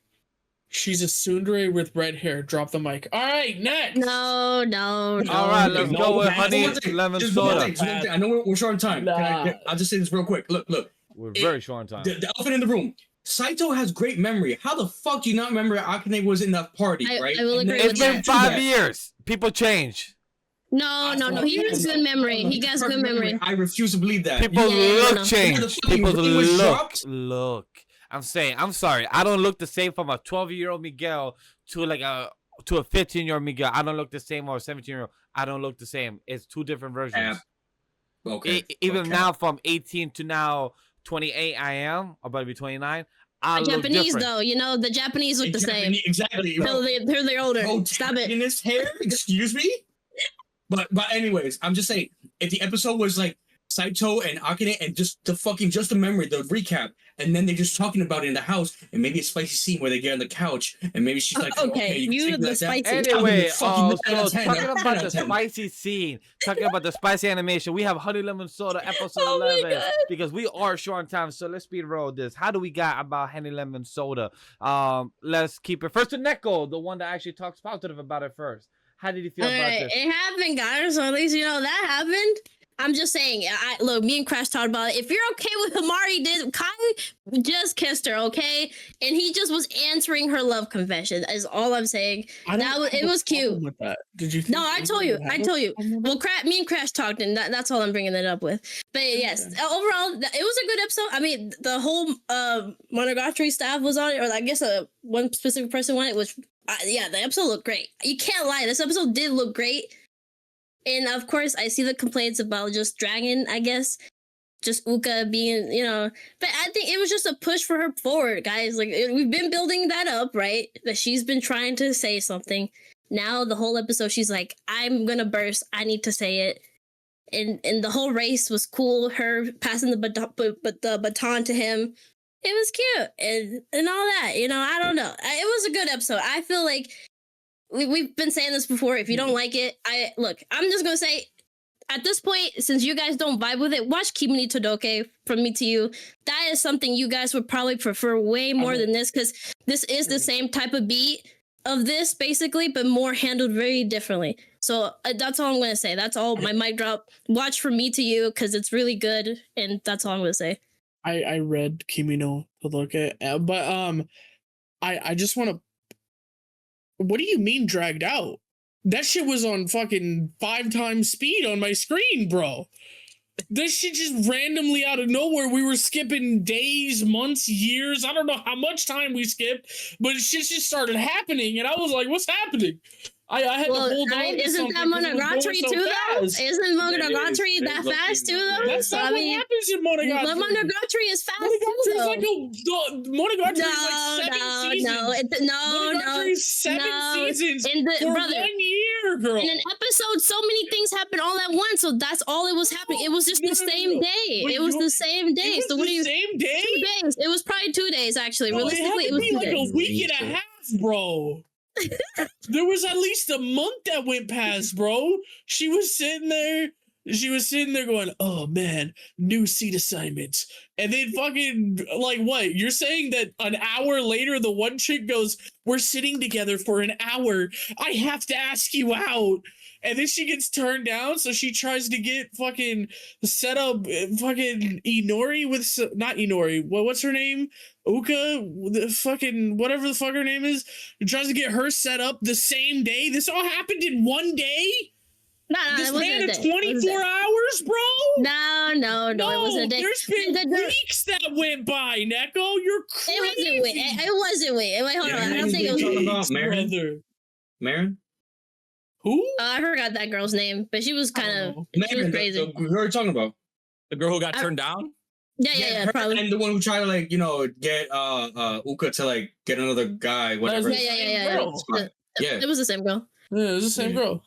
She's a tsundere with red hair. Drop the mic. All right, next. No. All right, let's go with honey lemon soda. I know we're short on time. I'll just say this real quick. Look. We're very short on time. The elephant in the room. Saito has great memory. How the fuck do you not remember Akane was in that party, right? I will agree It's been 5 years. People change. No. He has good memory. He has good memory. I refuse to believe that. People look change. People look. I'm sorry. I don't look the same from a 12-year-old Miguel to like a 15-year-old Miguel. I don't look the same, or a 17-year-old. I don't look the same. It's 2 different versions. Okay. Even now, from 18 to now 28, I am about to be 29. Japanese though, the Japanese look the same. Exactly. They're older. Stop it. In his hair, excuse me. But anyways, I'm just saying, if the episode was like Saito and Akane and just the memory, the recap, and then they're just talking about it in the house, and maybe a spicy scene where they get on the couch, and maybe she's like, okay, you the spicy. Anyway, so talking about the spicy scene, talking about the spicy animation, we have Honey Lemon Soda episode 11 because we are short on time, so let's speed roll this. How do we got about Honey Lemon Soda? Let's keep it first to Neko, the one that actually talks positive about it first. How did you feel about this? It happened, guys. So at least that happened. I'm just saying, look, me and Crash talked about it. If you're okay with Himari, Kai just kissed her, okay? And he just was answering her love confession, is all I'm saying. It was cute. With that. Did you? No, I told you. Well, me and Crash talked, and that's all I'm bringing it up with. But yes, overall, it was a good episode. I mean, the whole Monogatari staff was on it, or I guess one specific person on it, which, the episode looked great. You can't lie. This episode did look great. And of course, I see the complaints about just Dragon, I guess. Just Uka being, But I think it was just a push for her forward, guys. Like, we've been building that up, right? That she's been trying to say something. Now, the whole episode, she's like, I'm gonna burst. I need to say it. And the whole race was cool. Her passing the baton to him. It was cute. And all that, I don't know. It was a good episode. I feel like we've been saying this before. If you don't like it, I'm just gonna say, at this point, since you guys don't vibe with it, watch Kimi ni Todoke from me to you. That is something you guys would probably prefer way more than this, because this is the same type of beat of this, basically, but more handled very differently. So that's all I'm gonna say. That's all. My mic drop. Watch From Me to You, because it's really good, and that's all I'm gonna say. I read Kimi no Todoke, but I just want to. What do you mean dragged out? That shit was on fucking 5 times speed on my screen, bro. This shit just randomly out of nowhere. We were skipping days, months, years. I don't know how much time we skipped, but shit just started happening, and I was like, "What's happening?" I had to hold on. Isn't that Monogatari too, though? Isn't Monogatari that fast too, though? That's not what happens in Monogatari. But Monogatari is fast too, though. Monogatari is like 7 seasons. Monogatari is 7 seasons for 1 year, girl. In an episode, so many things happen all at once, so that's all it was happening. It was just the same day. It was the same day. So what do you? Same day. 2 days. It was probably 2 days, actually. Realistically, it was 2 days. A week and a half, bro. There was at least a month that went past, bro. She was sitting there she was sitting there going, "Oh man, new seat assignment," and then fucking like what? You're saying that an hour later, the one chick goes, "We're sitting together for an hour. I have to ask you out." And then she gets turned down, so she tries to get fucking set up fucking Inori with not Inori. What's her name? Uka, the fucking whatever the fuck her name is. Tries to get her set up the same day. This all happened in one day. No, This it wasn't ran a in day. It wasn't a 24 day. hours, bro. No, it wasn't a day. There's been The- weeks that went by, Neko. You're crazy. It wasn't wait. It wasn't wait. Wait, hold Yeah, on. I man, don't think it was. talking about Marin? Brother. Marin? Who? I forgot that girl's name, but she was I kind don't of know. she was Marin, crazy. who are you talking about? The girl who got turned down? Yeah, her probably. and the one who tried to like, get Uka to like get another guy, whatever. Yeah. Girl. Yeah. It was the same girl. Yeah, it's the same girl.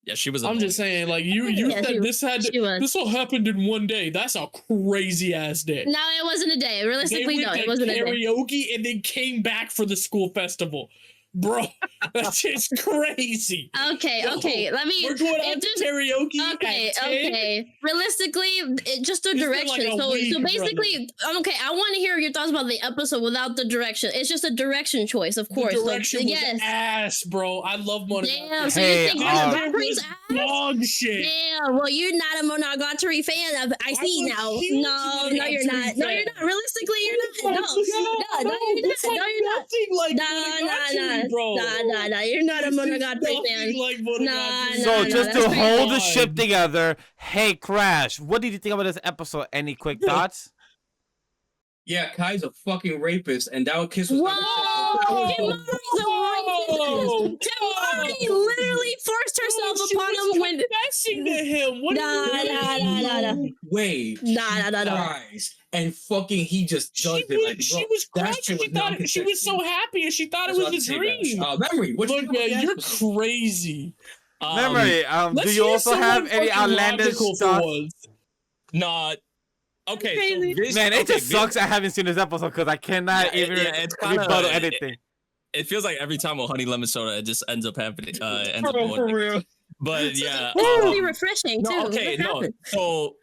Yeah, she was. I'm just saying, like you Yeah, said this had she was. this all happened in one day. That's a crazy ass day. No, it wasn't a day. They Realistically, went no, to it wasn't a day. karaoke and then came back for the school festival, bro. That's just crazy. Okay. No, Let me. We're going out it to just- karaoke. Okay, at 10. okay. Realistically, it's just a It's been direction. like a so week, basically, okay. I want to hear your thoughts about the episode without the direction. It's just a direction choice, of course. The direction so, was yes. ass, bro. I love money. Damn. So Hey, you think Valkyrie's ass? Dog shit. Damn. Well, you're not a Monogatari fan. I see I'm a now. huge No, you're not. Monogatari No, fan. you're not. Realistically, you're not. No, you're This not. had No, you're not. nothing like Nah, Monogatari, bro. Nah. You're not a This is Monogatari nothing fan. like Nah, Monogatari. So no, just that's to crazy. hold the ship God. together, hey Crash, what did you think about this episode? Any quick thoughts? Yeah, Kai's a fucking rapist, and that kiss was Whoa! not Kimari's a rapist. Kimari literally forced herself She upon was him when. confessing to him. What Nah. way. Nah. Cries, and fucking he just does it like, she bro, was that crying. shit was She was so happy and she thought it was a dream. Memory. What Look, you think yeah, about you're that? crazy. Memory, Let's do you hear also have someone any fucking outlandish logical for thoughts? once. Nah. Okay, so crazy. Man, it just sucks I haven't seen this episode because I cannot Yeah, even it's kinda- rebuttal anything. It feels like every time with honey lemon soda, it just ends up happening. Ends up Bro, for going. real. But yeah. It's pretty refreshing too. No, okay, What no. happened? So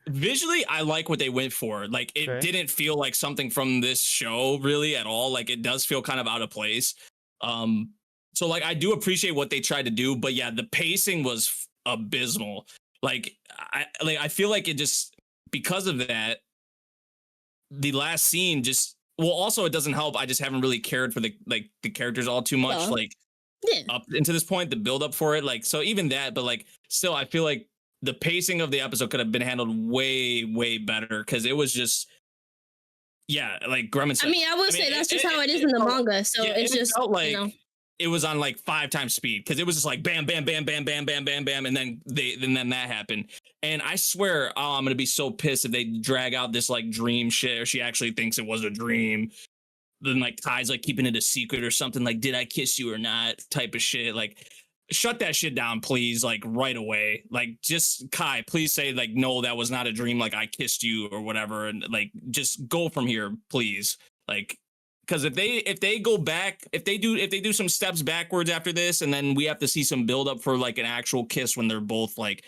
visually, I like what they went for. Like, it Okay. didn't feel like something from this show really at all. Like, it does feel kind of out of place. So like, I do appreciate what they tried to do, but yeah, the pacing was abysmal. Like, I feel like it just, because of that, the last scene just, well, also it doesn't help. I just haven't really cared for the characters all too much. Yeah. Like, Yeah. up into this point, the build up for it, like, so even that, but like, still, I feel like the pacing of the episode could have been handled way better, because it was just, yeah, like Grem said. I mean, I will say that's just how it is in the manga. So yeah, it's it just felt like you know. it was on like 5 times speed, because it was just like bam, bam, and then that happened. And I swear, I'm gonna be so pissed if they drag out this like dream shit, or she actually thinks it was a dream. Then like Kai's like keeping it a secret or something, like, did I kiss you or not, type of shit. Like, shut that shit down, please, like right away. Like, just Kai, please say like, no, that was not a dream, like I kissed you or whatever, and like just go from here, please. Like, because if they go back, if they do some steps backwards after this, and then we have to see some build up for like an actual kiss when they're both like,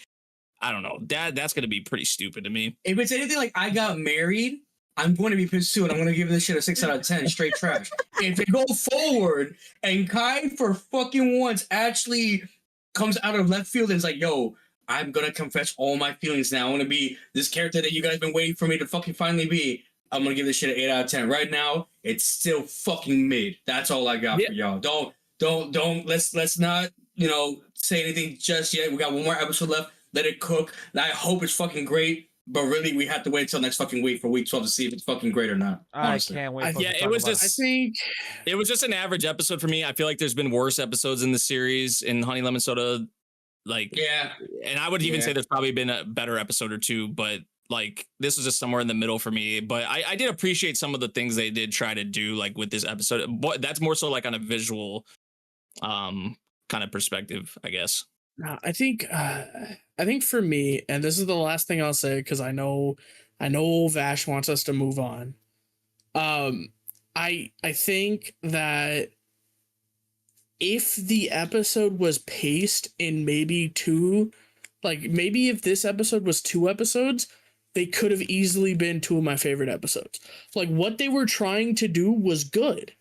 I don't know, that's gonna be pretty stupid to me. If it's anything like I got married, I'm going to be pissed too, and I'm going to give this shit a 6 out of 10, straight trash. If they go forward and Kai for fucking once actually comes out of left field and is like, yo, I'm going to confess all my feelings now. I want to be this character that you guys been waiting for me to fucking finally be. I'm going to give this shit an 8 out of 10. Right now, it's still fucking mid. That's all I got for y'all. Let's not, say anything just yet. We got one more episode left. Let it cook. I hope it's fucking great. But really, we have to wait until next fucking week for week 12 to see if it's fucking great or not. I Honestly. can't wait. For Yeah, us to it talk was about just- I think It was just an average episode for me. I feel like there's been worse episodes in the series in Honey Lemon Soda. Like, Yeah. and I would even Yeah. say there's probably been a better episode or two, but like, this was just somewhere in the middle for me. But I did appreciate some of the things they did try to do, like with this episode. But that's more so like on a visual kind of perspective, I guess. no, I think for me, and this is the last thing I'll say because I know Vash wants us to move on. I think that if the episode was paced in maybe 2 Like maybe if this episode was 2 episodes, they could have easily been 2 of my favorite episodes. Like what they were trying to do was good.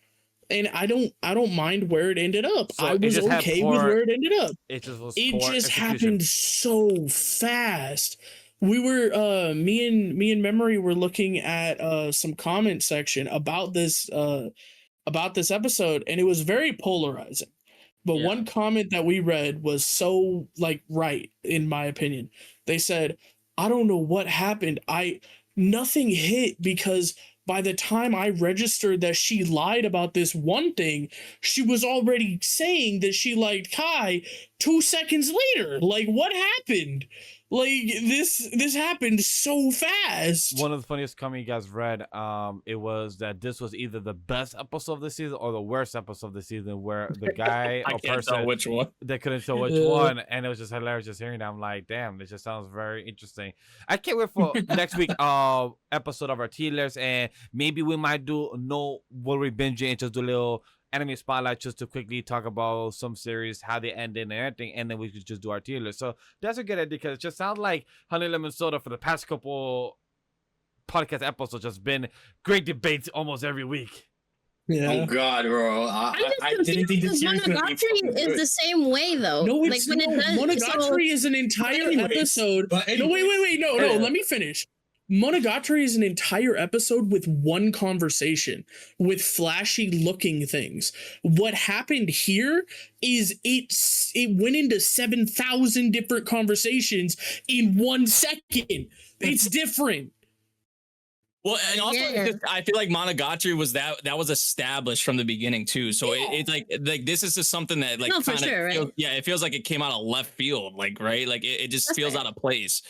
And I don't mind where it ended up. So I it was just had okay with poor- where it ended up. It just was It poor just execution. happened so fast. We were me and Memory were looking at some comment section about this episode, and it was very polarizing. But Yeah. one comment that we read was so like right in my opinion. They said, "I don't know what happened. Nothing hit because by the time I registered that she lied about this one thing, she was already saying that she liked Kai 2 seconds later. Like what happened? Like this happened so fast." One of the funniest comments you guys read, it was that this was either the best episode of the season or the worst episode of the season, where the guy I or can't person tell which one. they couldn't tell which Yeah. one, and it was just hilarious just hearing that. I'm like, damn, this just sounds very interesting. I can't wait for next week episode of our T-list, and maybe we might do what we binge and just do a little anime spotlight just to quickly talk about some series, how they ended and everything, and then we could just do our tier list. So that's a good idea because it just sounds like Honey Lemon Soda for the past couple podcast episodes just been great debates almost every week. Yeah. Oh God, bro! I didn't think this series was gonna be fucking Monogatari is good. the same way though. No, like it's when it does, Monogatari is an entire anyways, episode. but No, wait. No, Yeah. let me finish. Monogatari is an entire episode with one conversation with flashy looking things. What happened here is it went into 7,000 different conversations in 1 second. It's different. Well, and also Yeah. I feel like Monogatari was that was established from the beginning too. So it's like this is just something that like No, for kinda sure, right? feels, yeah, it feels like it came out of left field, like right, like it just That's feels fair. out of place.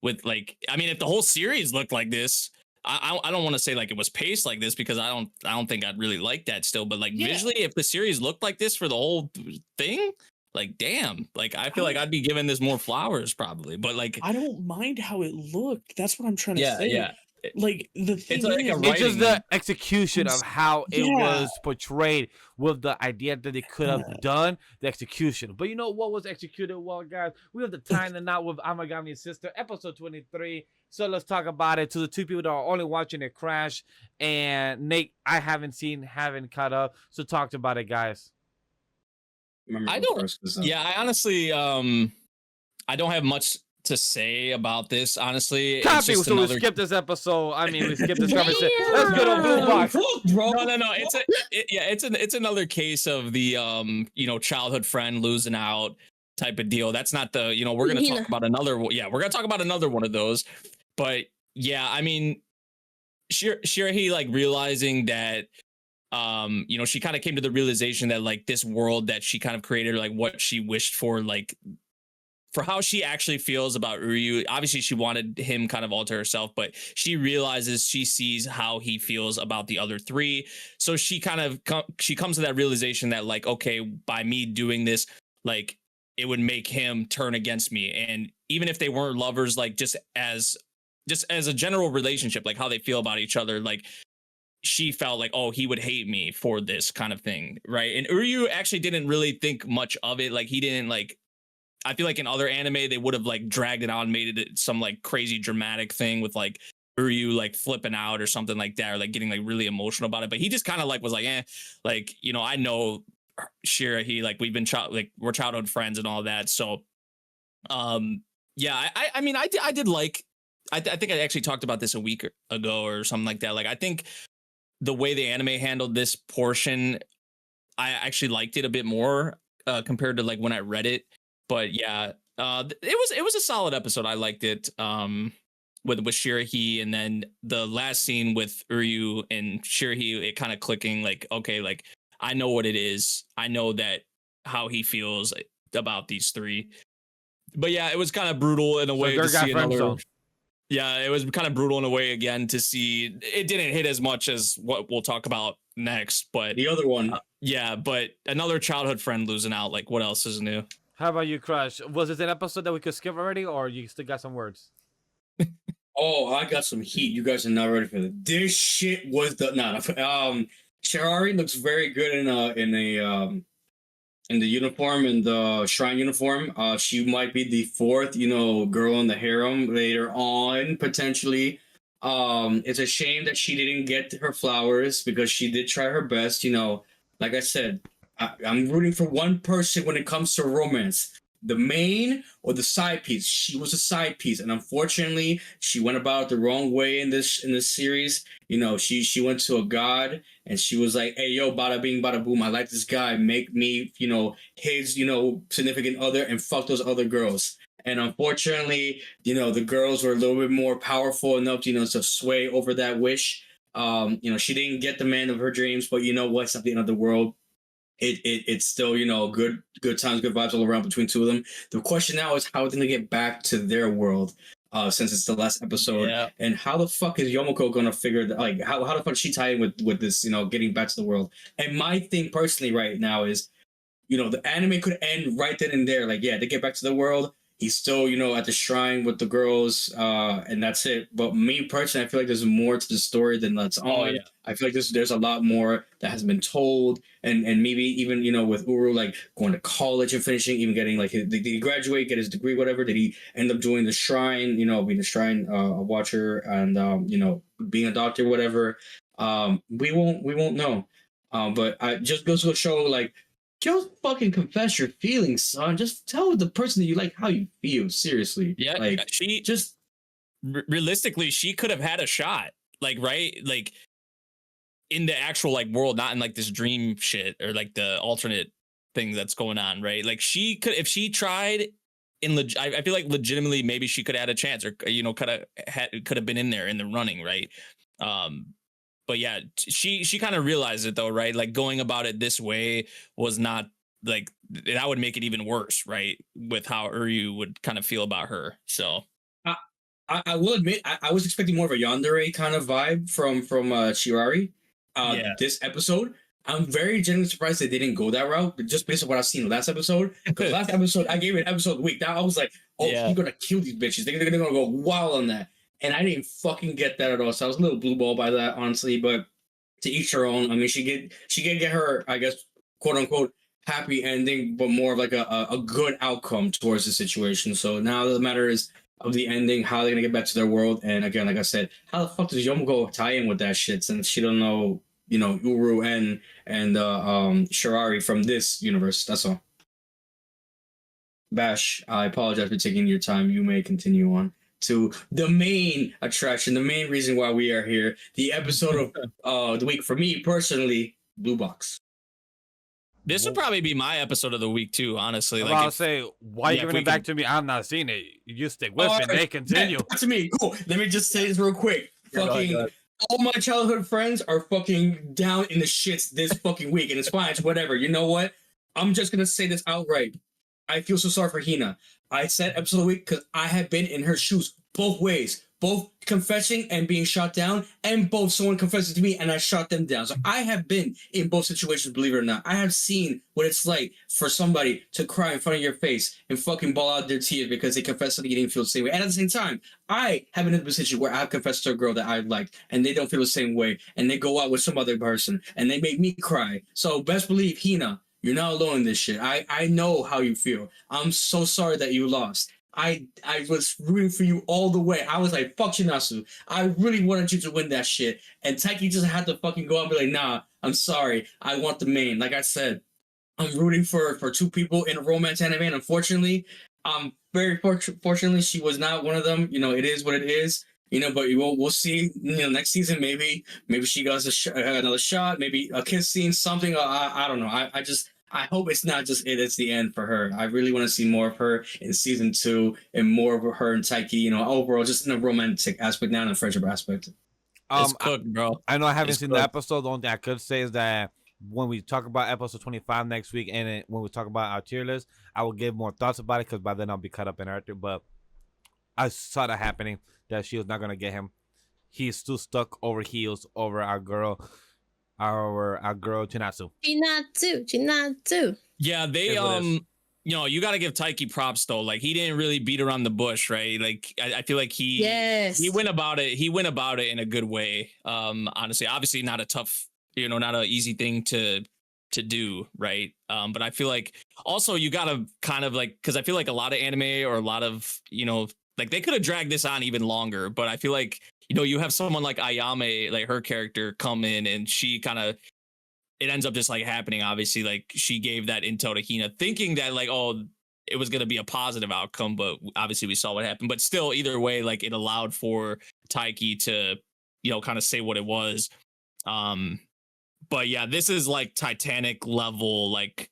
With like, I mean, if the whole series looked like this, I don't want to say like it was paced like this because I don't think I'd really like that still. But like Yeah. visually, if the series looked like this for the whole thing, like damn, like I feel like I'd be giving this more flowers probably. But like, I don't mind how it looked. That's what I'm trying to say. yeah. Like the thing like a is, It's writing just the execution It's- of how it yeah. was portrayed with the idea that they could have Yeah. done the execution. But you know what was executed well, guys? We have the time to now with Amagami's sister, episode 23. So let's talk about it. To the 2 people that are only watching it crash, and Nate, I haven't caught up. So talk about it, guys. Remember I the don't- first was, Yeah, I honestly, I don't have much to say about this. Honestly, it's Copy. just So another. we skipped this episode. I mean, we skipped this Damn. conversation. Let's get on Blue Box. bro. No. It's another case of the childhood friend losing out type of deal. That's not the we're gonna talk about another one. Yeah, we're gonna talk about another one of those. But yeah, I mean, Shirahi like realizing that she kind of came to the realization that like this world that she kind of created, like what she wished for, like for how she actually feels about Uryu. Obviously, she wanted him kind of all to herself, but she realizes she sees how he feels about the other 3. So she kind of she comes to that realization that like, okay, by me doing this, like it would make him turn against me. And even if they weren't lovers, like just as a general relationship, like how they feel about each other, like she felt like, oh, he would hate me for this kind of thing, right? And Uryu actually didn't really think much of it. Like he didn't like. I feel like in other anime they would have like dragged it on, made it some like crazy dramatic thing with like Uryu like flipping out or something like that, or like getting like really emotional about it. But he just kind of like was like, like I know Shirahi, like we've been we're childhood friends and all that. So, yeah, I mean I did like I think I actually talked about this a week ago or something like that. Like I think the way the anime handled this portion, I actually liked it a bit more compared to like when I read it. But yeah, it was a solid episode. I liked it. With Shirahi, and then the last scene with Uryu and Shirahi, it kind of clicking. Like, okay, like I know what it is. I know that how he feels about these 3. But yeah, it was kind of brutal in a way to see another. Yeah, it was kind of brutal in a way again to see. It didn't hit as much as what we'll talk about next, but The other one. yeah, but another childhood friend losing out. Like, what else is new? How about you, Crush? Was it an episode that we could skip already, or you still got some words? Oh, I got some heat. You guys are not ready for this. This shit was the Shirari looks very good in a in the uniform, in the shrine uniform. She might be the fourth, girl in the harem later on, potentially. It's a shame that she didn't get her flowers because she did try her best. Like I said, I'm rooting for one person when it comes to romance. The main or the side piece. She was a side piece, and unfortunately, she went about it the wrong way in this series. She went to a god and she was like, "Hey, yo, bada bing, bada boom. I like this guy. Make me, his, significant other, and fuck those other girls." And unfortunately, the girls were a little bit more powerful enough, to sway over that wish. She didn't get the man of her dreams, but you know what? It's not the end of the world. It's still, good times, good vibes all around between two of them. The question now is how are they gonna get back to their world, since it's the last episode. Yeah. And how the fuck is Yomoko gonna figure that, like, how the fuck is she tie in with this, getting back to the world? And my thing personally right now is, the anime could end right then and there. Like, yeah, they get back to the world. He's still, at the shrine with the girls, and that's it. But me personally, I feel like there's more to the story than that's on. Oh, yeah. I feel like there's a lot more that has been told, and maybe even with Uru, like going to college and finishing, even getting like did he graduate, get his degree, whatever? Did he end up doing the shrine? Being the shrine watcher, and being a doctor, whatever. We won't know. But I just goes to show, like, just fucking confess your feelings, son. Just tell the person that you like how you feel. Seriously. Yeah, like she just realistically, she could have had a shot, like, right, like in the actual like world, not in like this dream shit or like the alternate thing that's going on, right? Like she could, if she tried I feel like legitimately maybe she could have had a chance, or could have been in there in the running, right? But yeah, she kind of realized it though, right? Like going about it this way was not, like, that would make it even worse, right? With how Uryu would kind of feel about her. So I will admit I was expecting more of a yandere kind of vibe from Chirari. Yeah. This episode, I'm very genuinely surprised they didn't go that route, just based on what I've seen last episode. Because last episode, I gave it an episode of the week. Now I was like, oh, Yeah. he's gonna kill these bitches. They're gonna go wild on that. And I didn't fucking get that at all. So I was a little blue ball by that, honestly. But to each her own. I mean, she did get her, I guess, quote unquote, happy ending, but more of like a good outcome towards the situation. So now the matter is of the ending, how they're gonna get back to their world. And again, like I said, how the fuck does Yomoko tie in with that shit, since she don't know, Uru and Shirari from this universe? That's all. Bash, I apologize for taking your time. You may continue on to the main attraction, the main reason why we are here, the episode of the week for me personally, Blue Box. this would probably be my episode of the week too, honestly. Like, Like, I'll say, why you giving it back to me? I'm not seeing it. You stick with it. They continue. Back to me. Cool. Let me just say this real quick. Fucking all my childhood friends are fucking down in the shits this fucking week, and it's fine. It's whatever. You know what? I'm just gonna say this outright. I feel so sorry for Hina. I said episode of the week because I have been in her shoes both ways. Both confessing and being shot down, and both someone confessing to me and I shot them down. So I have been in both situations, believe it or not. I have seen what it's like for somebody to cry in front of your face and fucking ball out their tears because they confess that you didn't feel the same way. And at the same time, I have been in a position where I've confessed to a girl that I liked and they don't feel the same way, and they go out with some other person and they make me cry. So best believe, Hina, you're not alone in this shit. I know how you feel. I'm so sorry that you lost. I was rooting for you all the way. I was like, fuck Shinasu. I really wanted you to win that shit. And Taiki just had to fucking go out and be like, nah, I'm sorry. I want the main. Like I said, I'm rooting for two people in a romance anime. And unfortunately, very fortunately, she was not one of them. It is what it is. But we'll see. Next season, maybe she gets another shot. Maybe a kiss scene, something. I don't know. I hope it's not just it's the end for her. I really want to see more of her in season 2 and more of her and Taiki, overall, just in a romantic aspect, not in a friendship aspect. it's cooked, bro. I know I haven't It's seen cooked. the episode. The only thing I could say is that when we talk about episode 25 next week, and when we talk about our tier list, I will give more thoughts about it because by then I'll be caught up in everything. But I saw that happening, that she was not going to get him. He's still stuck over heels over our girl Chinatsu. Chinatsu. Yeah, they you got to give Taiki props though. Like, he didn't really beat around the bush, right? Like, I feel like he went about it. He went about it in a good way. Honestly, obviously not a tough, not an easy thing to to do, right? But I feel like also you gotta kind of like, because I feel like a lot of anime or a lot of, like they could have dragged this on even longer, but I feel like, you have someone like Ayame, like her character come in and she kind of, it ends up just like happening. Obviously, like she gave that intel to Hina thinking that like, oh, it was going to be a positive outcome, but obviously we saw what happened. But still, either way, like it allowed for Taiki to, kind of say what it was. But yeah, this is like Titanic level, like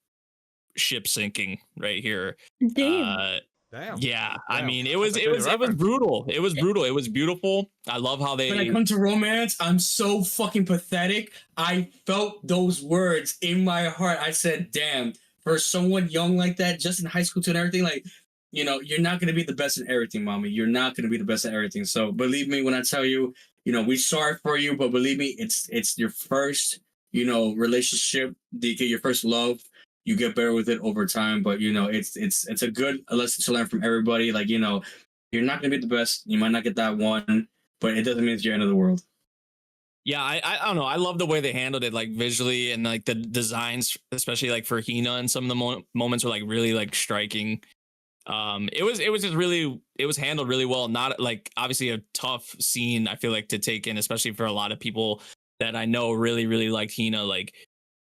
ship sinking right here. Damn. Damn. Yeah, I Damn. mean, it That's was a good reference. brutal. It was brutal. It was beautiful. I love how When I they. come to romance, I'm so fucking pathetic. I felt those words in my heart. I said, damn, for someone young like that, just in high school too and everything, like, you're not going to be the best at everything, mommy. You're not going to be the best at everything. So believe me when I tell you, we sorry for you, but believe me, it's your first, relationship, your first love. You get better with it over time, but it's a good lesson to learn from everybody. Like, you're not gonna be the best. You might not get that one, but it doesn't mean it's your end of the world. Yeah, I don't know. I love the way they handled it, like visually, and like the designs, especially like for Hina, and some of the moments were like really like striking. It was just really, it was handled really well. Not like obviously a tough scene, I feel like, to take in, especially for a lot of people that I know really, really liked Hina. Like,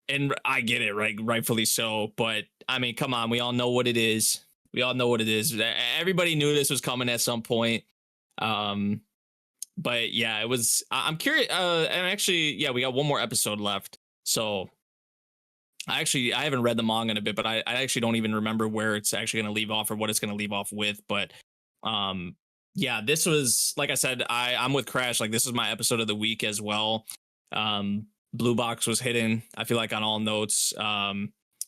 and I get it, right? Rightfully so. But I mean, come on, we all know what it is. We all know what it is. Everybody knew this was coming at some point. But yeah, it was. I'm curious. And actually, yeah, we got one more episode left. So I haven't read the manga in a bit, but I actually don't even remember where it's actually going to leave off or what it's going to leave off with. But yeah, this was, like I said, I'm with Crash. Like, this is my episode of the week as well. Blue Box was hidden, I feel like, on all notes.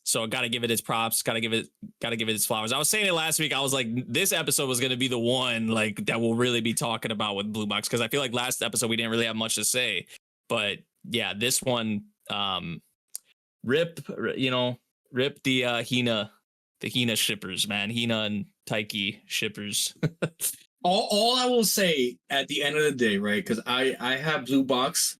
So got to give it its props. Got to give it its flowers. I was saying it last week. I was like, this episode was going to be the one like that we'll really be talking about with Blue Box, because I feel like last episode we didn't really have much to say. But yeah, this one, rip the Hina shippers, man. Hina and Taiki shippers. All I will say at the end of the day, right? Because I have Blue Box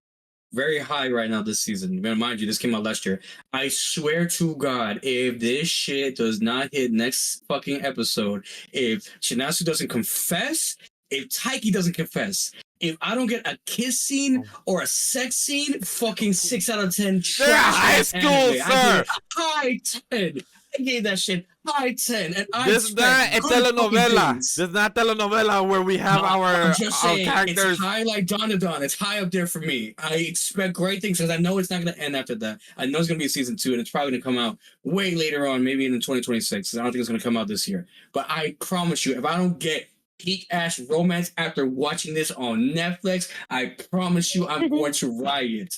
very high right now this season. Mind you, this came out last year. I swear to God, if this shit does not hit next fucking episode, if Chinasu doesn't confess, if Taiki doesn't confess, if I don't get a kiss scene or a sex scene, fucking 6 out of 10. They're high school, sir. High 10. I gave that shit high 10. And this is not a telenovela. This is not telenovela where we have our characters. It's high like Donadon. It's high up there for me. I expect great things because I know it's not going to end after that. I know it's going to be a season 2, and it's probably going to come out way later on, maybe in 2026. I don't think it's going to come out this year. But I promise you, if I don't get peak ass romance after watching this on Netflix, I promise you I'm going to riot.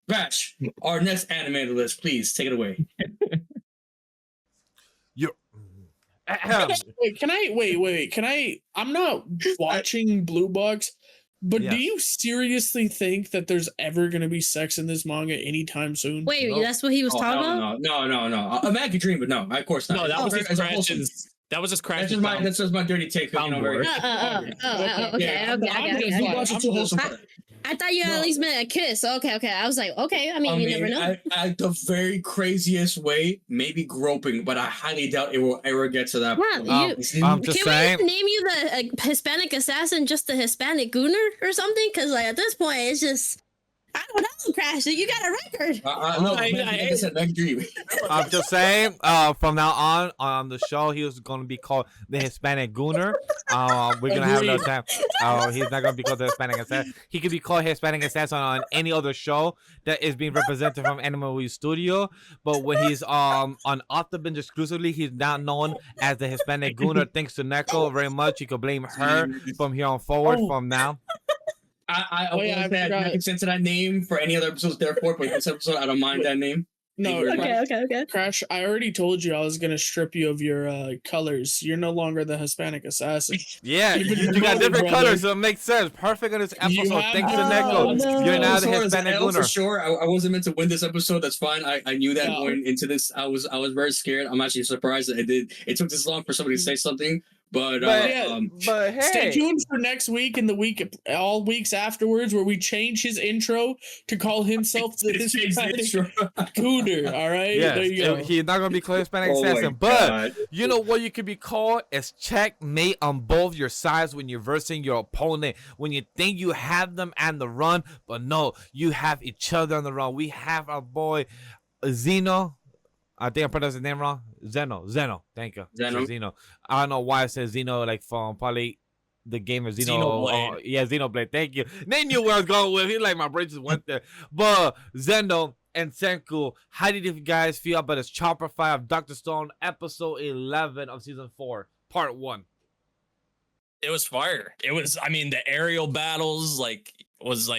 Vash, our next anime list, please take it away. Wait. I'm not watching Blue Box, but do you seriously think that there's ever going to be sex in this manga anytime soon? Wait, that's what he was talking about? No. Imagine dream, but no, of course not. No, that was just Crash's. That was just Crash's. That's just my dirty take. Okay. I thought you at least meant a kiss. Okay. I was like, okay. I mean, you never know. The very craziest way, maybe groping, but I highly doubt it will ever get to that point. I'm just saying. Can we name you the Hispanic Assassin, just the Hispanic Gooner or something? Because like at this point, it's just, I don't know, Crash. You got a record. I'm just saying. From now on the show, he was going to be called the Hispanic Gooner. We're gonna have no time. He's not going to be called the Hispanic Assassin. He could be called Hispanic Assassin on any other show that is being represented from Anime Studio. But when he's on Off Da Binge exclusively, he's now known as the Hispanic Gooner. Thanks to Neko very much. You can blame her from here on forward. From now. I consent to that name for any other episodes, therefore, but this episode, I don't mind that name. No, okay. Crash, I already told you I was going to strip you of your colors. You're no longer the Hispanic Assassin. Yeah, you got different colors, so it makes sense. Perfect on this episode. Thanks to Neko. No. You're now the Hispanic Gooner. For sure. I wasn't meant to win this episode. That's fine. I knew that going into this. I was very scared. I'm actually surprised that it took this long for somebody to say something. But yeah, but hey, Stay tuned for next week and the week, all weeks afterwards, where we change his intro to call himself the Hispanic Cooter. All right, yes, there you go. he's not gonna be called Hispanic Oh my Assassin, but God. you know what you could be called is checkmate on both your sides when you're versing your opponent. When you think you have them on the run, but no, you have each other on the run. We have our boy Zeno. I think I pronounced his name wrong. Zeno. Thank you. Zeno. I don't know why I said Zeno, like from probably the game of Xenoblade. yeah, Xenoblade. Thank you. They knew where I was going with. He like my brain just went there. But Zeno and Senku, how did you guys feel about this chopper fight of Dr. Stone, episode 11 of season 4, part 1? It was fire. It was, I mean, the aerial battles was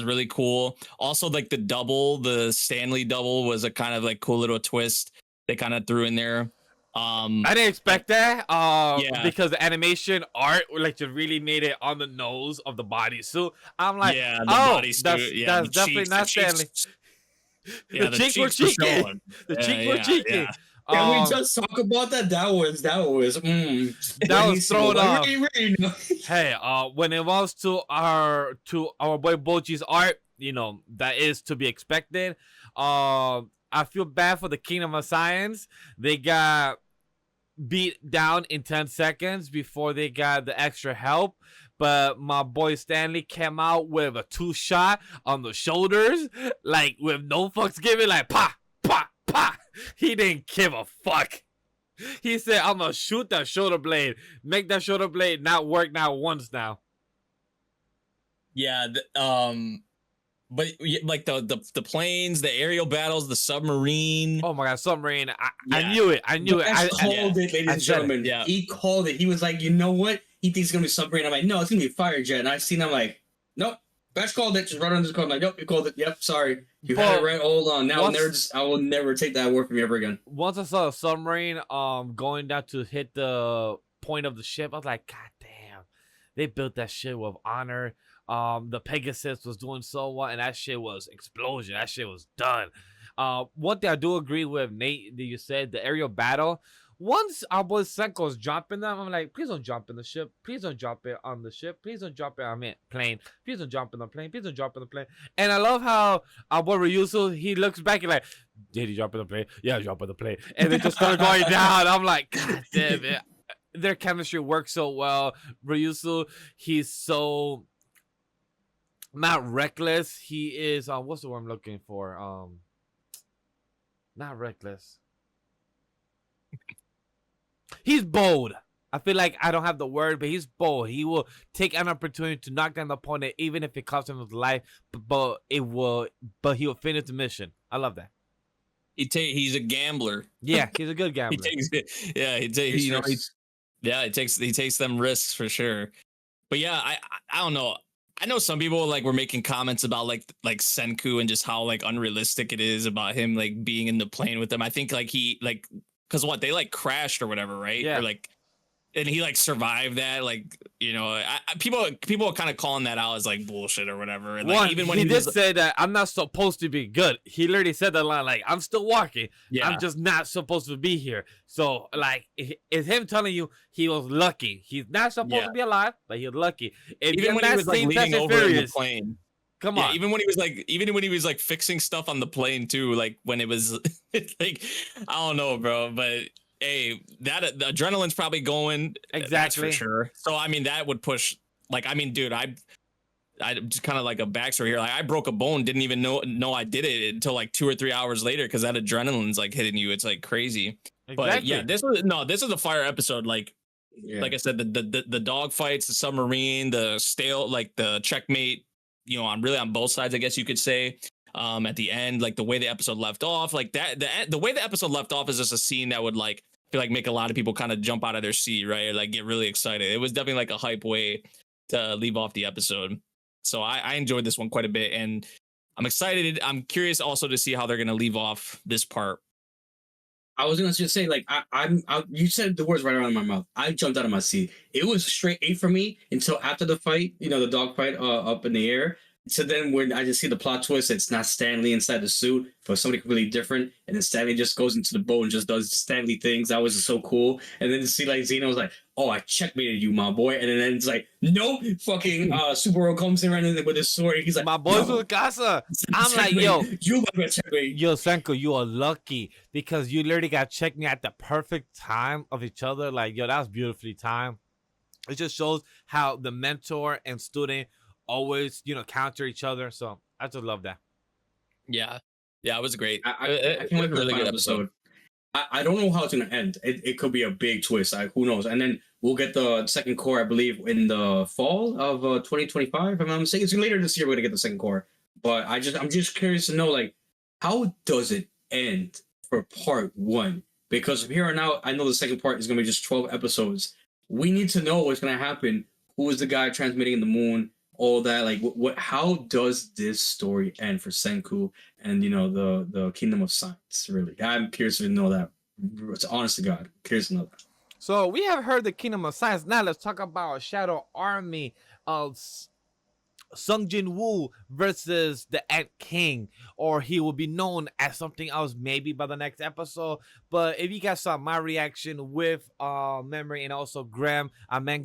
really cool. Also, like the Stanley double was a kind of like cool little twist they kind of threw in there. I didn't expect that. Yeah. Because the animation art like just really made it on the nose of the bodysuit. I'm like, yeah, the oh, bodysuit, that's the definitely cheeks, not the cheeks- Stanley. Yeah, The cheeks were cheeky. The cheeks were cheeky. Yeah. Can we just talk about that? That was that was buenísimo. thrown off. Really, no. Hey, when it was to our boy Bochi's art, you know, that is to be expected. I feel bad for the Kingdom of Science. They got beat down in 10 seconds before they got the extra help. But my boy Stanley came out with a 2-shot on the shoulders, like with no fucks given, like pa, pa, pa. He didn't give a fuck. He said, I'm gonna shoot that shoulder blade, make that shoulder blade not work not once now. Yeah, but like the planes, the aerial battles, the submarine. Oh my god, submarine. I Yeah. knew it. I knew it. Vash called it, ladies I and said it. gentlemen. Yeah. He called it. He was like, you know what? He thinks it's gonna be submarine. I'm like, no, it's gonna be fire jet. And I've seen him like, nope. Vash called it. Just right on this call. I'm like, nope, you called it. Yep, sorry. You had it right. Hold on. Now I will never take that word from you ever again. Once I saw a submarine going down to hit the point of the ship, I was like, God damn, they built that shit with honor. The Pegasus was doing so well, and that shit was explosion. That shit was done. One thing I do agree with Nate that you said, the aerial battle. Once our boy Senko's jumping them, I'm like, please don't jump in the ship. Please don't jump it on the ship. Please don't jump it. Plane. Please don't jump in the plane. Please don't jump in the plane. And I love how our boy Ryusu, he looks back and like, did he jump in the plane? Yeah, jump in the plane. And they just started going down. I'm like, God damn it. Their chemistry works so well. Ryusu, he's so not reckless. He is what's the word I'm looking for? Not reckless. He's bold. I feel like I don't have the word, but he's bold. He will take an opportunity to knock down the opponent, even if it costs him his life. But he will finish the mission. I love that. He's a gambler. Yeah, he's a good gambler. He takes them risks for sure. But yeah, I don't know. I know some people like were making comments about like Senku and just how like unrealistic it is about him like being in the plane with them. I think like he like because what they like crashed or whatever, right? Yeah. Or like, and he like survived that. Like, you know, people are kind of calling that out as like bullshit or whatever. And like even when he did was, say that I'm not supposed to be good. He literally said that line like I'm still walking. Yeah. I'm just not supposed to be here. So like it's him telling you he was lucky. He's not supposed to be alive, but he was lucky. even when he was like leaning over in the plane. Come on. Even when he was like fixing stuff on the plane too, like when it was like, I don't know, bro, but hey, the adrenaline's probably going. Exactly. That's for sure. So I mean, that would push. Like, I mean, dude, I just kind of like a backstory here. Like, I broke a bone, didn't even know I did it until like 2 or 3 hours later because that adrenaline's like hitting you. It's like crazy. Exactly. But yeah, this is a fire episode. Like, like I said, the dog fights, the submarine, the checkmate. You know, on both sides, I guess you could say. At the end, like the way the episode left off, like that, the way the episode left off is just a scene that would like feel like make a lot of people kind of jump out of their seat, right? Or like get really excited. It was definitely like a hype way to leave off the episode. So I enjoyed this one quite a bit, and I'm excited. I'm curious also to see how they're gonna leave off this part. I was gonna just say, like, you said the words right around my mouth. I jumped out of my seat. It was a straight 8 for me until after the fight, you know, the dog fight up in the air. So then when I just see the plot twist, it's not Stanley inside the suit, but somebody completely different. And then Stanley just goes into the boat and just does Stanley things. That was just so cool. And then to see like Xeno was like, oh, I checkmated you, my boy. And then it's like, nope, fucking Supergirl comes in right in with his sword. He's like, My boys no, with Casa. I'm like, yo, you like that checkmate. yo, Senko, you are lucky because you literally got checked me at the perfect time of each other. Like, yo, that was beautifully timed. It just shows how the mentor and student always, counter each other. So I just love that. Yeah, it was great. I can't wait for the final episode. I don't know how it's gonna end. It could be a big twist. Who knows? And then we'll get the second core, I believe, in the fall of 2025. If I'm not mistaken, it's later this year. We're gonna get the second core. But I'm just curious to know, like, how does it end for part 1? Because from here on out, I know the second part is gonna be just 12 episodes. We need to know what's gonna happen. Who is the guy transmitting in the moon? All that, like, what? How does this story end for Senku and the Kingdom of Science? Really, I'm curious to know that. It's honest to God, curious to know that. So we have heard the Kingdom of Science. Now let's talk about Shadow Army of Sung Jin Woo versus the Ant King, or he will be known as something else maybe by the next episode. But if you guys saw my reaction with Memory and also Grem,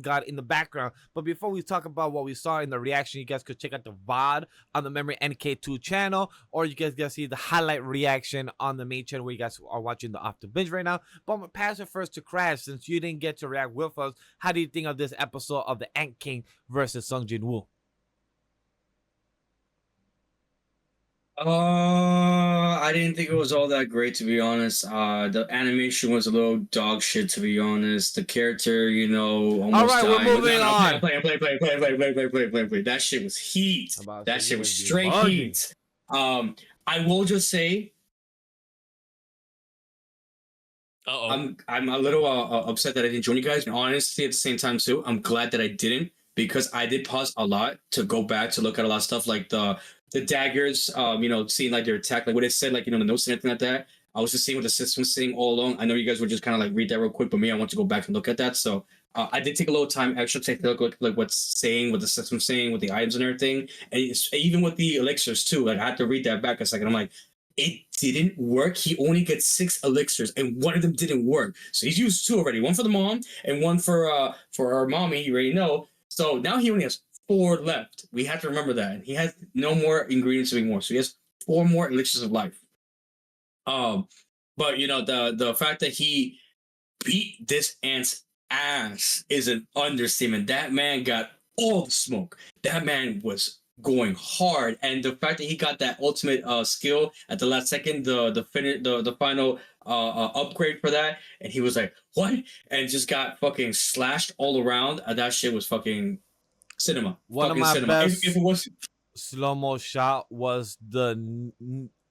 got in the background. But before we talk about what we saw in the reaction, you guys could check out the VOD on the MemoryNK 2 channel, or you guys can see the highlight reaction on the main channel where you guys are watching the Off Da Binge right now. But I'm gonna pass it first to Crash since you didn't get to react with us. How do you think of this episode of the Ant King versus Sung Jin Woo? I didn't think it was all that great, to be honest. The animation was a little dog shit, to be honest. The character, almost all right, died. we're moving on. Play. That shit was heat. That shit was straight heat. I will just say, I'm a little upset that I didn't join you guys. And honestly, at the same time too, I'm glad that I didn't, because I did pause a lot to go back to look at a lot of stuff, like the daggers, seeing like their attack, like what it said, like, the notes and everything like that. I was just seeing what the system was saying all along. I know you guys would just kind of like read that real quick, but me, I want to go back and look at that. So I did take a little time extra to take a look like what's saying, what the system's saying, with the items and everything. And even with the elixirs too. Like, I had to read that back a second. I'm like, it didn't work. He only gets 6 elixirs, and one of them didn't work. So he's used 2 already. One for the mom and one for our mommy. You already know. So now he only has 4 left. We have to remember that. He has no more ingredients anymore. So he has 4 more elixirs of life. But the fact that he beat this ant's ass is an understatement. That man got all the smoke. That man was going hard, and the fact that he got that ultimate skill at the last second, the final upgrade for that, and he was like, what? And just got fucking slashed all around. That shit was fucking cinema. One fucking of my cinema. best If it was slow-mo shot was the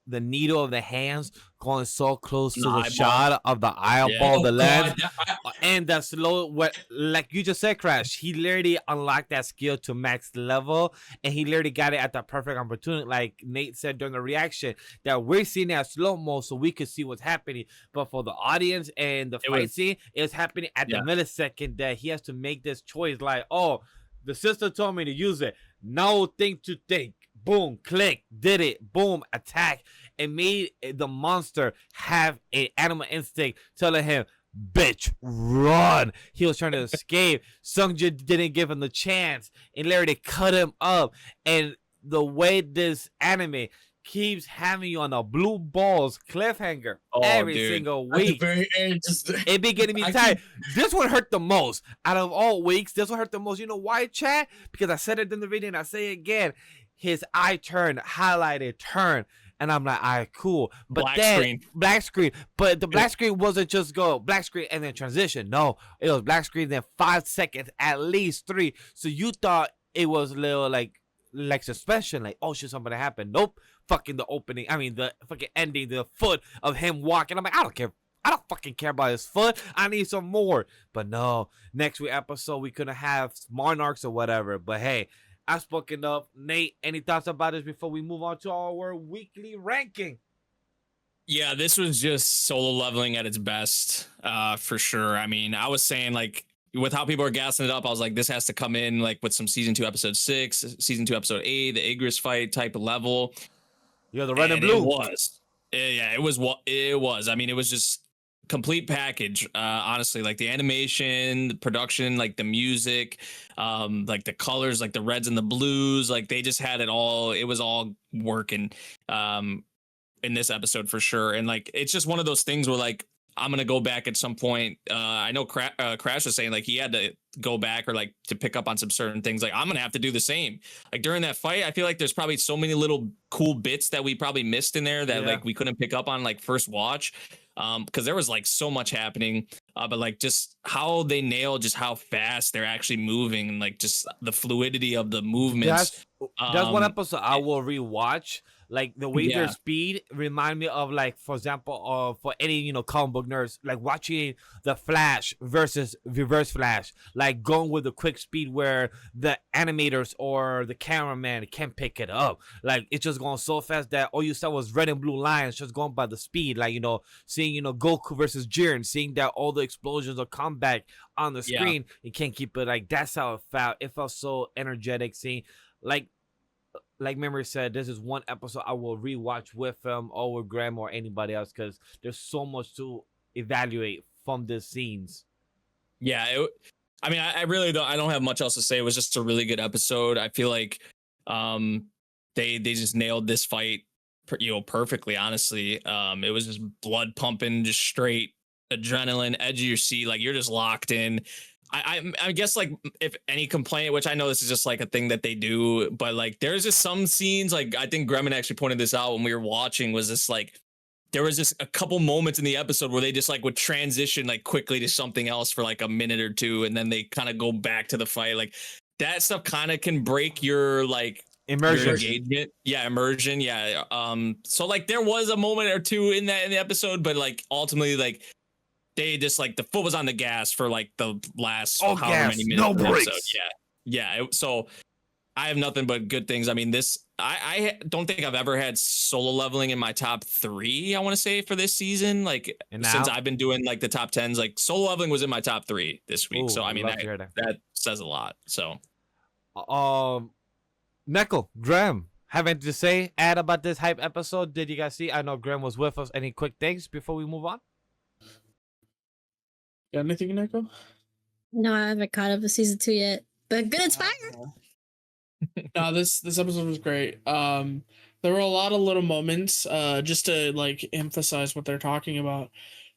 needle of the hands going so close to the eyeball. shot of the eyeball, Yeah. the lens, God, and that slow, like you just said, Crash, he literally unlocked that skill to max level, and he literally got it at the perfect opportunity. Like Nate said during the reaction, that we're seeing that slow-mo so we could see what's happening, but for the audience and the fight scene, it's happening at the millisecond that he has to make this choice. Like, oh, the sister told me to use it. No thing to think. Boom, click, did it. Boom, attack. It made the monster have an animal instinct telling him, bitch, run. He was trying to escape. Sungjin didn't give him the chance and literally cut him up. And the way this anime keeps having you on a blue balls cliffhanger every single week. At the very end, it be getting me tired. This one hurt the most. Out of all weeks, this one hurt the most. You know why, chat? Because I said it in the video and I say it again. His eye turned, highlighted, turned. And I'm like, all right, cool. But black screen. But the black screen wasn't just go black screen and then transition. No, it was black screen, then 5 seconds, at least 3. So you thought it was a little like suspension, like, oh shit, something happened. Nope. Fucking the opening. I mean, the fucking ending, the foot of him walking. I'm like, I don't care. I don't fucking care about his foot. I need some more. But no, next week episode, we couldn't have monarchs or whatever. But hey, I spoken up. Nate, any thoughts about this before we move on to our weekly ranking? Yeah, this was just solo leveling at its best, for sure. I mean, I was saying, like, with how people are gassing it up, I was like, this has to come in like with some season 2, episode 6, season 2, episode 8, the Igris fight type of level. You're the red and It blue. was. Yeah, it was what it was. I mean, it was just complete package. Honestly, like the animation, the production, like the music, like the colors, like the reds and the blues, like they just had it all. It was all working in this episode for sure. And like it's just one of those things where like I'm gonna go back at some point. I know Crash was saying like he had to go back or like to pick up on some certain things. Like I'm gonna have to do the same. Like during that fight, I feel like there's probably so many little cool bits that we probably missed in there that like we couldn't pick up on like first watch. Because there was like so much happening, but like just how they nailed just how fast they're actually moving and like just the fluidity of the movements. That's one episode I will rewatch. Like the way their speed remind me of like, for example, for any comic book nerds, like watching the Flash versus Reverse Flash, like going with the quick speed where the animators or the cameraman can't pick it up. Like it's just going so fast that all you saw was red and blue lines just going by the speed. Like seeing Goku versus Jiren, seeing that all the explosions are come back on the screen, you can't keep it. Like that's how it felt. It felt so energetic. Seeing like Memory said, this is one episode I will rewatch with him or with Grem or anybody else because there's so much to evaluate from these scenes. Yeah, I mean, I really don't. I don't have much else to say. It was just a really good episode. I feel like they just nailed this fight, perfectly. Honestly, it was just blood pumping, just straight adrenaline, edge of your seat. Like you're just locked in. I guess like if any complaint, which I know this is just like a thing that they do, but like there's just some scenes like I think Gremlin actually pointed this out when we were watching was this like there was just a couple moments in the episode where they just like would transition like quickly to something else for like a minute or two and then they kind of go back to the fight. Like that stuff kind of can break your like immersion, your engagement. Yeah, immersion. Yeah. So like there was a moment or two in the episode, but like ultimately like they just like the foot was on the gas for like the last however many minutes. No brakes. Yeah. So I have nothing but good things. I mean, I don't think I've ever had solo leveling in my top 3. I want to say for this season, like since I've been doing like the top 10s, like solo leveling was in my top 3 this week. So I mean that says a lot. So, Neko, Grem, have anything to say, add about this hype episode? Did you guys see? I know Grem was with us. Any quick things before we move on? Got anything, Neko? No, I haven't caught up with season 2 yet, but good inspire. No, this episode was great. There were a lot of little moments. Just to like emphasize what they're talking about.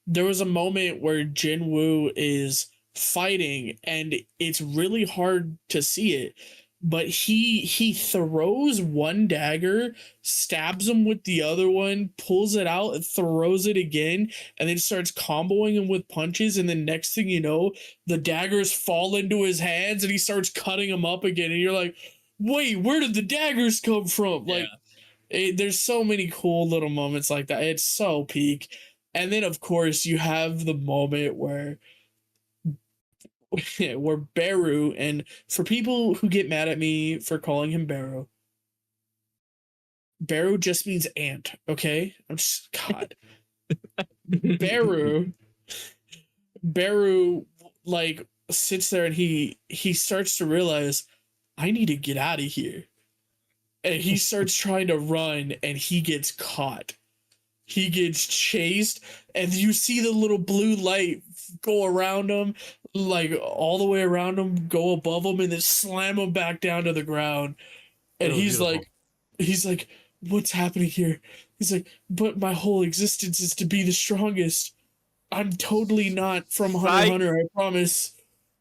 There was a moment where Jinwoo is fighting, and it's really hard to see it. But he throws one dagger, stabs him with the other one, pulls it out, and throws it again, and then starts comboing him with punches. And then next thing you know, the daggers fall into his hands, and he starts cutting them up again. And you're like, wait, where did the daggers come from? Like, there's so many cool little moments like that. It's so peak. And then of course you have the moment where Beru, and for people who get mad at me for calling him Beru just means ant, okay? I'm just God. Beru like sits there and he starts to realize I need to get out of here. And he starts trying to run and he gets caught. He gets chased and you see the little blue light go around him, like all the way around him, go above him, and then slam him back down to the ground. And he's like, what's happening here? He's like, but my whole existence is to be the strongest. I'm totally not from Hunter x Hunter, I promise.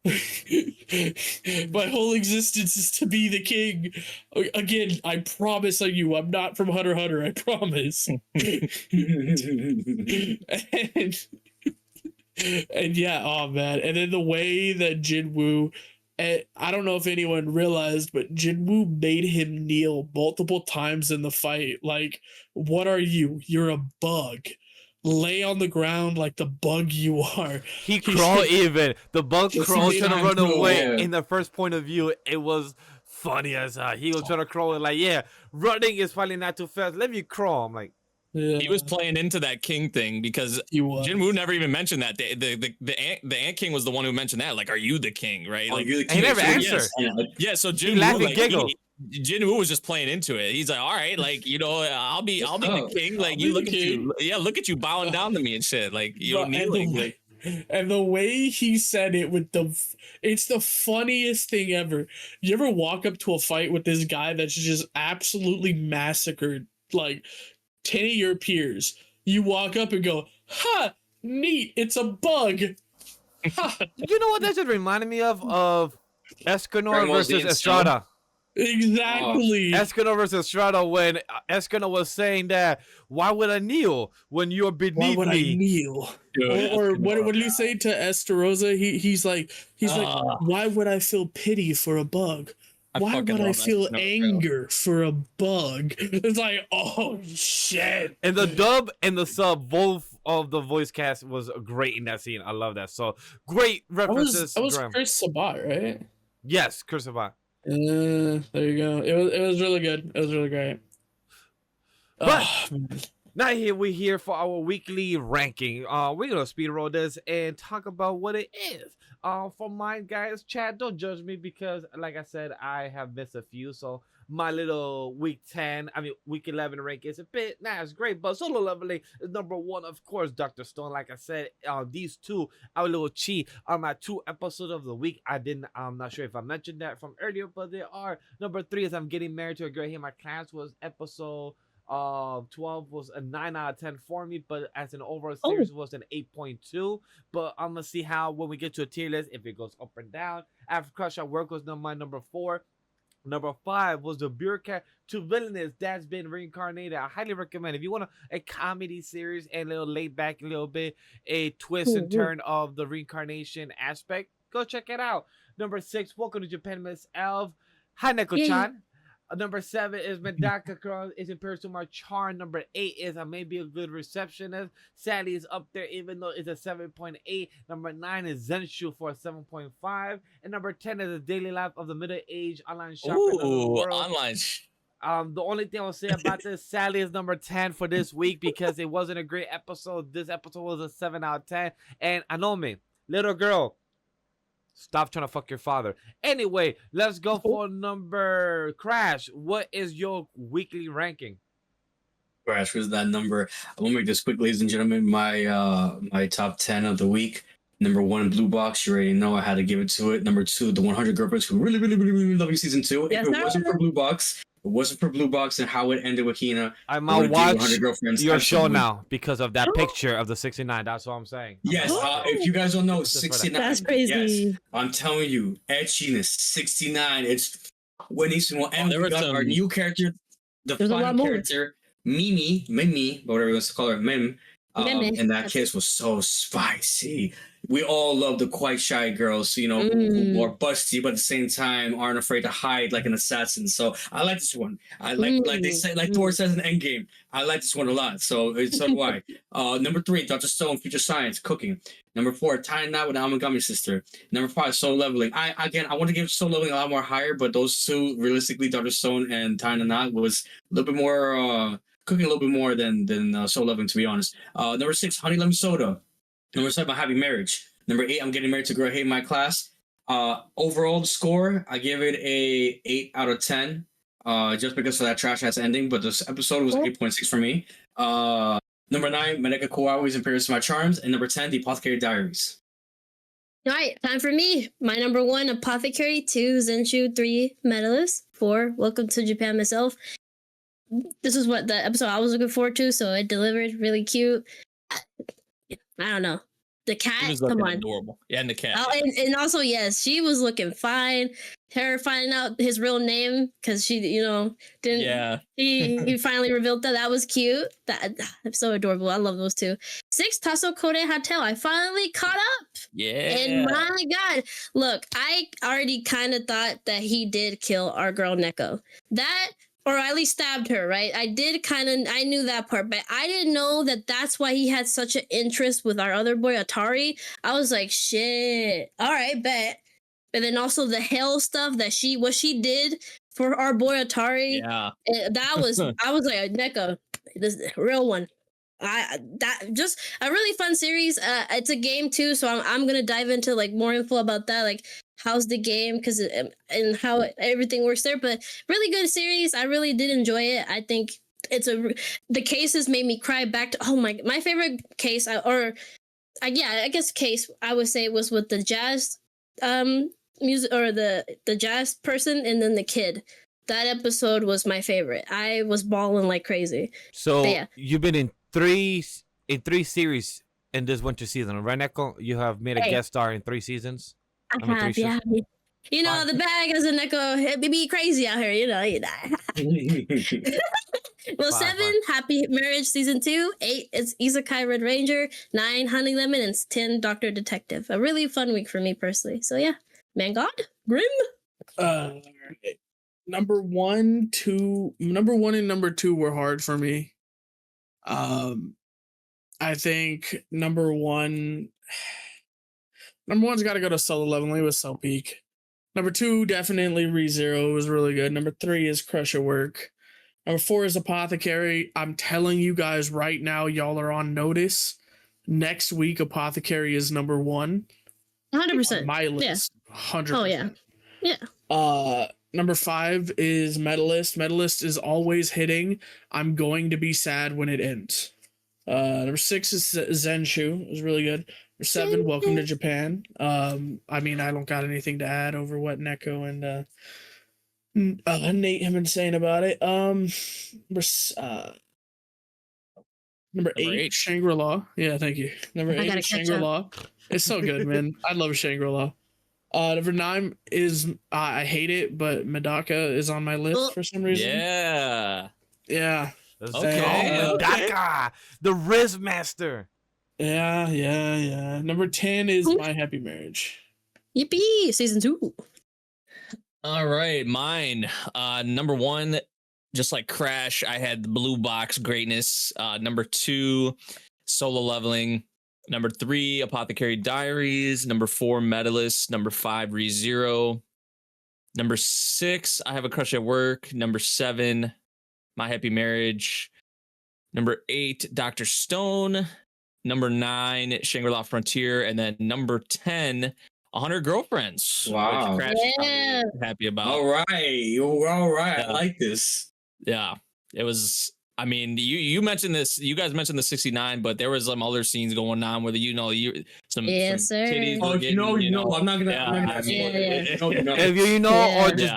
My whole existence is to be the king. Again, I promise on you, I'm not from Hunter x Hunter, I promise. And yeah, oh man. And then the way that Jinwoo, I don't know if anyone realized, but Jinwoo made him kneel multiple times in the fight. Like, what are you? You're a bug. Lay on the ground like the bug you are. He crawled even. The bug crawled trying to run away. In the first point of view, it was funny as hell. He was trying to crawl and like, yeah, running is probably not too fast. Let me crawl. I'm like, Yeah, He was playing into that king thing because he was. Jinwoo never even mentioned that. The Ant King was the one who mentioned that. Like, are you the king? Right? Oh, Like, you're the he king. never So answered. yeah. So He Jinwoo, laughed and like, giggled. Jinwoo was just playing into it. He's like, all right, like, you know, I'll be Oh, the king. Like, I'll you be look the at you, king. yeah, look at you bowing down to me and shit. Like, you But- know, kneeling. Like, and the way he said it with it's the funniest thing ever. You ever walk up to a fight with this guy that's just absolutely massacred like 10 of your peers? You walk up and go, ha, neat, it's a bug. Ha. You know what that just reminded me of? Of Escanor Dragon Ball Z versus and Estrada. Exactly. Escanor versus Estrada, when Escanor was saying that, why would I kneel when you're Why beneath would I me? kneel? dude, Or what did he say to Esterosa? He's like, Ah. why would I feel pity for a bug? I Why fucking would I love feel Escanor, bro. anger for a bug? It's like, oh shit. And the dub and the sub, both of the voice cast was great in that scene. I love that. So great references. That was Graham. Chris Sabat, right? Yes, Chris Sabat. There you go. It was really good. It was really great. But- Oh, man. Now we're here for our weekly ranking. We're gonna speed roll this and talk about what it is. For mine, guys, chat, don't judge me because, like I said, I have missed a few. So my little week 11 rank is a bit it's great, but solo leveling is number 1, of course. Dr. Stone, like I said, these two, our little chi, are my 2 episodes of the week. I'm not sure if I mentioned that from earlier, but they are. Number 3 is I'm getting married to a girl here in my class, was episode 12, was a 9 out of 10 for me, but as an overall series was an 8.2. But I'm gonna see how when we get to a tier list if it goes up and down. After Crush at Work was my number 4. Number 5 was the Bureaucrat to Villainous that's been reincarnated. I highly recommend if you want a comedy series and a little laid back, a little bit a twist and turn of the reincarnation aspect, go check it out. Number 6, Welcome to Japan, Miss Elf. Hi, Neko Chan. Number 7 is Medaka Girl is Imperious to my charm. Number 8 is I May Be a Good Receptionist. Sadly, is up there even though it's a 7.8. Number 9 is Zenshu for a 7.5. And number 10 is The Daily Life of the Middle-Aged Online Shopper. online. The only thing I'll say about this, sadly, is number 10 for this week because it wasn't a great episode. This episode was a 7 out of 10. And Anome, little girl, stop trying to fuck your father. Anyway, let's go for number Crash. What is your weekly ranking? Crash was that number. I'm gonna make this quick, ladies and gentlemen. My top 10 of the week. Number 1, Blue Box. You already know I had to give it to it. Number 2, The 100 Girlfriends Who Really, Really, Really, Really Love You Season 2. Yes, if it sir. wasn't for Blue Box, and how it ended with Hina, I'm I gonna would've gave watch 100 Girlfriends. your show Absolutely. now because of that picture of the 69. That's what I'm saying. Yes, if you guys don't know, Just for that. 69. That's crazy. Yes, I'm telling you, edginess 69. It's when and there we were got our some- new character, the There's a lot fun more. character, Mimi, whatever you want to call her, Mim. Mimi. And that kiss was so spicy. We all love the quite shy girls, you know, who are busty, but at the same time aren't afraid to hide like an assassin. So I like this one. I like they say, like Thor says in Endgame. I like this one a lot. So do I. Number 3, Dr. Stone, Future Science, Cooking. Number 4, Tying Knot with the Amagami Sister. Number 5, Soul Leveling. I want to give Soul Leveling a lot more higher, but those two, realistically, Dr. Stone and Tying the Knot was a little bit more cooking a little bit more than Soul Leveling, to be honest. Number 6, Honey Lemon Soda. Number 7, Happy Marriage. Number 8, I'm Getting Married to a Girl I Hate in My Class. Overall score, I give it a 8 out of 10. Just because of that trash ass ending, but this episode was 8.6 for me. Number 9, Medaka Kuroiwa's Imperious to My Charms, and number 10, The Apothecary Diaries. All right, time for me. My number 1, Apothecary. 2, Zenshu. 3, Medalist. 4, Welcome to Japan, Myself. This is what the episode I was looking forward to, so it delivered. Really cute. I don't know. The He cat, was come looking on. adorable. Yeah, and the cat. Oh, and also, yes, she was looking fine. Her finding out his real name because she, didn't. Yeah. He finally revealed that. That was cute. That's so adorable. I love those two. 6, Tasso Kode Hotel. I finally caught up. Yeah. And my God, look, I already kind of thought that he did kill our girl Neko. That, or at least stabbed her, right? I knew that part, but I didn't know that that's why he had such an interest with our other boy, Atari. I was like, shit. All right, bet. But then also the hell stuff that what she did for our boy Atari. Yeah. That was, I was like, Neko, This real one. That just a really fun series. It's a game too, so I'm gonna dive into like more info about that, like how's the game, because and how everything works there. But really good series. I really did enjoy it. I think the cases made me cry back to my favorite case, I guess case I would say was with the jazz music, or the jazz person, and then the kid. That episode was my favorite. I was bawling like crazy. So yeah. you've been in three series in this winter season, right, Neko? You have made a Hey. guest star in 3 seasons. I I mean, have, 3 yeah. seasons. You know, Fine. the bag as a Neko, it be crazy out here, you know. Well, Fine, 7, fine. Happy Marriage Season 2, 8 is Isekai Red Ranger, 9, Honey Lemon, and 10, Doctor Detective. A really fun week for me personally. So yeah, man, God, Grim. Number 1 and number 2 were hard for me. I think number 1's got to go to Solo Leveling. It was so peak. Number 2, definitely ReZero was really good. Number 3 is Crush at Work. Number 4 is Apothecary. I'm telling you guys right now, y'all are on notice. Next week, Apothecary is number 1. 100%. On my list. 100%. Oh yeah. Yeah. Number 5 is Medalist. Medalist is always hitting. I'm going to be sad when it ends. Number 6 is Zenshu. It was really good. Number 7, Welcome to Japan. I mean, I don't got anything to add over what Neko and Nate have been saying about it. Number 8, Shangri-La. Yeah, thank you. Number 8 is Shangri-La. It's so good, man. I love Shangri-La. Number 9 is I hate it, but Medaka is on my list for some reason. Yeah. Yeah. Okay. Medaka, the Riz Master. Yeah. Number 10 is My Happy Marriage. Yippee! Season 2. All right, mine. Number 1, just like Crash, I had the Blue Box Greatness. Number 2, Solo Leveling. Number 3, Apothecary Diaries. Number 4, Medalist. Number 5, ReZero. Number 6, I Have a Crush at Work. Number 7, My Happy Marriage. Number 8, Dr. Stone. Number 9, Shangri-La Frontier. And then number 10, 100 Girlfriends. Wow. Which Crash is probably happy about. All right. Yeah. I like this. Yeah, it was. I mean, you mentioned this. You guys mentioned the 69, but there was some other scenes going on where some Yes, sir. titties. Oh, looking, you know, I'm not gonna. Yeah, I'm not gonna I mean, If you know, Yeah. or just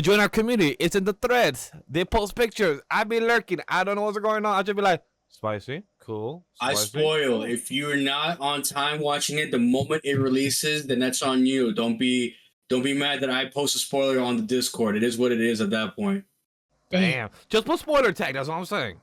join our community. It's in the threads. They post pictures. I be lurking. I don't know what's going on. I just be like, spicy, cool. I Spicy. spoil. If you're not on time watching it, the moment it releases, then that's on you. Don't be mad that I post a spoiler on the Discord. It is what it is at that point. Damn. Just put spoiler tag. That's all I'm saying.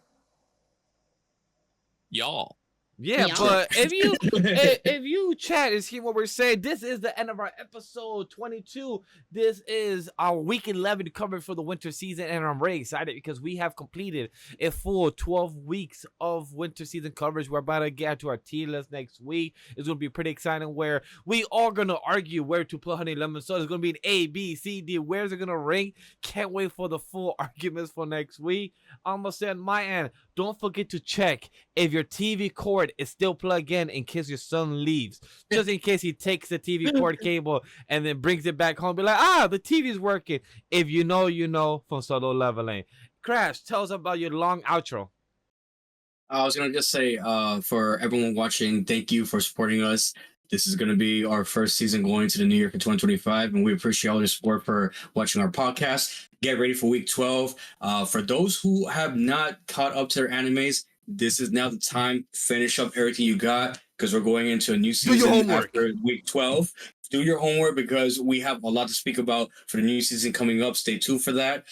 y'all. Yeah, Yeah. but if you chat and see what we're saying, this is the end of our episode 22. This is our week 11 coverage for the winter season, and I'm really excited because we have completed a full 12 weeks of winter season coverage. We're about to get to our tier list next week. It's going to be pretty exciting where we are going to argue where to put Honey Lemon Soda. It's going to be an A, B, C, D. Where's it going to rank? Can't wait for the full arguments for next week. I'm going to say on my end, don't forget to check if your TV cord is still plugged in case your son leaves. Just in case he takes the TV cord cable and then brings it back home. Be like, the TV's working. If you know, you know from Solo Leveling. Crash, tell us about your long outro. I was gonna just say, for everyone watching, thank you for supporting us. This is going to be our first season going to the New York in 2025, and we appreciate all your support for watching our podcast. Get ready for week 12. For those who have not caught up to their animes, this is now the time. Finish up everything you got because we're going into a new season after week 12. Do your homework because we have a lot to speak about for the new season coming up. Stay tuned for that.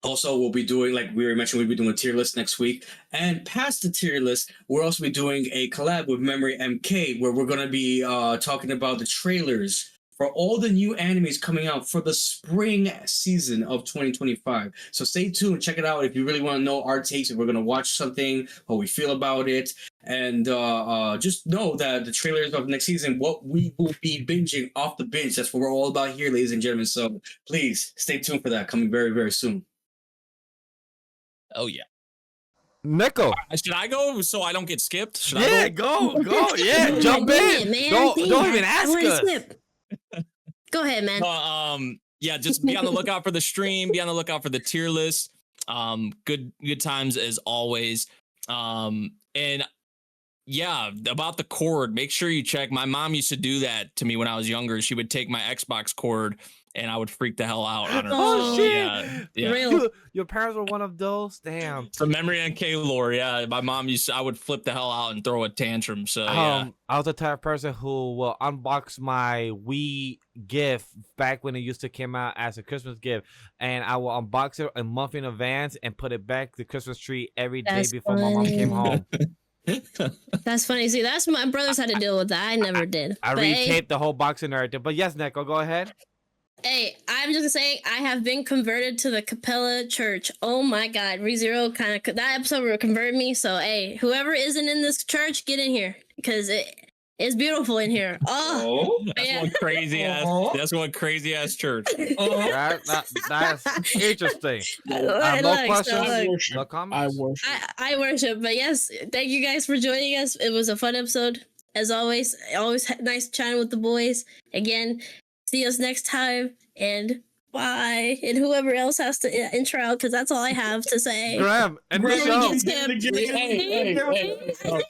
Also, we'll be doing, like we already mentioned, we'll be doing a tier list next week. And past the tier list, we'll also be doing a collab with MemoryNK, where we're going to be talking about the trailers for all the new animes coming out for the spring season of 2025. So stay tuned, check it out if you really want to know our takes, if we're going to watch something, what we feel about it. And just know that the trailers of next season, what we will be binging off the binge. That's what we're all about here, ladies and gentlemen. So please stay tuned for that, coming very, very soon. Oh, yeah. Neko. Should I go so I don't get skipped? Should Yeah, I go? go. Yeah, jump in. Man. Don't Damn, even I ask wanna us. skip. Go ahead, man. Yeah, just be on the lookout for the stream. Be on the lookout for the tier list. Good times as always. And yeah, about the cord, make sure you check. My mom used to do that to me when I was younger. She would take my Xbox cord and I would freak the hell out on her. Oh, So, shit. Yeah. Real. Your parents were one of those? Damn. So MemoryNK lore, yeah. My mom I would flip the hell out and throw a tantrum. So yeah. I was the type of person who will unbox my Wii gift back when it used to come out as a Christmas gift, and I will unbox it a month in advance and put it back to the Christmas tree every day That's before my mom came home. That's funny. See, that's my brothers had to deal with that. I never did. I But, hey, retaped the whole box and everything. But yes, Neko, go ahead. Hey, I'm just saying I have been converted to the Capella Church. Oh my God, ReZero kind of that episode converted me. So hey, whoever isn't in this church, get in here because it's beautiful in here. Oh, That's yeah. one crazy ass. That's one crazy ass church. That's interesting. No Look, questions, so no I comments. worship. I worship, but yes, thank you guys for joining us. It was a fun episode as always. Always nice chatting with the boys. Again, see us next time and bye. And whoever else has to intro out because that's all I have to say. Grem, and the Grem, show. you get Hey,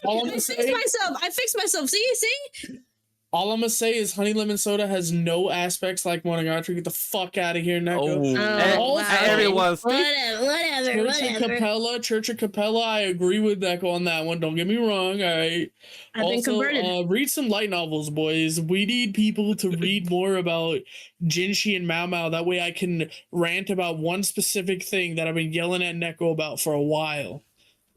all I'm I gonna fixed say, myself. I fixed myself. See? all I'm gonna say is honey lemon soda has no aspects like Monogatari. Get the fuck out of here, Neko. Oh, wow. Everyone, Whatever. Church of Capella. I agree with Neko on that one. Don't get me wrong. All right. I've been converted. Read some light novels, boys. We need people to read more about Jinshi and Mao Mao. That way I can rant about one specific thing that I've been yelling at Neko about for a while.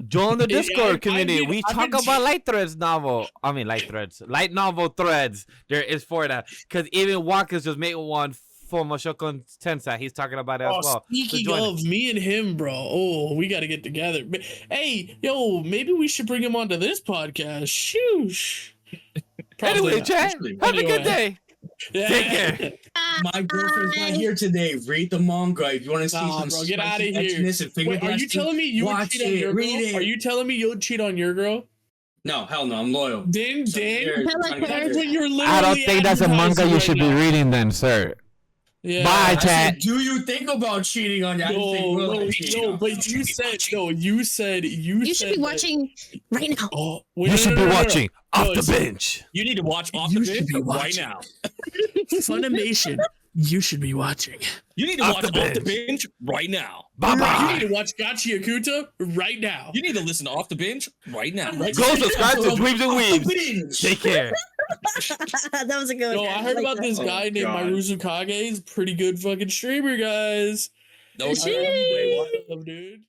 join the Yeah, Discord community. We I've talk been- about light novel threads. There is for that because even Walker's just made one for Mashoko Tensai. He's talking about it as well. So Speaking join of me and him, bro. Oh, we got to get together. Hey, yo, maybe we should bring him onto this podcast. Shoosh. Anyway, not. chat, have a Anyway. good day. Yeah. Take care. My girlfriend's not here today. Read the manga if you want to see Nah, some bro, get outta spicy here. etchness and finger Wait, are you blasting. telling me you would Watch cheat on it, your girl? read it. Are you telling me you would cheat on your girl? No, hell no. I'm loyal. Then, So here, Tell trying to her get that's here. what you're literally I don't think that's a manga you advertising should be right now. reading, then, sir. Yeah. Bye, I chat. said, do you think about cheating on you? I didn't think No, Will cheating no, on but you said You said should be that- watching right now. Oh, wait, You should be watching No, Off the it's- Binge. You need to watch Off You the should Binge be right watching. now. Funimation. You should be watching. You need to Off watch the Off the Binge. Binge right now. Bye You need bye. to watch Gachi Akuta right now. You need to listen to Off the Binge right now. Right Go subscribe to Off the Dreams and Weaves. Binge. Take care. That was a good Yo, one. I heard like about that. this Oh, guy named God. Maruzu Kage. He's a pretty good fucking streamer, guys. No Is shit. he? Dude.